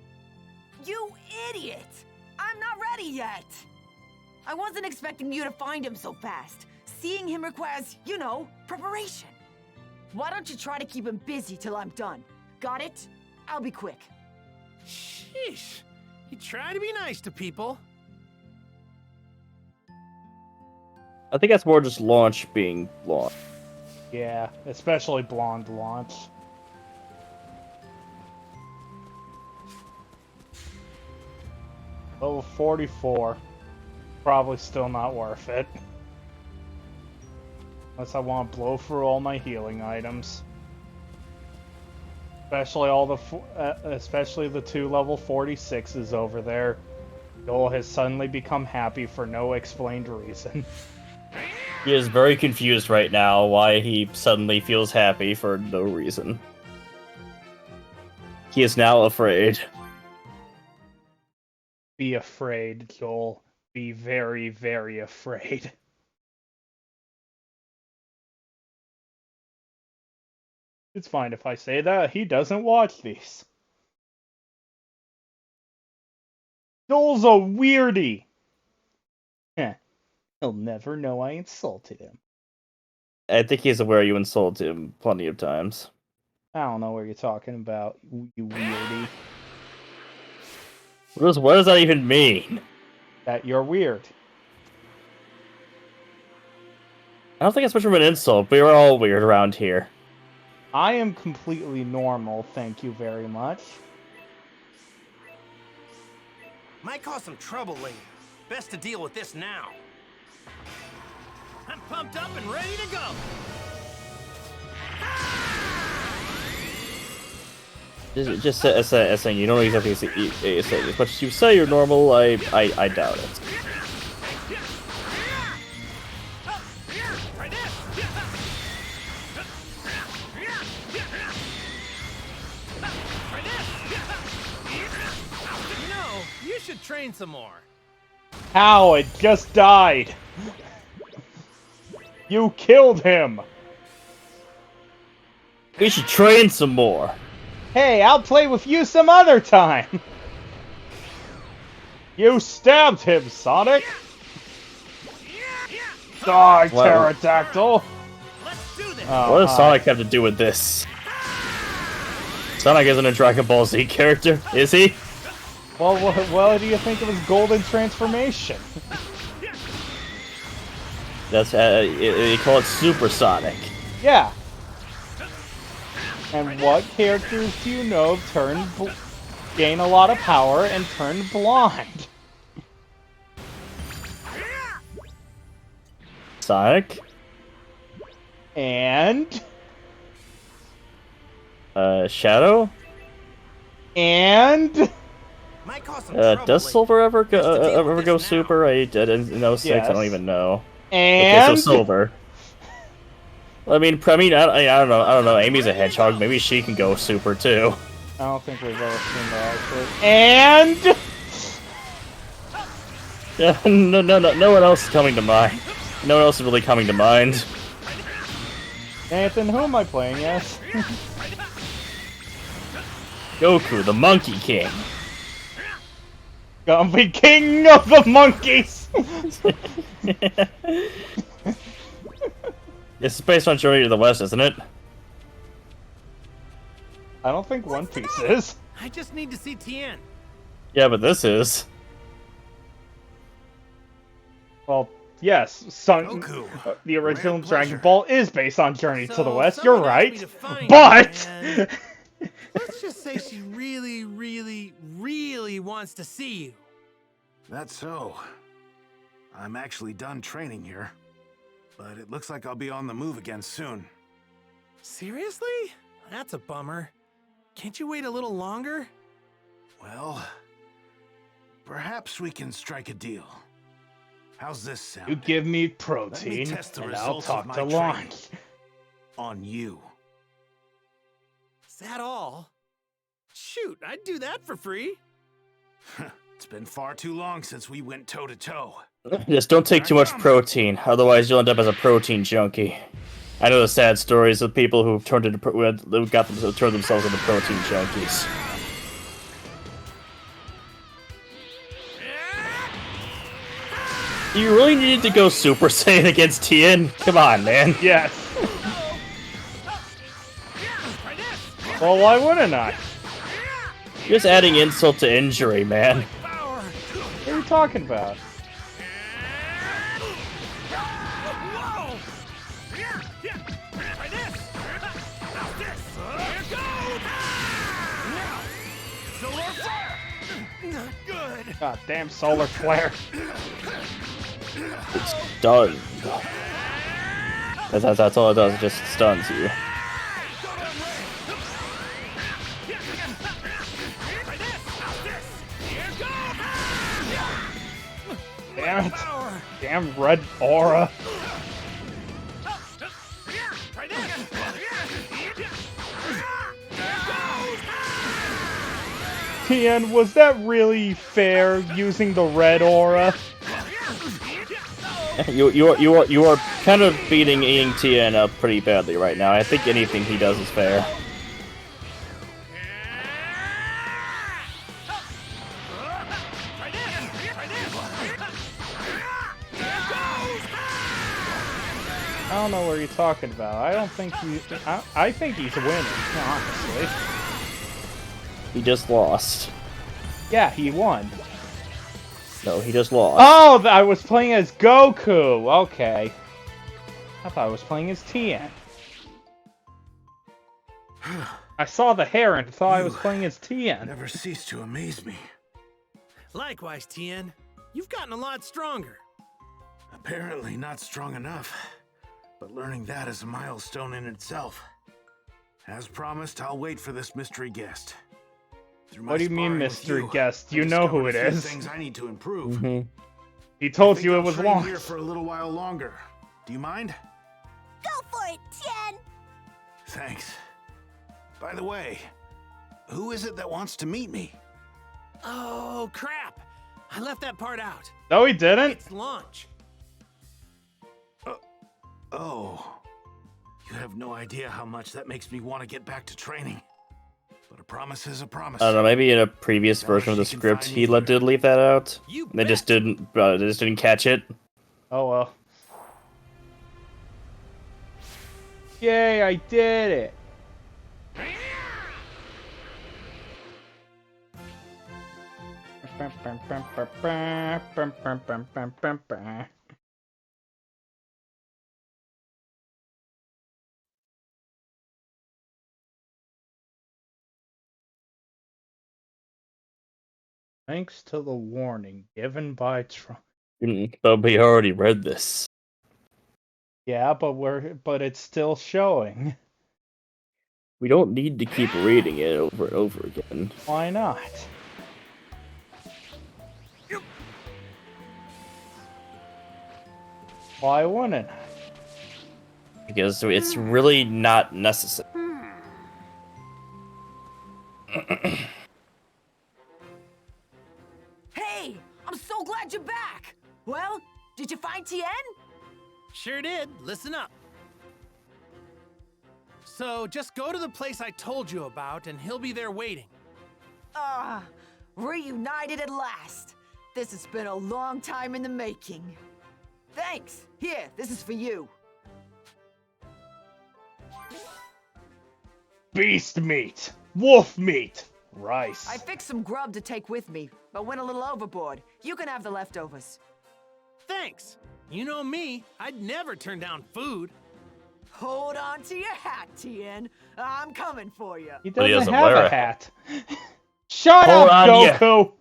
C: You idiot! I'm not ready yet. I wasn't expecting you to find him so fast. Seeing him requires, you know, preparation. Why don't you try to keep him busy till I'm done? Got it? I'll be quick.
I: Sheesh. You try to be nice to people.
O: I think that's more just launch being launch.
B: Yeah, especially blonde launch. Level 44. Probably still not worth it. Unless I want to blow through all my healing items. Especially especially the 2 level 46s over there. Joel has suddenly become happy for no explained reason.
O: He is very confused right now why he suddenly feels happy for no reason. He is now afraid.
B: Be afraid, Joel. Be very, very afraid. It's fine if I say that. He doesn't watch these. Joel's a weirdie! Heh. He'll never know I insulted him.
O: I think he's aware you insulted him plenty of times.
B: I don't know what you're talking about, you weirdie.
O: What does that even mean?
B: That you're weird.
O: I don't think it's much of an insult. We were all weird around here.
B: I am completely normal, thank you very much.
I: Might cause some trouble later. Best to deal with this now. I'm pumped up and ready to go.
O: Just saying, you don't exactly say as much as you say you're normal. I doubt it.
I: You know, you should train some more.
B: How? It just died! You killed him!
O: We should train some more.
B: Hey, I'll play with you some other time! You stabbed him, Sonic! Die, pterodactyl!
O: What does Sonic have to do with this? Sonic isn't a Dragon Ball Z character, is he?
B: Well, what do you think of his golden transformation?
O: That's they call it Super Sonic.
B: Yeah. And what characters do you know gain a lot of power and turn blonde?
O: Sonic.
B: And
O: Shadow.
B: And
O: does Silver ever go Super? I didn't know 06.
B: Yes.
O: I don't even know.
B: And
O: okay, so Silver. I mean, I don't know. Amy's a hedgehog. Maybe she can go Super too.
B: I don't think we've ever seen that actually. And
O: yeah, no one else is coming to mind. No one else is really coming to mind.
B: Nathan, who am I playing as?
O: Goku, the Monkey King.
B: Gumby King of the Monkeys!
O: It's based on Journey to the West, isn't it?
B: I don't think One Piece is.
I: I just need to see Tien.
O: Yeah, but this is.
B: Well, yes, the original Dragon Ball is based on Journey to the West, you're right. But
I: let's just say she really, really, really wants to see you.
L: That's so. I'm actually done training here. But it looks like I'll be on the move again soon.
I: Seriously? That's a bummer. Can't you wait a little longer?
L: Well, perhaps we can strike a deal. How's this sound?
B: you give me
L: Let me
B: protein,
L: test the
B: and I'll
L: results
B: talk
L: of my
B: to
L: training
B: Lon.
L: on you.
I: Is that all? Shoot, I'd do that for free.
L: It's been far too long since we went toe-to-toe.
O: Just don't take too much protein, otherwise you'll end up as a protein junkie. I know the sad stories of people who turned into who got them turned themselves into protein junkies. Do you really need to go Super Saiyan against Tien? Come on, man.
B: Yes. Well, why wouldn't I?
O: You're just adding insult to injury, man.
B: What are you talking about? God damn solar flare.
O: It's stunned. That's all it does, it just stuns you.
B: Damn it. Damn red aura. Tien, was that really fair using the red aura?
O: You are kind of beating Ying Tien up pretty badly right now. I think anything he does is fair.
B: I don't know what you're talking about. I don't think I think he's winning, honestly.
O: He just lost.
B: Yeah, he won.
O: No, he just lost.
B: Oh, I was playing as Goku. Okay. I thought I was playing as Tien. I saw the hair and thought I was playing as Tien.
L: Never cease to amaze me.
I: Likewise, Tien. You've gotten a lot stronger.
L: Apparently not strong enough. But learning that is a milestone in itself. As promised, I'll wait for this mystery guest.
B: What do you mean, mystery guest? You know who it is.
L: Things I need to improve.
O: Mm-hmm.
B: He told you it was
L: long.
B: long.
L: Here for a little while longer. Do you mind?
M: Go for it, Tien!
L: Thanks. By the way, who is it that wants to meet me?
I: Oh, crap! I left that part out.
B: No, he didn't.
I: It's launch.
L: Oh. You have no idea how much that makes me want to get back to training. But a promise is a promise.
O: I don't know, maybe in a previous version of the script he did leave that out. They just didn't catch it.
B: Oh well. Yay, I did it! Thanks to the warning given by Trump.
O: But we already read this.
B: Yeah, but it's still showing.
O: We don't need to keep reading it over and over again.
B: Why not? Why wouldn't I?
O: Because it's really not necessary.
C: Hey, I'm so glad you're back. Well, did you find Tien?
I: Sure did. Listen up. So just go to the place I told you about, and he'll be there waiting.
C: Reunited at last. This has been a long time in the making. Thanks. Here, this is for you.
B: Beast meat! Wolf meat! Rice.
C: I fixed some grub to take with me, but went a little overboard. You can have the leftovers.
I: Thanks. You know me, I'd never turn down food.
C: Hold on to your hat, Tien. I'm coming for you.
B: He doesn't have a hat. Shut
O: Hold
B: up,
O: on
B: Goku!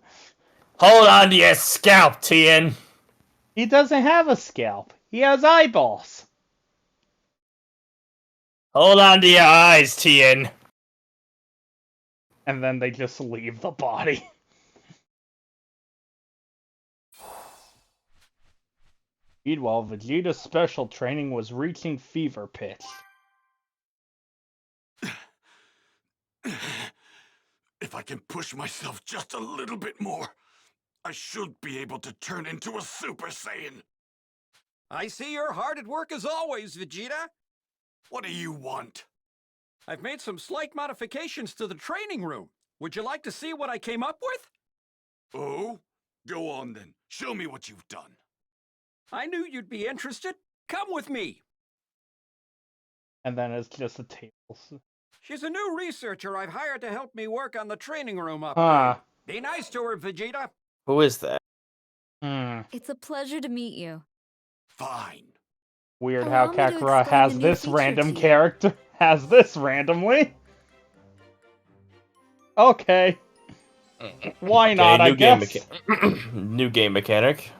O: Hold on to your scalp, Tien.
B: He doesn't have a scalp. He has eyeballs.
O: Hold on to your eyes, Tien.
B: And then they just leave the body. Meanwhile, Vegeta's special training was reaching fever pitch.
K: If I can push myself just a little bit more, I should be able to turn into a Super Saiyan.
N: I see you're hard at work as always, Vegeta.
K: What do you want?
N: I've made some slight modifications to the training room. Would you like to see what I came up with?
K: Oh? Go on then. Show me what you've done.
N: I knew you'd be interested. Come with me.
B: And then it's just the tables.
N: She's a new researcher I've hired to help me work on the training room upgrade.
B: Huh.
N: Be nice to her, Vegeta.
O: Who is that?
T: It's a pleasure to meet you.
K: Fine.
B: Weird
T: Allow
B: how
T: me to
B: Kakarot
T: explain
B: has
T: the new
B: this
T: feature
B: random
T: to you.
B: character. Has this randomly? Okay. Why not? I guess.
O: New game mechanic.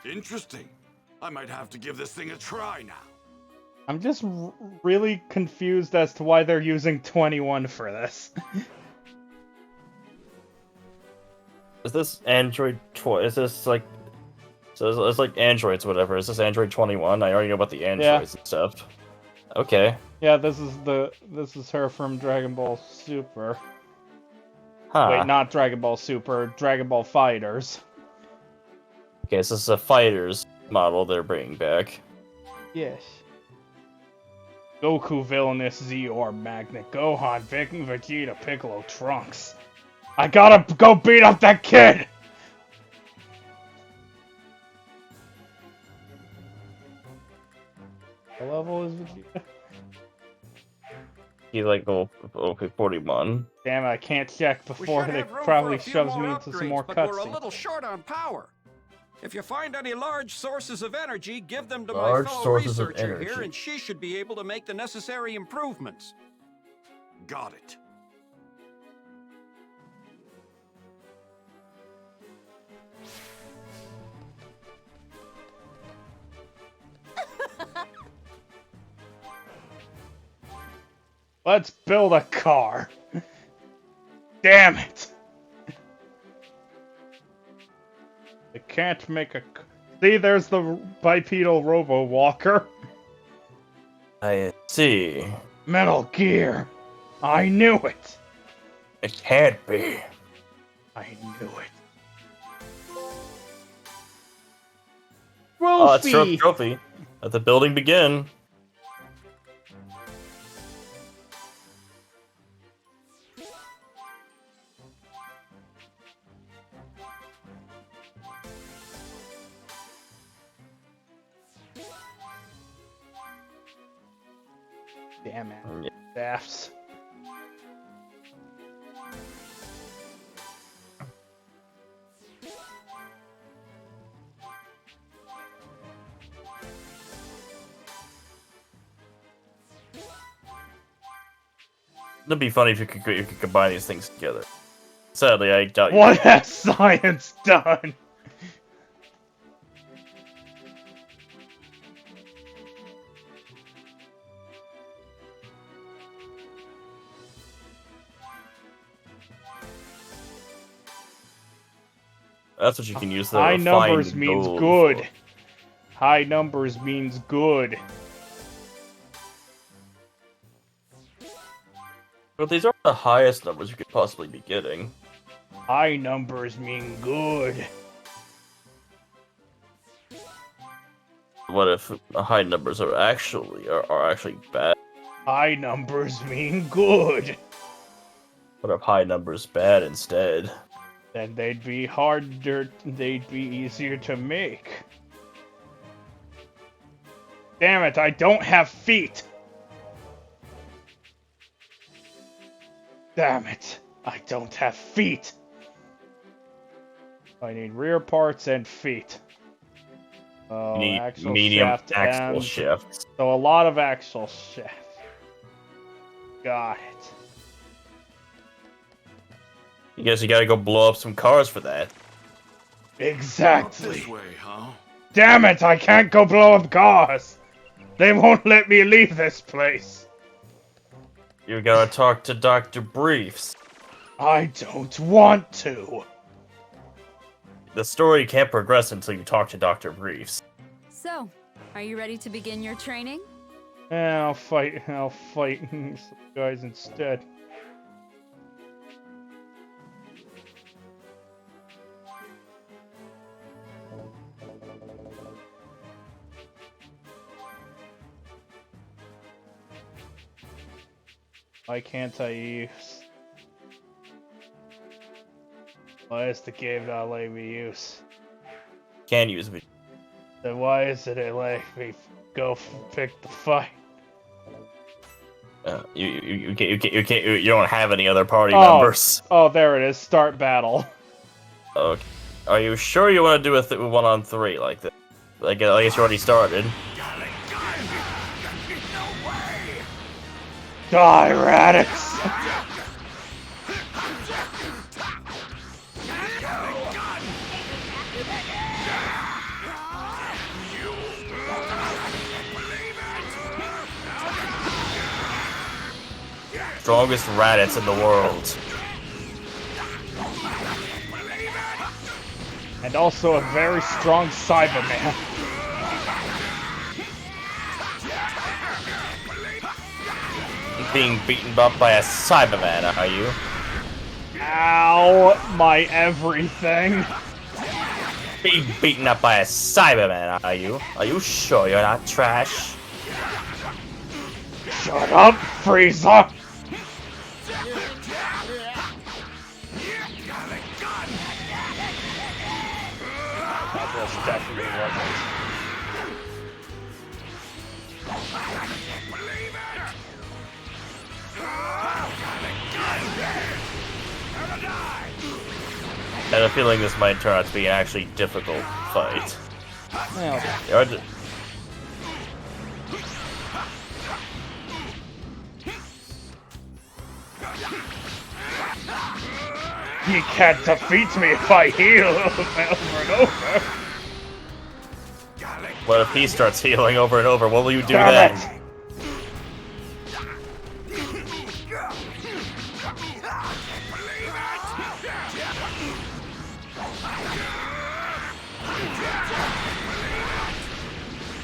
K: Interesting. I might have to give this thing a try now.
B: I'm just really confused as to why they're using 21 for this.
O: Is this Android is this like... So it's like Androids, whatever. Is this Android 21? I already know about the Androids and stuff. Okay.
B: Yeah, this is her from Dragon Ball Super.
O: Huh.
B: Wait, not Dragon Ball Super, Dragon Ball Fighters.
O: Okay, so this is a Fighters model they're bringing back.
B: Yes. Goku, Villainous, Zeo, Magnet, Gohan, Vegeta, Piccolo, Trunks. I gotta go beat up that kid! What level is Vegeta?
O: He's like, oh, okay, 41.
B: Damn it, I can't check before
N: We should
B: they
N: have room
B: probably
N: for a few
B: shoves me
N: more
B: into some more
N: upgrades, but we're a
B: cutscenes.
N: little short on power. If you find any large sources of energy, give them to my
O: Large
N: fellow
O: sources of
N: researcher here,
O: energy.
N: and she should be able to make the necessary improvements.
K: Got it.
B: Let's build a car. Damn it. I can't make a... See, there's the bipedal robo-walker.
O: I see.
B: Metal Gear. I knew it.
O: It can't be.
B: I knew it.
O: Oh, it's
B: Trophy.
O: trophy. Let the building begin.
B: Damn it. Staffs.
O: It'd be funny if you could combine these things together. Sadly, I doubt you.
B: What has science done?
O: That's what you can use the
B: High numbers
O: refined
B: means
O: gold
B: good.
O: for.
B: High numbers means good.
O: But these are the highest numbers you could possibly be getting.
B: High numbers mean good.
O: What if high numbers are actually bad?
B: High numbers mean good.
O: What if high numbers bad instead?
B: Then they'd be harder, they'd be easier to make. Damn it, I don't have feet! Damn it, I don't have feet! I need rear parts and feet. Oh,
O: You need
B: axle
O: medium
B: shaft
O: axle
B: and...
O: shafts.
B: So a lot of axle shaft. Got it.
O: I guess you gotta go blow up some cars for that.
B: Exactly.
K: This way, huh?
B: Damn it, I can't go blow up cars! They won't let me leave this place.
O: You gotta talk to Dr. Briefs.
B: I don't want to.
O: The story can't progress until you talk to Dr. Briefs.
T: So, are you ready to begin your training?
B: I'll fight some guys instead. Why can't I use? Why is the game not letting me use?
O: Can use me.
B: Then why isn't it letting me go pick the fight?
O: You don't have any other party members.
B: Oh, there it is. Start battle.
O: Okay. Are you sure you want to do a 1-on-3 like that? Like, I guess you already started.
B: Die, Raditz!
A: Strongest Raditz in the world.
B: And also a very strong Cyberman.
A: Being beaten up by a Cyberman, are you?
B: Ow, my everything.
A: Being beaten up by a Cyberman, are you? Are you sure you're not trash?
B: Shut up, Frieza! That just definitely wasn't.
A: I have a feeling this might turn out to be an actually difficult fight.
B: Well, you can't defeat me if I heal over and over.
A: What if he starts healing over and over? What will you do
B: Damn
A: then?
B: it.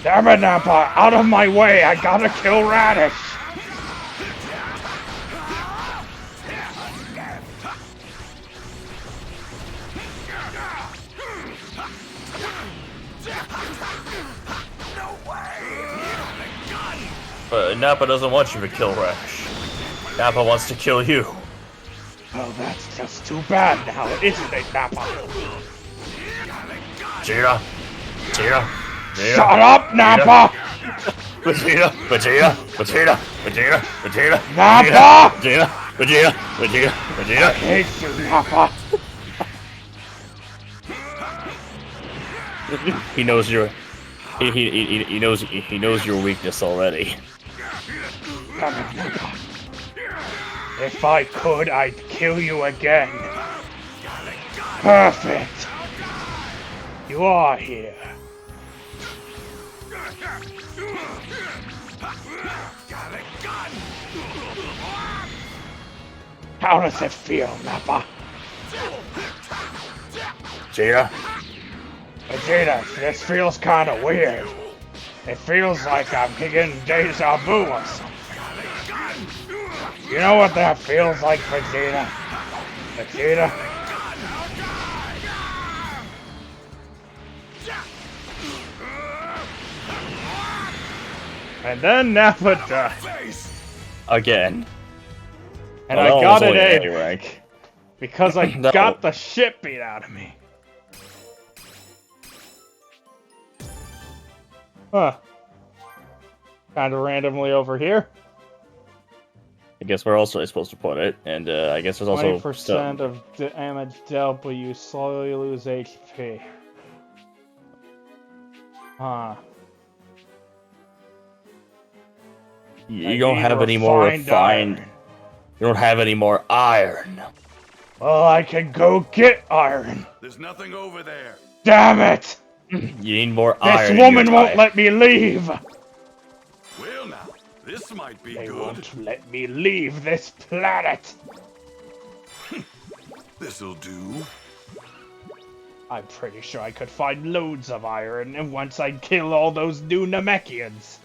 B: Damn it, Nappa! Out of my way! I gotta kill Radish!
A: But Nappa doesn't want you to kill Rash. Nappa wants to kill you.
B: Oh, that's just too bad now, isn't it, Nappa?
A: Vegeta. Vegeta.
B: Shut up, Nappa!
A: Vegeta. Vegeta. Vegeta. Vegeta. Vegeta.
B: Nappa!
A: Vegeta. Vegeta. Vegeta. Vegeta.
B: I hate you, Nappa!
A: He knows your. He knows your weakness already.
B: If I could, I'd kill you again. Perfect. You are here. How does it feel, Nappa?
A: Vegeta.
B: Vegeta, this feels kind of weird. It feels like I'm getting deja vu or something. You know what that feels like, Vegeta? Vegeta? And then Nappa died.
A: Again.
B: And
A: Well,
B: I got
A: that was
B: an
A: only
B: A
A: rank.
B: because I
A: No.
B: got the shit beat out of me. Huh. Kinda randomly over here.
A: I guess where else are I supposed to put it? And I guess there's also
B: 20% of damage dealt, but you slowly lose HP. Huh.
A: You don't have any more refined. You don't have any more iron.
B: Well, I can go get iron.
F: There's nothing over there.
B: Damn it!
A: You need more
B: This
A: iron.
B: woman won't let me leave.
F: Well, now, this might be
B: They
F: good.
B: won't let me leave this planet.
F: This'll do.
B: I'm pretty sure I could find loads of iron, and once I kill all those new Namekians.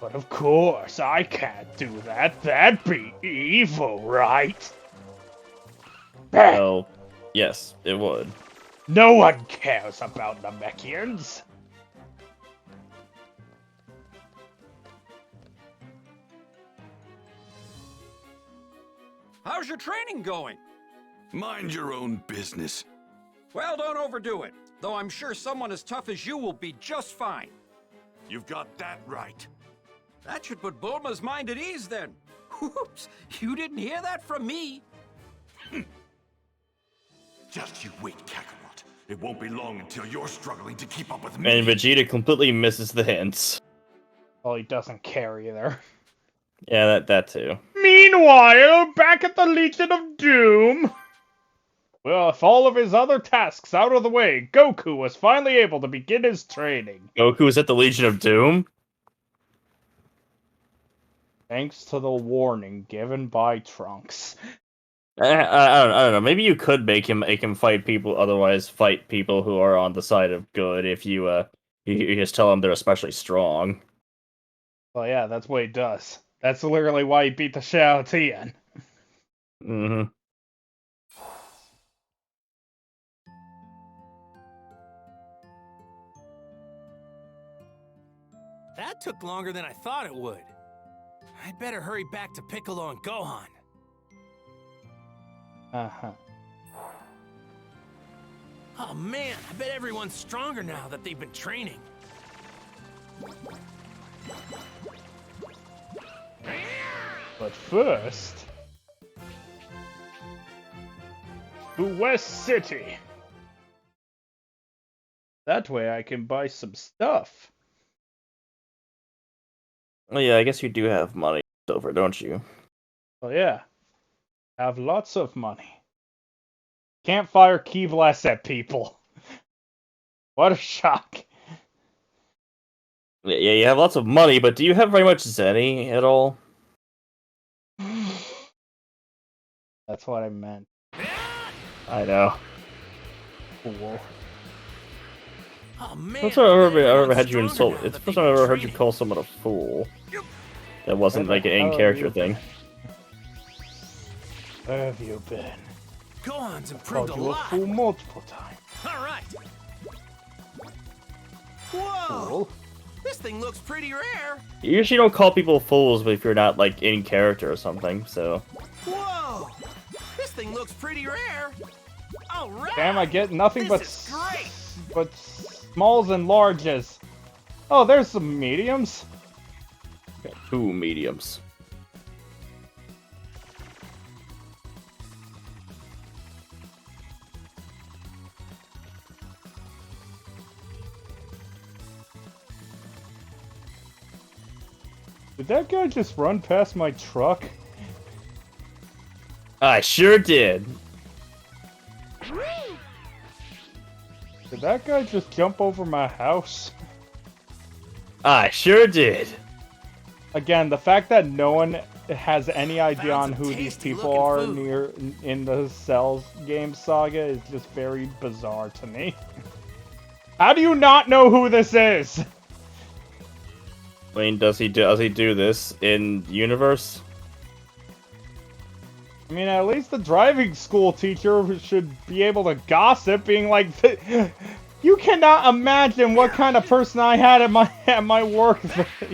B: But of course, I can't do that. That'd be evil, right?
A: Well, yes, it would.
B: No one cares about Namekians.
N: How's your training going?
F: Mind your own business.
N: Well, don't overdo it. Though I'm sure someone as tough as you will be just fine.
F: You've got that right.
N: That should put Bulma's mind at ease then. Whoops, you didn't hear that from me.
F: Just you wait, Kakarot. It won't be long until you're struggling to keep up with me.
A: And Vegeta completely misses the hints.
B: Well, he doesn't care either.
A: Yeah, that too.
B: Meanwhile, back at the Legion of Doom. Well, with all of his other tasks out of the way, Goku was finally able to begin his training.
A: Goku is at the Legion of Doom?
B: Thanks to the warning given by Trunks.
O: I don't know. Maybe you could make him fight people, otherwise fight people who are on the side of good. If you just tell him they're especially strong.
B: Well, yeah, that's what he does. That's literally why he beat the shit out of Tien.
O: Mm-hmm.
I: That took longer than I thought it would. I'd better hurry back to Piccolo and Gohan.
B: Uh-huh.
I: Oh man, I bet everyone's stronger now that they've been training.
B: But first, to West City. That way I can buy some stuff.
O: Well, yeah, I guess you do have money over, don't you?
B: Well, yeah. I have lots of money. Can't fire Key Blast at people. What a shock.
O: Yeah, you have lots of money, but do you have very much Zenny at all?
B: That's what I meant.
O: I know.
B: Cool.
I: Oh man,
O: First time I've ever had you insult. It's the first time I've ever heard you call someone a fool. That wasn't like an in-character thing.
B: Where have you been?
I: Gohan's improved a
B: Called you a
I: lot.
B: fool multiple times.
I: All right. Whoa!
B: Cool.
I: This thing looks pretty rare.
O: You usually don't call people fools if you're not like in character or something. So.
I: Whoa! This thing looks pretty rare. All right.
B: Damn, I get nothing
I: This is great.
B: but smalls and larges. Oh, there's some mediums.
O: Got 2 mediums.
B: Did that guy just run past my truck?
O: I sure did.
B: Did that guy just jump over my house?
O: I sure did.
B: Again, the fact that no one has any idea on who these people are in the Cells game saga is just very bizarre to me. How do you not know who this is?
O: I mean, does he do this in universe?
B: I mean, at least the driving school teacher should be able to gossip, being like, "You cannot imagine what kind of person I had at my work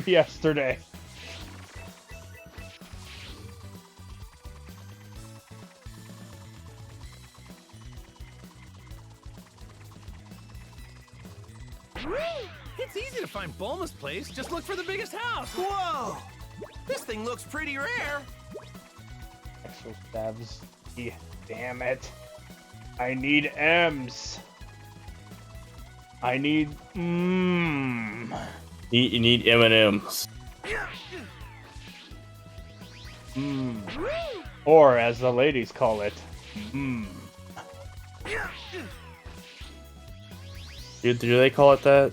B: yesterday."
I: It's easy to find Bulma's place. Just look for the biggest house. Whoa! This thing looks pretty rare.
B: Actual stabs. Yeah, damn it. I need M's. I need You
O: need M&M's.
B: Or as the ladies call it,
O: Do they call it that?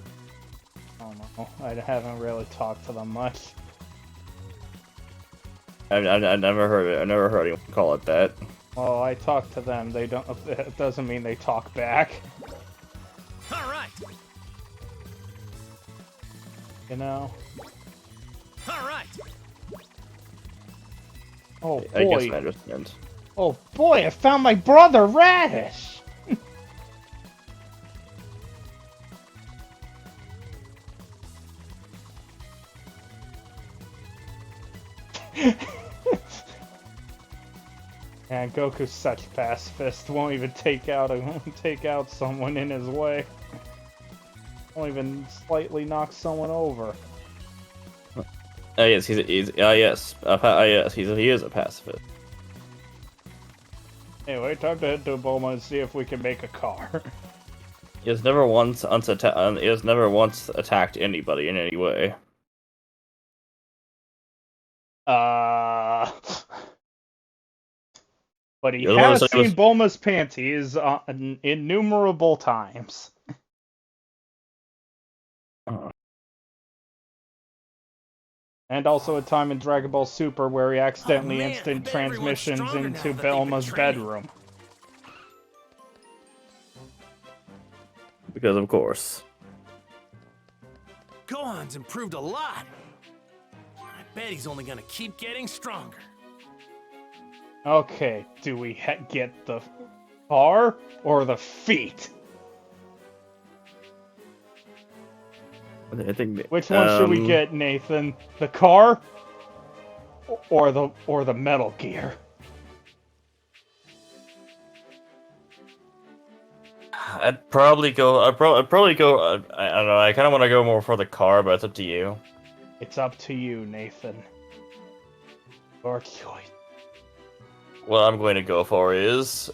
B: I don't know. I haven't really talked to them much.
O: I've never heard it. I've never heard anyone call it that.
B: Well, I talk to them. They don't. It doesn't mean they talk back.
I: All right.
B: You know.
I: All right.
B: Oh boy.
O: I guess I understand.
B: Oh boy! I found my brother Radish. And Goku's such pacifist, won't even take out someone in his way. Won't even slightly knock someone over.
O: Yes, he is a pacifist.
B: Anyway, time to head to Bulma and see if we can make a car.
O: He has never once attacked anybody in any way.
B: But he has seen Bulma's panties innumerable times. And also a time in Dragon Ball Super where he accidentally
I: man, I
B: instant
I: bet everyone's
B: transmissions
I: stronger now
B: into
I: that they've been
B: Velma's
I: training.
B: bedroom.
O: Because of course.
I: Gohan's improved a lot. I bet he's only gonna keep getting stronger.
B: Okay, do we get the car or the feet?
O: I think.
B: Which one should we get, Nathan? The car or the Metal Gear?
O: I'd probably go. I don't know. I kind of want to go more for the car, but it's up to you.
B: It's up to you, Nathan. Your choice.
O: What I'm going to go for is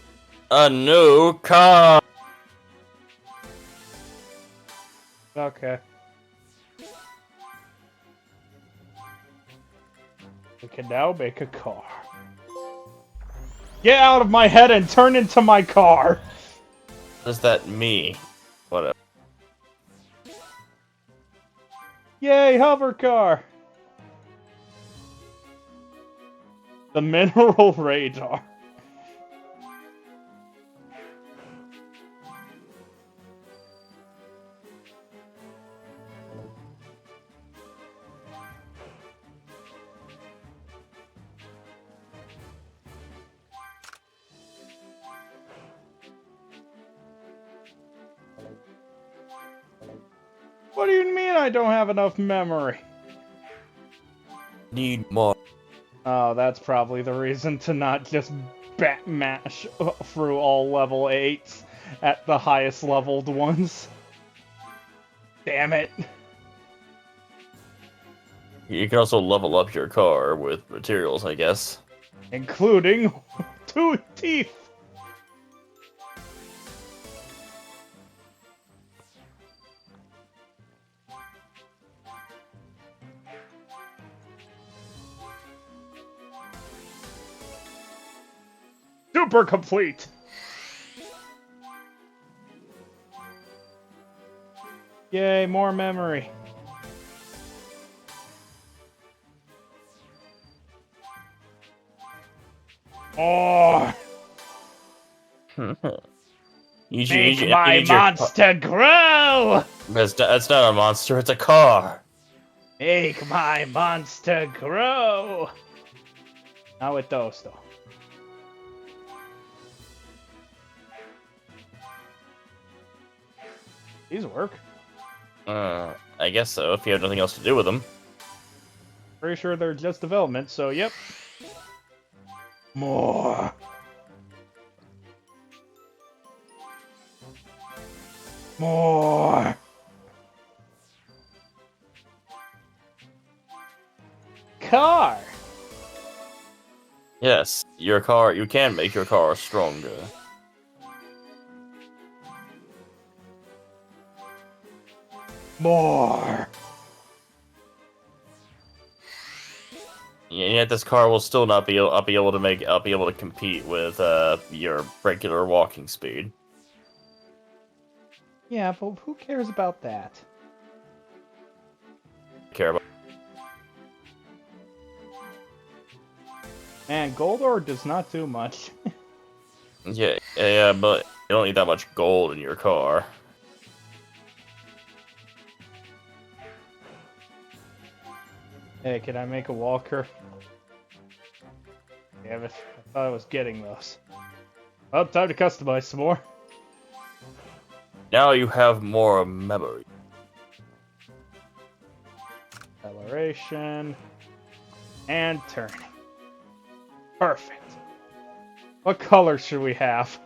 O: a new car.
B: Okay. We can now make a car. Get out of my head and turn into my car!
O: Is that me? Whatever.
B: Yay, hover car! The mineral radar. What do you mean I don't have enough memory?
O: Need more.
B: Oh, that's probably the reason to not just mash through all level 8s at the highest leveled ones. Damn it.
O: You can also level up your car with materials, I guess.
B: Including 2 teeth. Super complete. Yay, more memory. Oh! Make my monster grow!
O: That's not a monster, it's a car.
B: Make my monster grow! Not with those, though. These work.
O: I guess so, if you have nothing else to do with them.
B: Pretty sure they're just development, so yep. More. More. Car.
O: Yes, your car, you can make your car stronger.
B: More.
O: Yet this car will still not be able to compete with your regular walking speed.
B: Yeah, but who cares about that?
O: Care about.
B: And gold ore does not do much.
O: Yeah, but you don't need that much gold in your car.
B: Hey, can I make a walker? Damn it, I thought I was getting those. Well, time to customize some more.
O: Now you have more memory.
B: Acceleration. And turning. Perfect. What color should we have?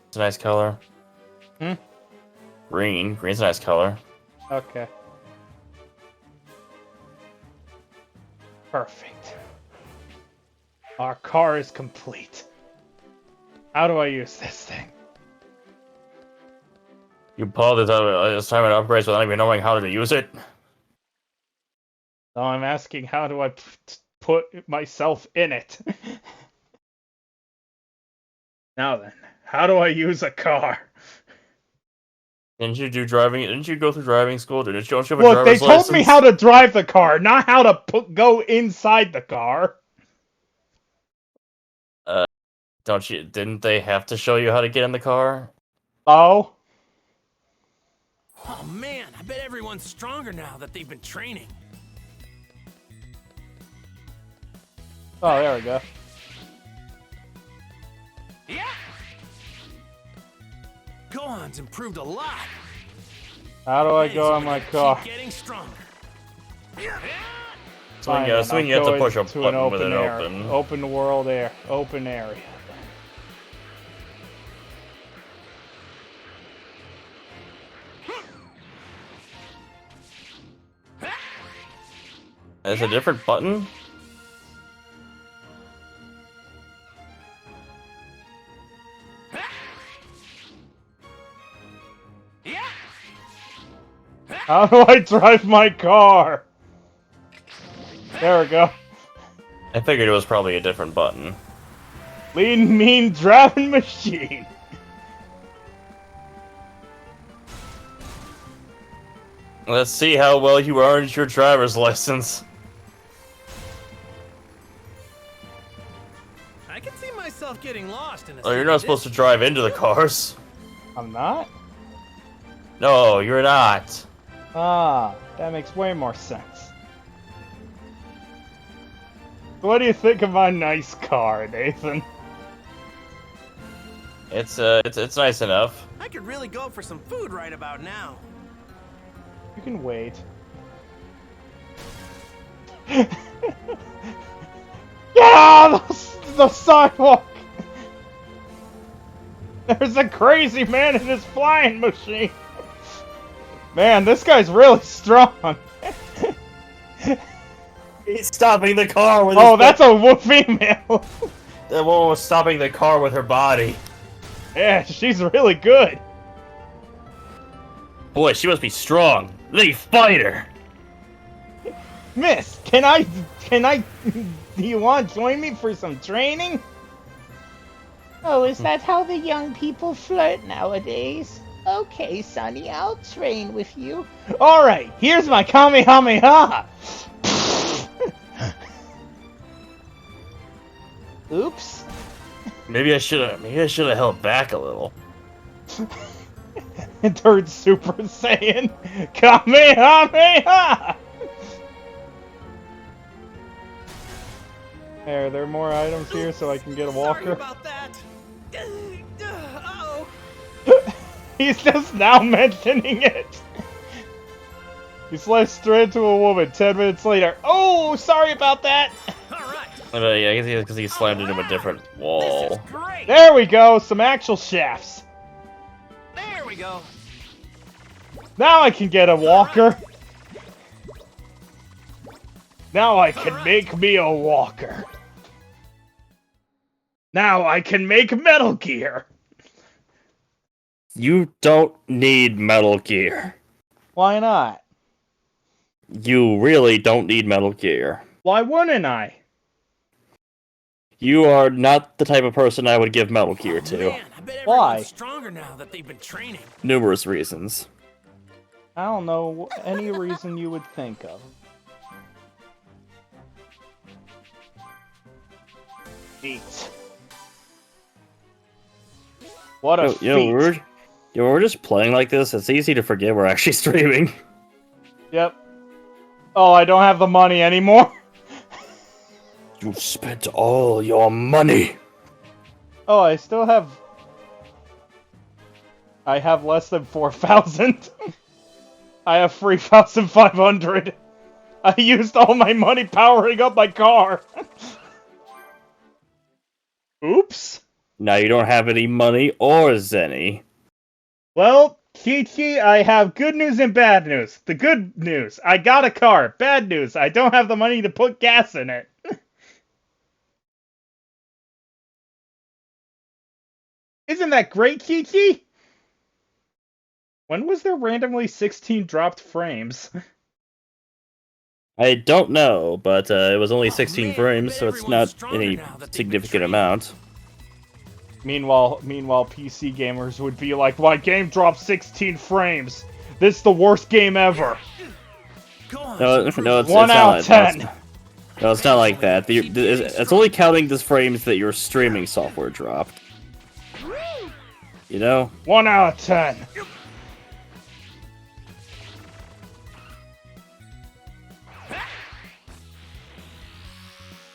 O: It's a nice color.
B: Hmm?
O: Green. Green's a nice color.
B: Okay. Perfect. Our car is complete. How do I use this thing?
O: You pull this time it upgrades without even knowing how to use it.
B: So I'm asking, how do I put myself in it? Now then, how do I use a car?
O: Didn't you do driving? Didn't you go through driving school? Don't you have a
B: Look, they
O: driver's
B: told me
O: license?
B: how to drive the car, not how to go inside the car.
O: Didn't they have to show you how to get in the car?
B: Oh?
I: Oh man, I bet everyone's stronger now that they've been training.
B: Oh, there we go.
I: Yeah. Gohan's improved a lot.
B: How do I go on my car?
I: Keep getting stronger.
O: Swing, you have to push a button with it open.
B: Open world air. Open area.
O: There's a different button?
B: How do I drive my car? There we go.
O: I figured it was probably a different button.
B: Lean, mean, driving machine.
O: Let's see how well you earned your driver's license.
I: I can see myself getting lost in a
O: Oh, you're not supposed to drive into the cars.
B: I'm not?
O: No, you're not.
B: Ah, that makes way more sense. What do you think of my nice car, Nathan?
O: It's nice enough.
I: I could really go for some food right about now.
B: You can wait. Yeah, the sidewalk! There's a crazy man in his flying machine! Man, this guy's really strong!
O: He's stopping the car with
B: Oh, that's a female!
O: The woman was stopping the car with her body.
B: Yeah, she's really good.
O: Boy, she must be strong. Let me fight her.
B: Miss, can I, do you want to join me for some training?
U: Oh, is that how the young people flirt nowadays? Okay, Sonny, I'll train with you.
B: Alright, here's my Kamehameha! Oops.
O: Maybe I should have held back a little.
B: It turned Super Saiyan. Kamehameha! There are more items here so I can get a walker.
I: Sorry about that. Uh-oh.
B: He's just now mentioning it. He sliced straight into a woman 10 minutes later. Oh, sorry about that.
O: Yeah, I guess because he slammed into a different wall.
B: There we go, some actual shafts.
I: There we go.
B: Now I can get a walker. Now I can make me a walker. Now I can make Metal Gear.
O: You don't need Metal Gear.
B: Why not?
O: You really don't need Metal Gear.
B: Why wouldn't I?
O: You are not the type of person I would give Metal Gear to.
I: Man, I bet
B: Why?
I: everyone's stronger now that they've been training.
O: Numerous reasons.
B: I don't know any reason you would think of. Eat. What a feat.
O: We're just playing like this. It's easy to forget we're actually streaming.
B: Yep. Oh, I don't have the money anymore.
O: You spent all your money.
B: Oh, I still have... I have less than 4,000. I have 3,500. I used all my money powering up my car. Oops.
O: Now you don't have any money or Zenny.
B: Well, Chi-Chi, I have good news and bad news. The good news, I got a car. Bad news, I don't have the money to put gas in it. Isn't that great, Chi-Chi? When was there randomly 16 dropped frames?
O: I don't know, but it was only 16 frames, so it's not any significant amount.
B: Meanwhile, PC gamers would be like, "My game dropped 16 frames. This is the worst game ever."
O: No, it's
B: 1 out of 10.
O: No, it's not like that. It's only counting the frames that your streaming software dropped. You know?
B: 1 out of 10.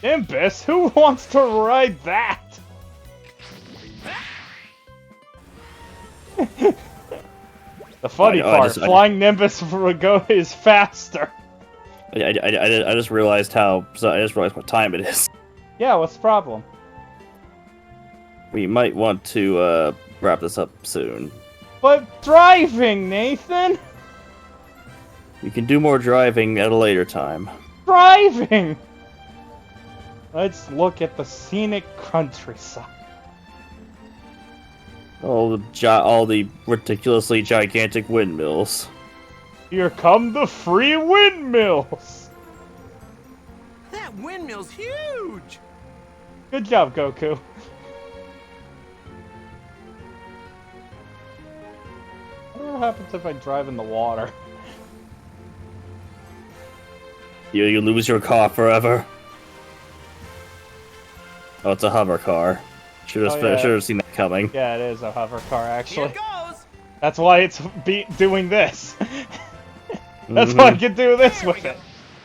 B: Nimbus? Who wants to ride that? The funny part, flying Nimbus is faster.
O: I just realized what time it is.
B: Yeah, what's the problem?
O: We might want to wrap this up soon.
B: But driving, Nathan!
O: We can do more driving at a later time.
B: Driving! Let's look at the scenic countryside.
O: All the ridiculously gigantic windmills.
B: Here come the free windmills!
I: That windmill's huge!
B: Good job, Goku. What happens if I drive in the water?
O: You lose your car forever. Oh, it's a hover car. Should have seen that coming.
B: Yeah, it is a hover car, actually. Here goes. That's why it's doing this. That's why I can do this with it.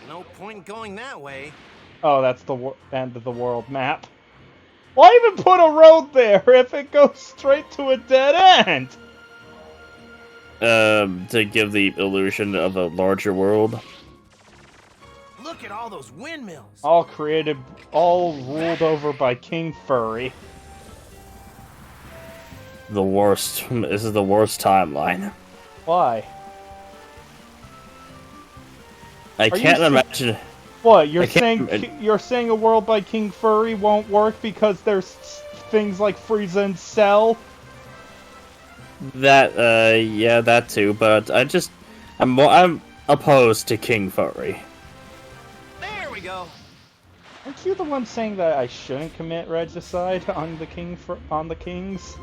I: No point going that way.
B: Oh, that's the end of the world map. Why even put a road there if it goes straight to a dead end?
O: To give the illusion of a larger world.
I: Look at all those windmills.
B: All ruled over by King Furry.
O: The worst. This is the worst timeline.
B: Why?
O: I can't imagine.
B: What, you're saying a world by King Furry won't work because there's things like Frieza and Cell?
O: That, yeah, that too, but I'm opposed to King Furry.
I: There we go.
B: Aren't you the one saying that I shouldn't commit regicide on the kings?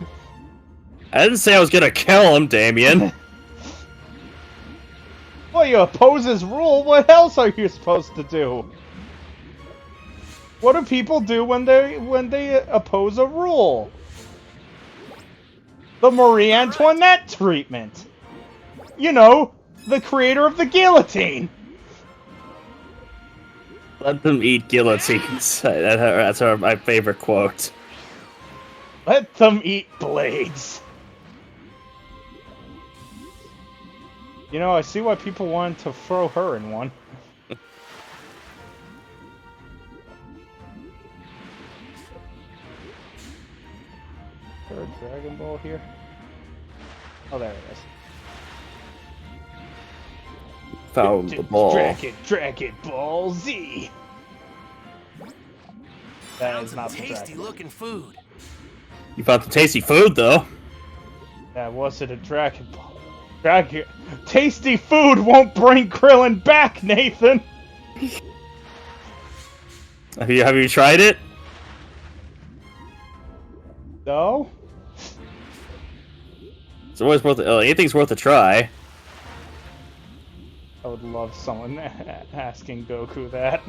O: I didn't say I was gonna kill him, Damien.
B: Well, you oppose his rule. What else are you supposed to do? What do people do when they oppose a rule? The Marie Antoinette treatment. You know, the creator of the guillotine.
O: Let them eat guillotines. That's my favorite quote.
B: Let them eat blades. You know, I see why people wanted to throw her in one. Is there a Dragon Ball here? Oh, there it is.
O: Found the ball.
B: Dragon Ball Z! That is not the
I: tasty looking food.
O: You found the tasty food, though.
B: That wasn't a Dragon Ball. Tasty food won't bring Krillin back, Nathan!
O: Have you tried it?
B: No?
O: It's always worth anything's worth a try.
B: I would love someone asking Goku that.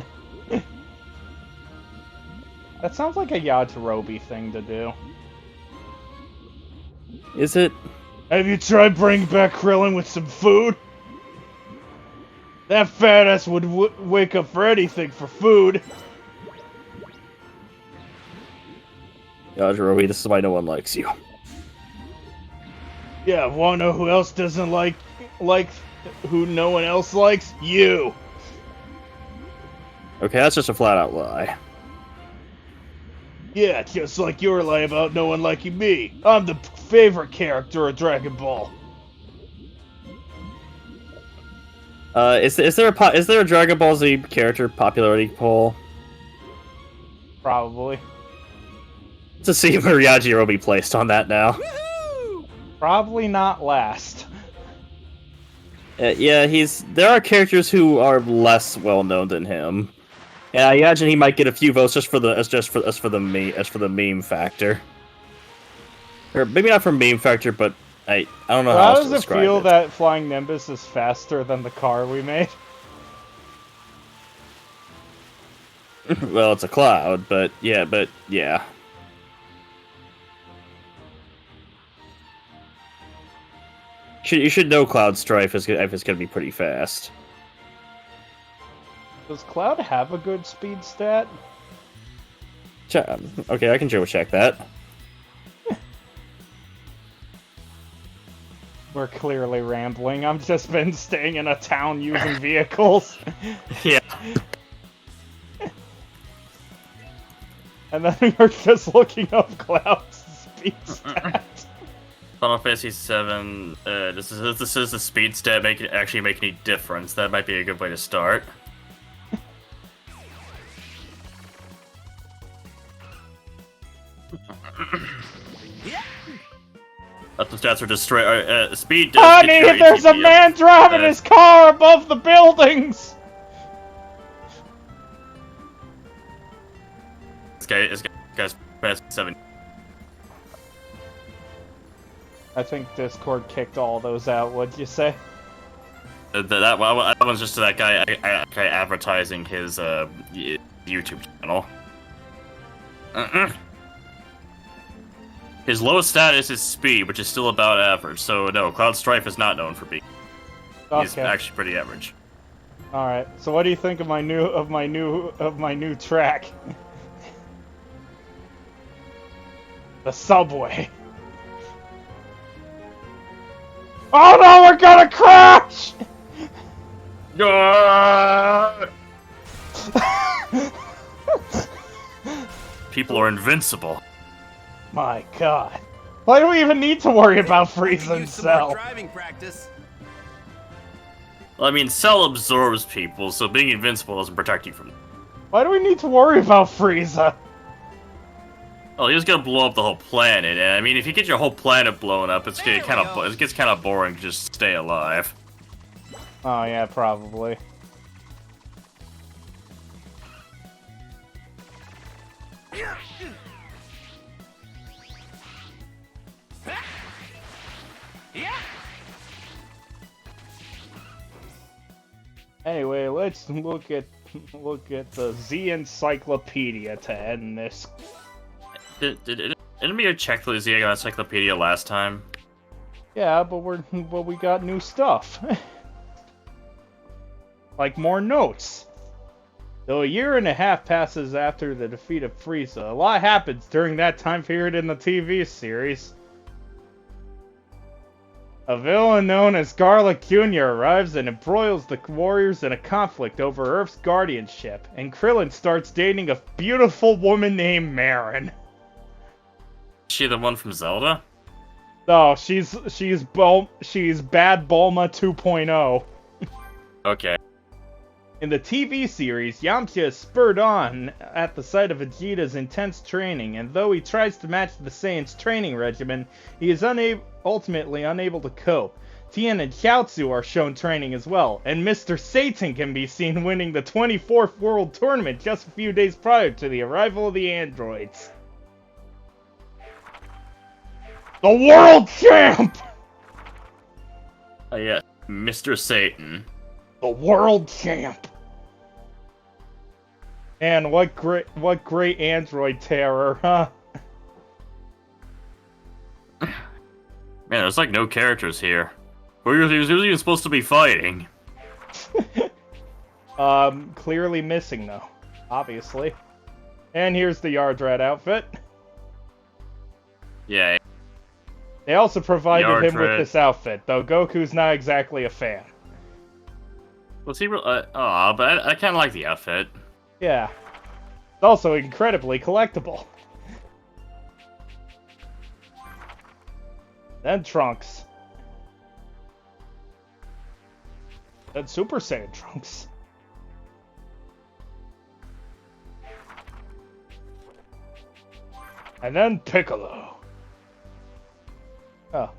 B: That sounds like a Yajirobe thing to do.
O: Is it?
B: Have you tried bringing back Krillin with some food? That fat ass would wake up for anything for food.
O: Yajirobe, this is why no one likes you.
B: Yeah, wanna know who else doesn't like who no one else likes? You!
O: Okay, that's just a flat-out lie.
B: Yeah, just like your lie about no one liking me. I'm the favorite character of Dragon Ball.
O: Is there a Dragon Ball Z character popularity poll?
B: Probably.
O: To see where Yajirobe placed on that now.
B: Probably not last.
O: Yeah, there are characters who are less well known than him. And I imagine he might get a few votes just for the meme factor. Or maybe not from beam factor, but I don't know
B: Well,
O: how
B: how
O: else
B: does
O: to
B: it
O: describe
B: feel
O: it.
B: that Flying Nimbus is faster than the car we made?
O: Well, it's a cloud, but yeah. You should know Cloud Strife is gonna be pretty fast.
B: Does Cloud have a good speed stat?
O: Okay, I can check that.
B: We're clearly rambling. I've just been staying in a town using vehicles.
O: Yeah.
B: And then we're just looking up Cloud's speed stat.
A: Final Fantasy VII. This is the speed stat actually make any difference? That might be a good way to start. But the stats are just straight. Speed.
B: Honey, there's a man driving his car above the buildings.
A: This guy's past 7.
B: I think Discord kicked all those out. What'd you say?
A: That one's just that guy advertising his YouTube channel. His lowest status is speed, which is still about average. So no, Cloud Strife is not known for being. He's
B: Okay.
A: actually pretty average.
B: All right. So what do you think of my new track? The subway. Oh no, we're gonna crash!
A: People are invincible.
B: My God. Why do we even need to worry about Frieza and Cell?
E: Driving practice.
A: Well, I mean, Cell absorbs people, so being invincible doesn't protect you from them.
B: Why do we need to worry about Frieza?
A: Oh, he was gonna blow up the whole planet, and I mean, if you get your whole planet blown up, it gets kind of boring to just stay alive.
B: Oh yeah, probably. Anyway, let's look at the Z Encyclopedia to end this.
A: Didn't we check the Z Encyclopedia last time?
B: Yeah, but we got new stuff. Like more notes. Though a year and a half passes after the defeat of Frieza, a lot happens during that time period in the TV series. A villain known as Garlic Jr. arrives and embroils the warriors in a conflict over Earth's guardianship, and Krillin starts dating a beautiful woman named Marin.
A: Is she the one from Zelda?
B: No, she's Bad Bulma 2.0.
A: Okay.
B: In the TV series, Yamcha is spurred on at the sight of Vegeta's intense training, and though he tries to match the Saiyan's training regimen, he is ultimately unable to cope. Tien and Chiaotzu are shown training as well, and Mr. Satan can be seen winning the 24th World Tournament just a few days prior to the arrival of the androids. The World Champ!
A: Oh yeah, Mr. Satan.
B: The World Champ! Man, what great android terror, huh?
A: Man, there's like no characters here. Who's even supposed to be fighting?
B: Clearly missing though, obviously. And here's the Yard Rat outfit.
A: Yeah.
B: They also provided him with
A: Yardrat.
B: this outfit, though Goku's not exactly a fan.
A: Was he real? But I kind of like the outfit.
B: Yeah. It's also incredibly collectible. Then Trunks. Then Super Saiyan Trunks. And then Piccolo. Oh.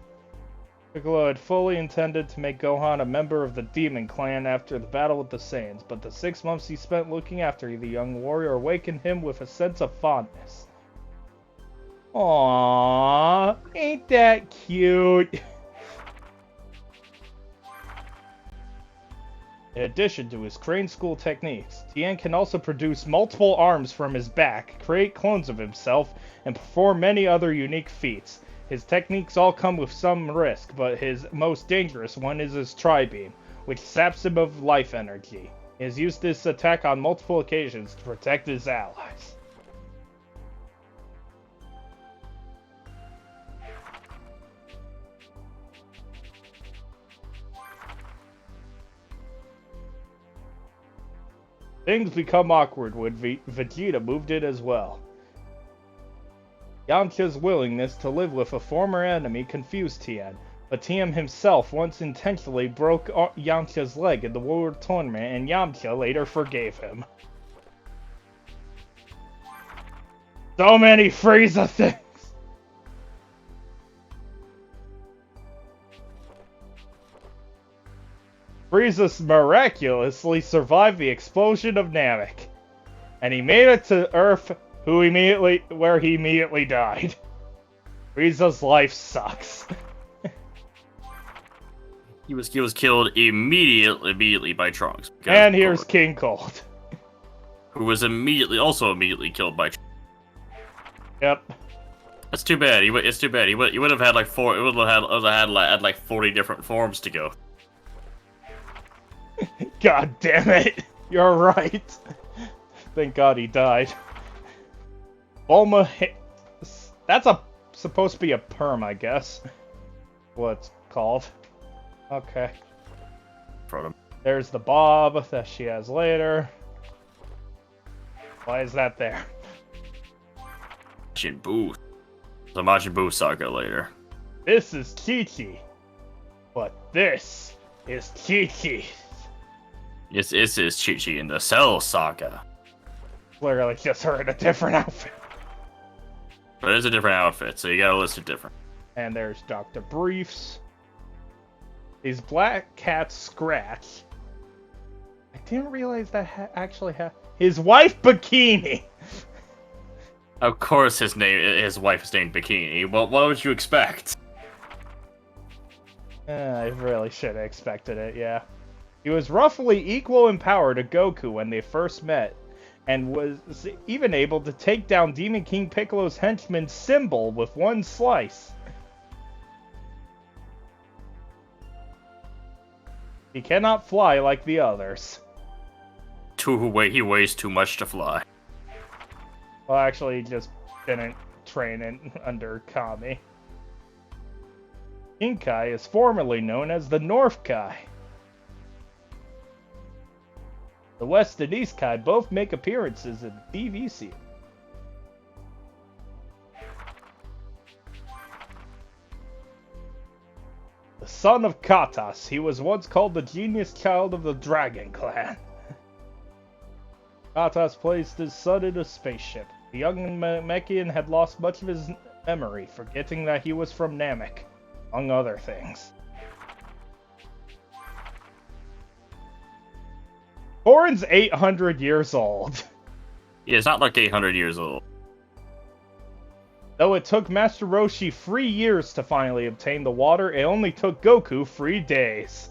B: Piccolo had fully intended to make Gohan a member of the Demon Clan after the battle with the Saiyans, but the 6 months he spent looking after the young warrior awakened him with a sense of fondness. Aww, ain't that cute? In addition to his crane school techniques, Tien can also produce multiple arms from his back, create clones of himself, and perform many other unique feats. His techniques all come with some risk, but his most dangerous one is his Tri-Beam, which saps him of life energy. He has used this attack on multiple occasions to protect his allies. Things become awkward when Vegeta moved in as well. Yamcha's willingness to live with a former enemy confused Tien, but Tien himself once intentionally broke Yamcha's leg in the World Tournament, and Yamcha later forgave him. So many Frieza things! Frieza miraculously survived the explosion of Namek, and he made it to Earth, where he immediately died. Frieza's life sucks.
O: He was killed immediately by Trunks.
B: And here's King Cold,
O: who was immediately killed by Trunks.
B: Yep.
O: That's too bad. It's too bad. He would have had like 40 different forms to go.
B: God damn it! You're right. Thank God he died. Bulma, that's supposed to be a perm, I guess. What it's called. Okay. There's the bob that she has later. Why is that there?
O: Majin Buu. The Majin Buu saga later.
B: This is Chi-Chi. But this is Chi-Chi.
O: This is Chi-Chi in the Cell saga.
B: Literally just her in a different outfit.
O: But it's a different outfit, so you gotta list it different.
B: And there's Dr. Briefs. These black cats Scratch. I didn't realize that actually had his wife Bikini.
O: Of course, his wife is named Bikini. Well, what would you expect?
B: I really should have expected it. Yeah. He was roughly equal in power to Goku when they first met, and was even able to take down Demon King Piccolo's henchman Symbol with one slice. He cannot fly like the others.
O: He weighs too much to fly.
B: Well, actually, he just didn't train under Kami. King Kai is formerly known as the North Kai. The West and East Kai both make appearances in the TV series. The son of Katas, he was once called the genius child of the Dragon Clan. Katas placed his son in a spaceship. The young Namekian had lost much of his memory, forgetting that he was from Namek, among other things. Korin's 800 years old.
O: Yeah, it's not like 800 years old.
B: Though it took Master Roshi 3 years to finally obtain the water, it only took Goku 3 days.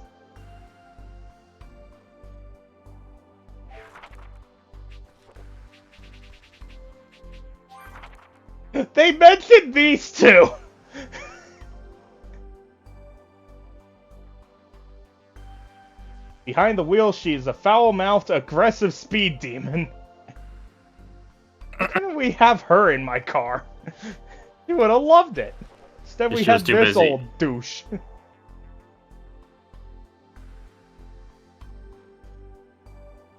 B: They mentioned these two! Behind the wheel, she is a foul-mouthed, aggressive speed demon. Why didn't we have her in my car? You would have loved it. Instead, we had this old douche.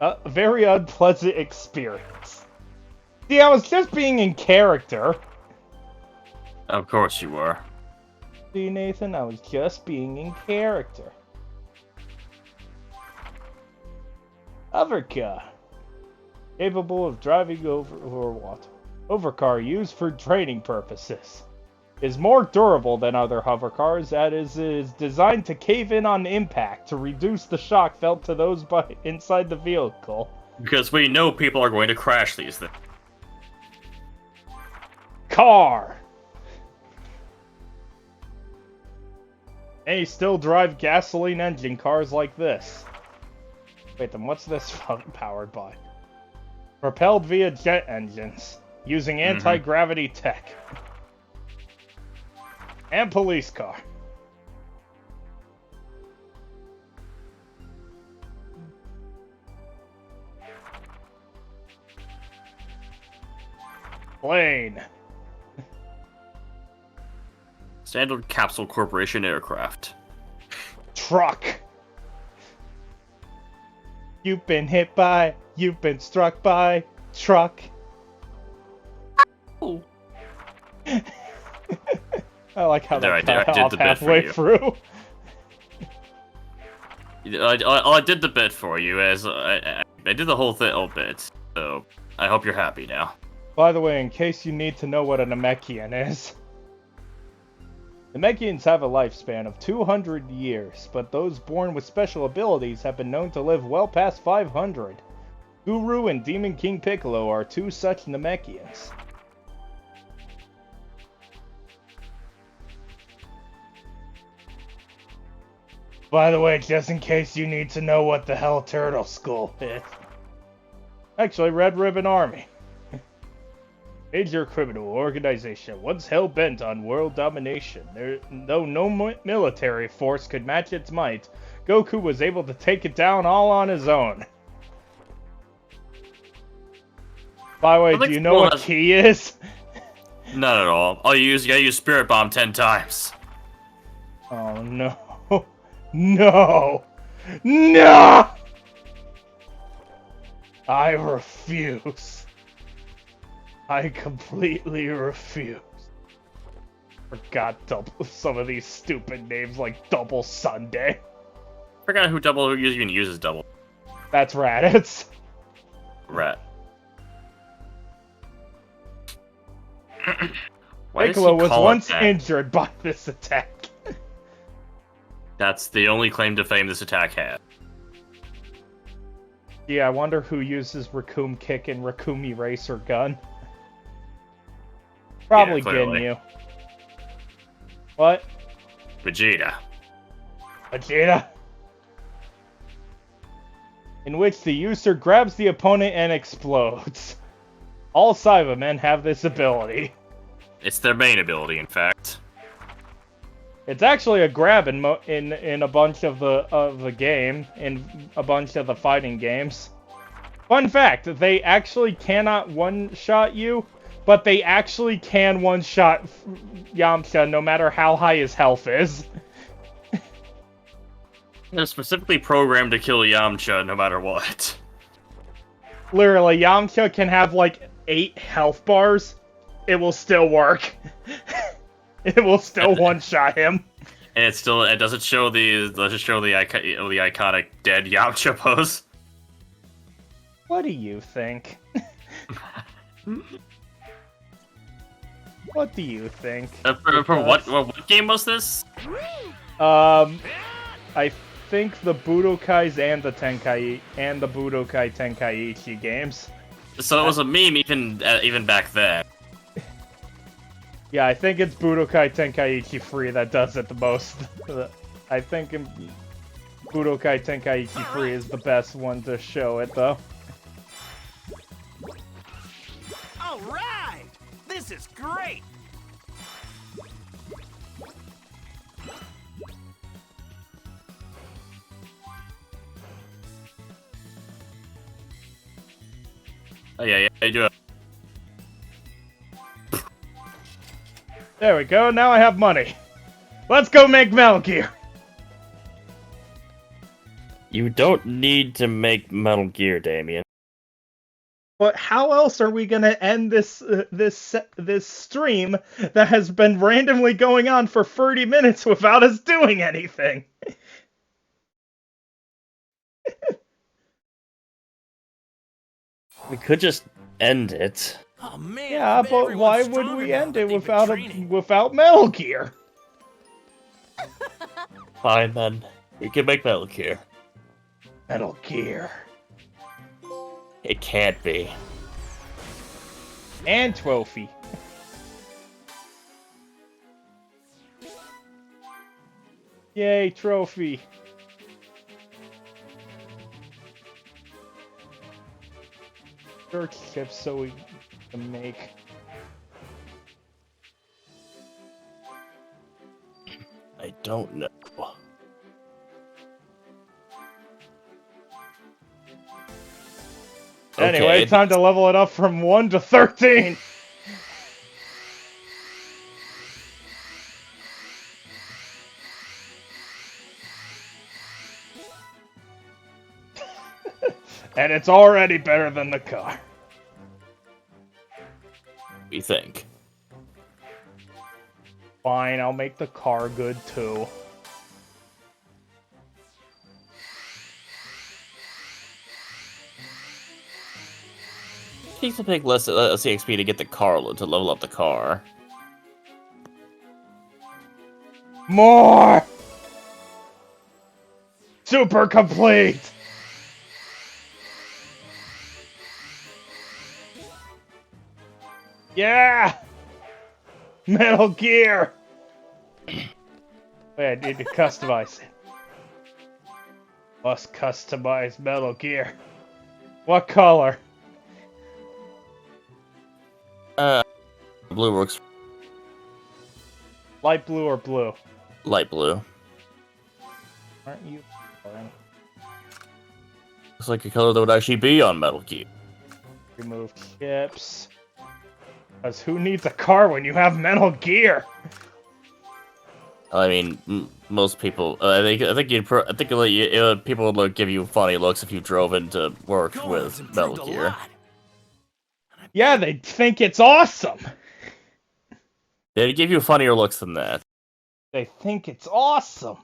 B: A very unpleasant experience. See, I was just being in character.
O: Of course you were.
B: See, Nathan, I was just being in character. Hovercar. Capable of driving over water. Hovercar used for training purposes. Is more durable than other hovercars, that is designed to cave in on impact to reduce the shock felt to those inside the vehicle.
O: Because we know people are going to crash these things.
B: Car. And you still drive gasoline engine cars like this. Wait, then what's this powered by? Propelled via jet engines, using anti-gravity tech. And police car. Plane.
O: Standard Capsule Corporation aircraft.
B: Truck. You've been hit by, you've been struck by, truck.
O: Oh.
B: I like how
O: There,
B: that cut
O: I
B: off
O: did the bit for
B: halfway
O: you.
B: through.
O: I did the bit for you, as I did the whole bit, so I hope you're happy now.
B: By the way, in case you need to know what a Namekian is, Namekians have a lifespan of 200 years, but those born with special abilities have been known to live well past 500. Guru and Demon King Piccolo are two such Namekians. By the way, just in case you need to know what the hell Turtle Skull is. Actually, Red Ribbon Army. Major criminal organization, once hell-bent on world domination. Though no military force could match its might, Goku was able to take it down all on his own. By the way, do you know what Ki is?
O: Not at all. You gotta use Spirit Bomb 10 times.
B: Oh no. No! No! I refuse. I completely refuse. Forgot some of these stupid names like Double Sunday.
O: Forgot who even uses double.
B: That's Raditz.
O: Rat.
B: Piccolo was once injured by this attack.
O: That's the only claim to fame this attack had.
B: Yeah, I wonder who uses Raccoon Kick and Raccoon Eraser Gun. Probably Ginyu. What?
O: Vegeta.
B: Vegeta. In which the user grabs the opponent and explodes. All Cybermen have this ability.
O: It's their main ability, in fact.
B: It's actually a grab in a bunch of the game, in a bunch of the fighting games. Fun fact, they actually cannot one-shot you, but they actually can one-shot Yamcha no matter how high his health is.
O: They're specifically programmed to kill Yamcha no matter what.
B: Literally, Yamcha can have like 8 health bars. It will still work. It will still one-shot him.
O: And it doesn't show the iconic dead Yamcha pose.
B: What do you think? What do you think?
O: For what game was this?
B: I think the Budokais and the Budokai Tenkaichi games.
O: So it was a meme even back then.
B: Yeah, I think it's Budokai Tenkaichi 3 that does it the most. I think Budokai Tenkaichi 3 is the best one to show it, though.
J: All right! This is great!
O: Oh yeah, I do it.
B: There we go, now I have money. Let's go make Metal Gear!
O: You don't need to make Metal Gear, Damien.
B: But how else are we gonna end this stream that has been randomly going on for 30 minutes without us doing anything?
O: We could just end it.
J: Oh man!
B: Yeah, but why would we end it without Metal Gear?
O: Fine then. We can make Metal Gear.
B: Metal Gear.
O: It can't be.
B: And Trophy. Yay, trophy. Search chips so we can make.
O: I don't know.
B: Anyway, time to level it up from 1 to 13. And it's already better than the car.
O: We think.
B: Fine, I'll make the car good too.
O: It takes a big less CXP to get the car to level up the car.
B: More! Super complete! Yeah! Metal Gear! Wait, I need to customize it. Must customize Metal Gear. What color?
O: Blue works.
B: Light blue or blue?
O: Light blue.
B: Aren't you?
O: Looks like a color that would actually be on Metal Gear.
B: Remove chips. Because who needs a car when you have Metal Gear?
O: I mean, most people. I think people would give you funny looks if you drove into work with Metal Gear.
B: Yeah, they'd think it's awesome.
O: They'd give you funnier looks than that.
B: They think it's awesome.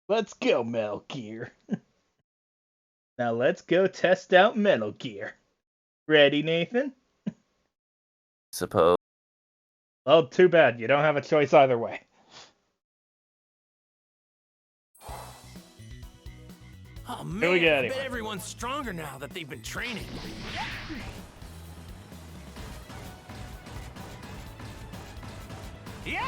B: Let's go, Metal Gear. Now let's go test out Metal Gear. Ready, Nathan?
O: Suppose.
B: Oh, too bad. You don't have a choice either way.
I: Oh man,
B: Here we go,
I: I
B: anyway.
I: bet everyone's stronger now that they've been training. Yeah!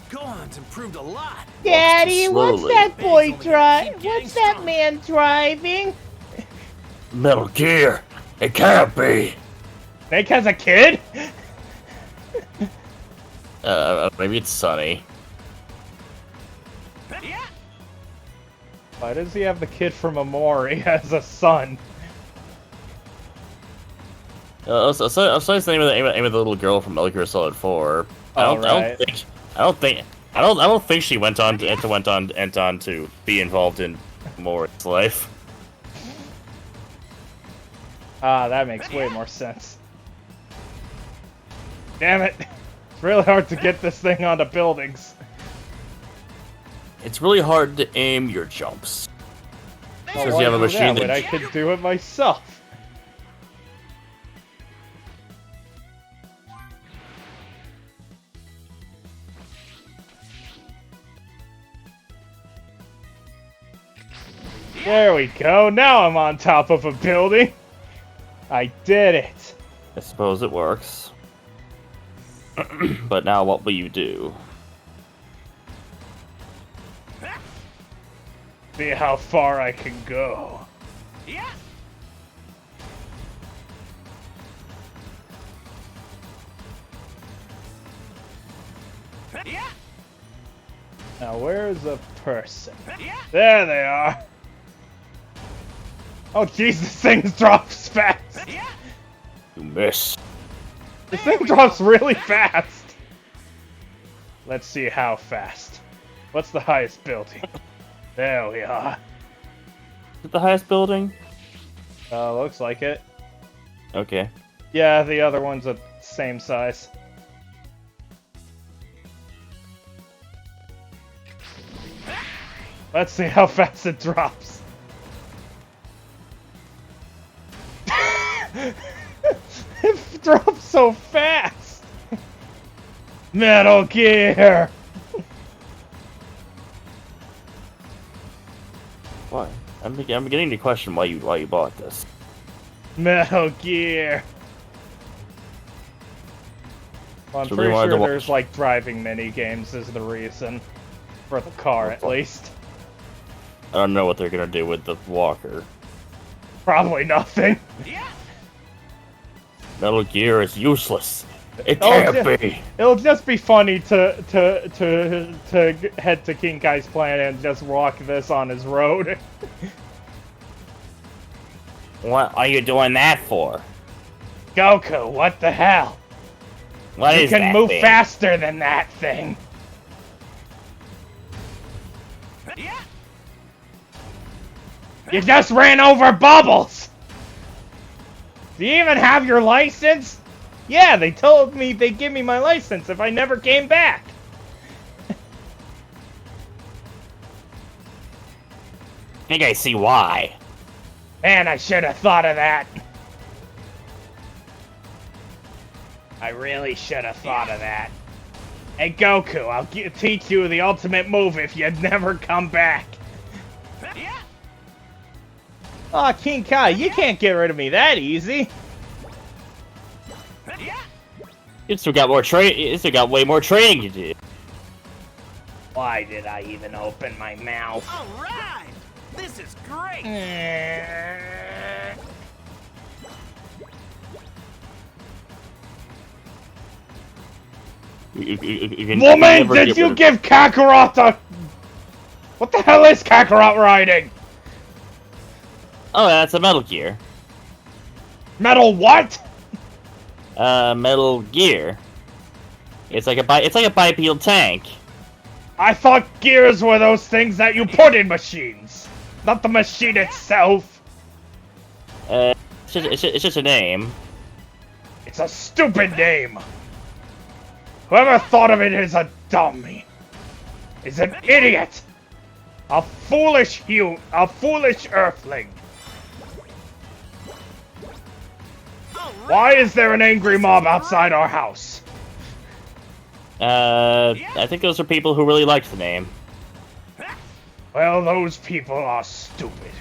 I: Gohan's improved a lot.
U: Daddy, what's
O: Slowly.
U: that boy drive? What's that man driving?
O: Metal Gear! It can't be!
B: Snake has a kid?
O: Maybe it's Sunny.
B: Why does he have the kid from Amori as a son?
O: I'm sorry, the name of the little girl from Metal Gear Solid 4. I don't think she went on to be involved in Mori's life.
B: Ah, that makes way more sense. Damn it! It's really hard to get this thing onto buildings.
O: It's really hard to aim your jumps.
B: Well,
O: Because
B: why
O: you have a
B: do
O: machine
B: that when
O: that
B: I could do it myself. There we go. Now I'm on top of a building. I did it.
O: I suppose it works. But now what will you do?
B: See how far I can go.
I: Yeah. Yeah.
B: Now where's the person? There they are. Oh jeez, this thing drops fast.
O: You miss.
B: This thing drops really fast. Let's see how fast. What's the highest building? There we are.
O: Is it the highest building?
B: Looks like it.
O: Okay.
B: Yeah, the other one's the same size. Let's see how fast it drops. It drops so fast! Metal Gear!
O: Why? I'm beginning to question why you bought this.
B: Metal Gear! Well, I'm
O: So
B: pretty
O: we wanted
B: sure
O: to watch.
B: there's like driving mini games is the reason. For the car, at least.
O: I don't know what they're gonna do with the walker.
B: Probably nothing.
O: Metal Gear is useless. It can't be.
B: It'll just be funny to head to King Kai's planet and just walk this on his road.
O: What are you doing that for?
B: Goku, what the hell?
O: What
B: you
O: is
B: can
O: that
B: move
O: thing?
B: faster than that thing. You just ran over Bubbles! Do you even have your license? Yeah, they told me they'd give me my license if I never came back.
O: I think I see why.
B: Man, I should have thought of that. I really should have thought of that. Hey Goku, I'll teach you the ultimate move if you never come back. Aw, King Kai, you can't get rid of me that easy.
O: You still got more You still got way more training to do.
B: Why did I even open my mouth?
J: All right, this is great.
B: Woman, did you give Kakarot a... What the hell is Kakarot riding?
O: Oh, that's a Metal Gear.
B: Metal what?
O: Metal Gear. It's like a bipedal tank.
B: I thought gears were those things that you put in machines, not the machine itself.
O: It's just a name.
B: It's a stupid name. Whoever thought of it is a dummy. Is an idiot. A foolish earthling. Why is there an angry mob outside our house?
O: I think those are people who really liked the name.
B: Well, those people are stupid.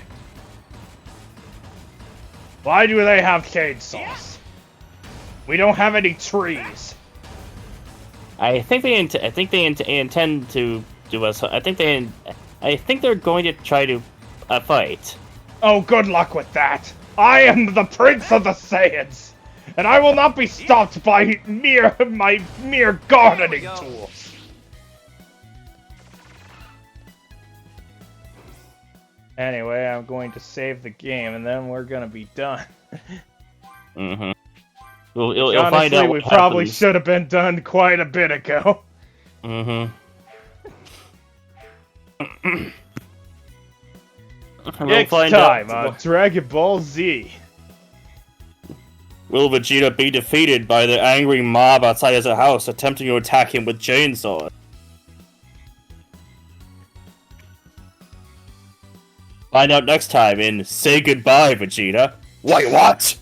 B: Why do they have chainsaws? We don't have any trees.
O: I think they intend to do us. I think they're going to try to fight.
B: Oh, good luck with that. I am the Prince of the Saiyans, and I will not be stopped by my mere gardening tools. Anyway, I'm going to save the game, and then we're gonna be done.
O: Mm-hmm. You'll
B: Honestly,
O: find out
B: we
O: what
B: probably
O: happens.
B: should have been done quite a bit ago.
O: Mm-hmm.
B: Next time on Dragon Ball Z.
O: Will Vegeta be defeated by the angry mob outside his house attempting to attack him with chainsaws? Find out next time in Say Goodbye, Vegeta. Wait, what?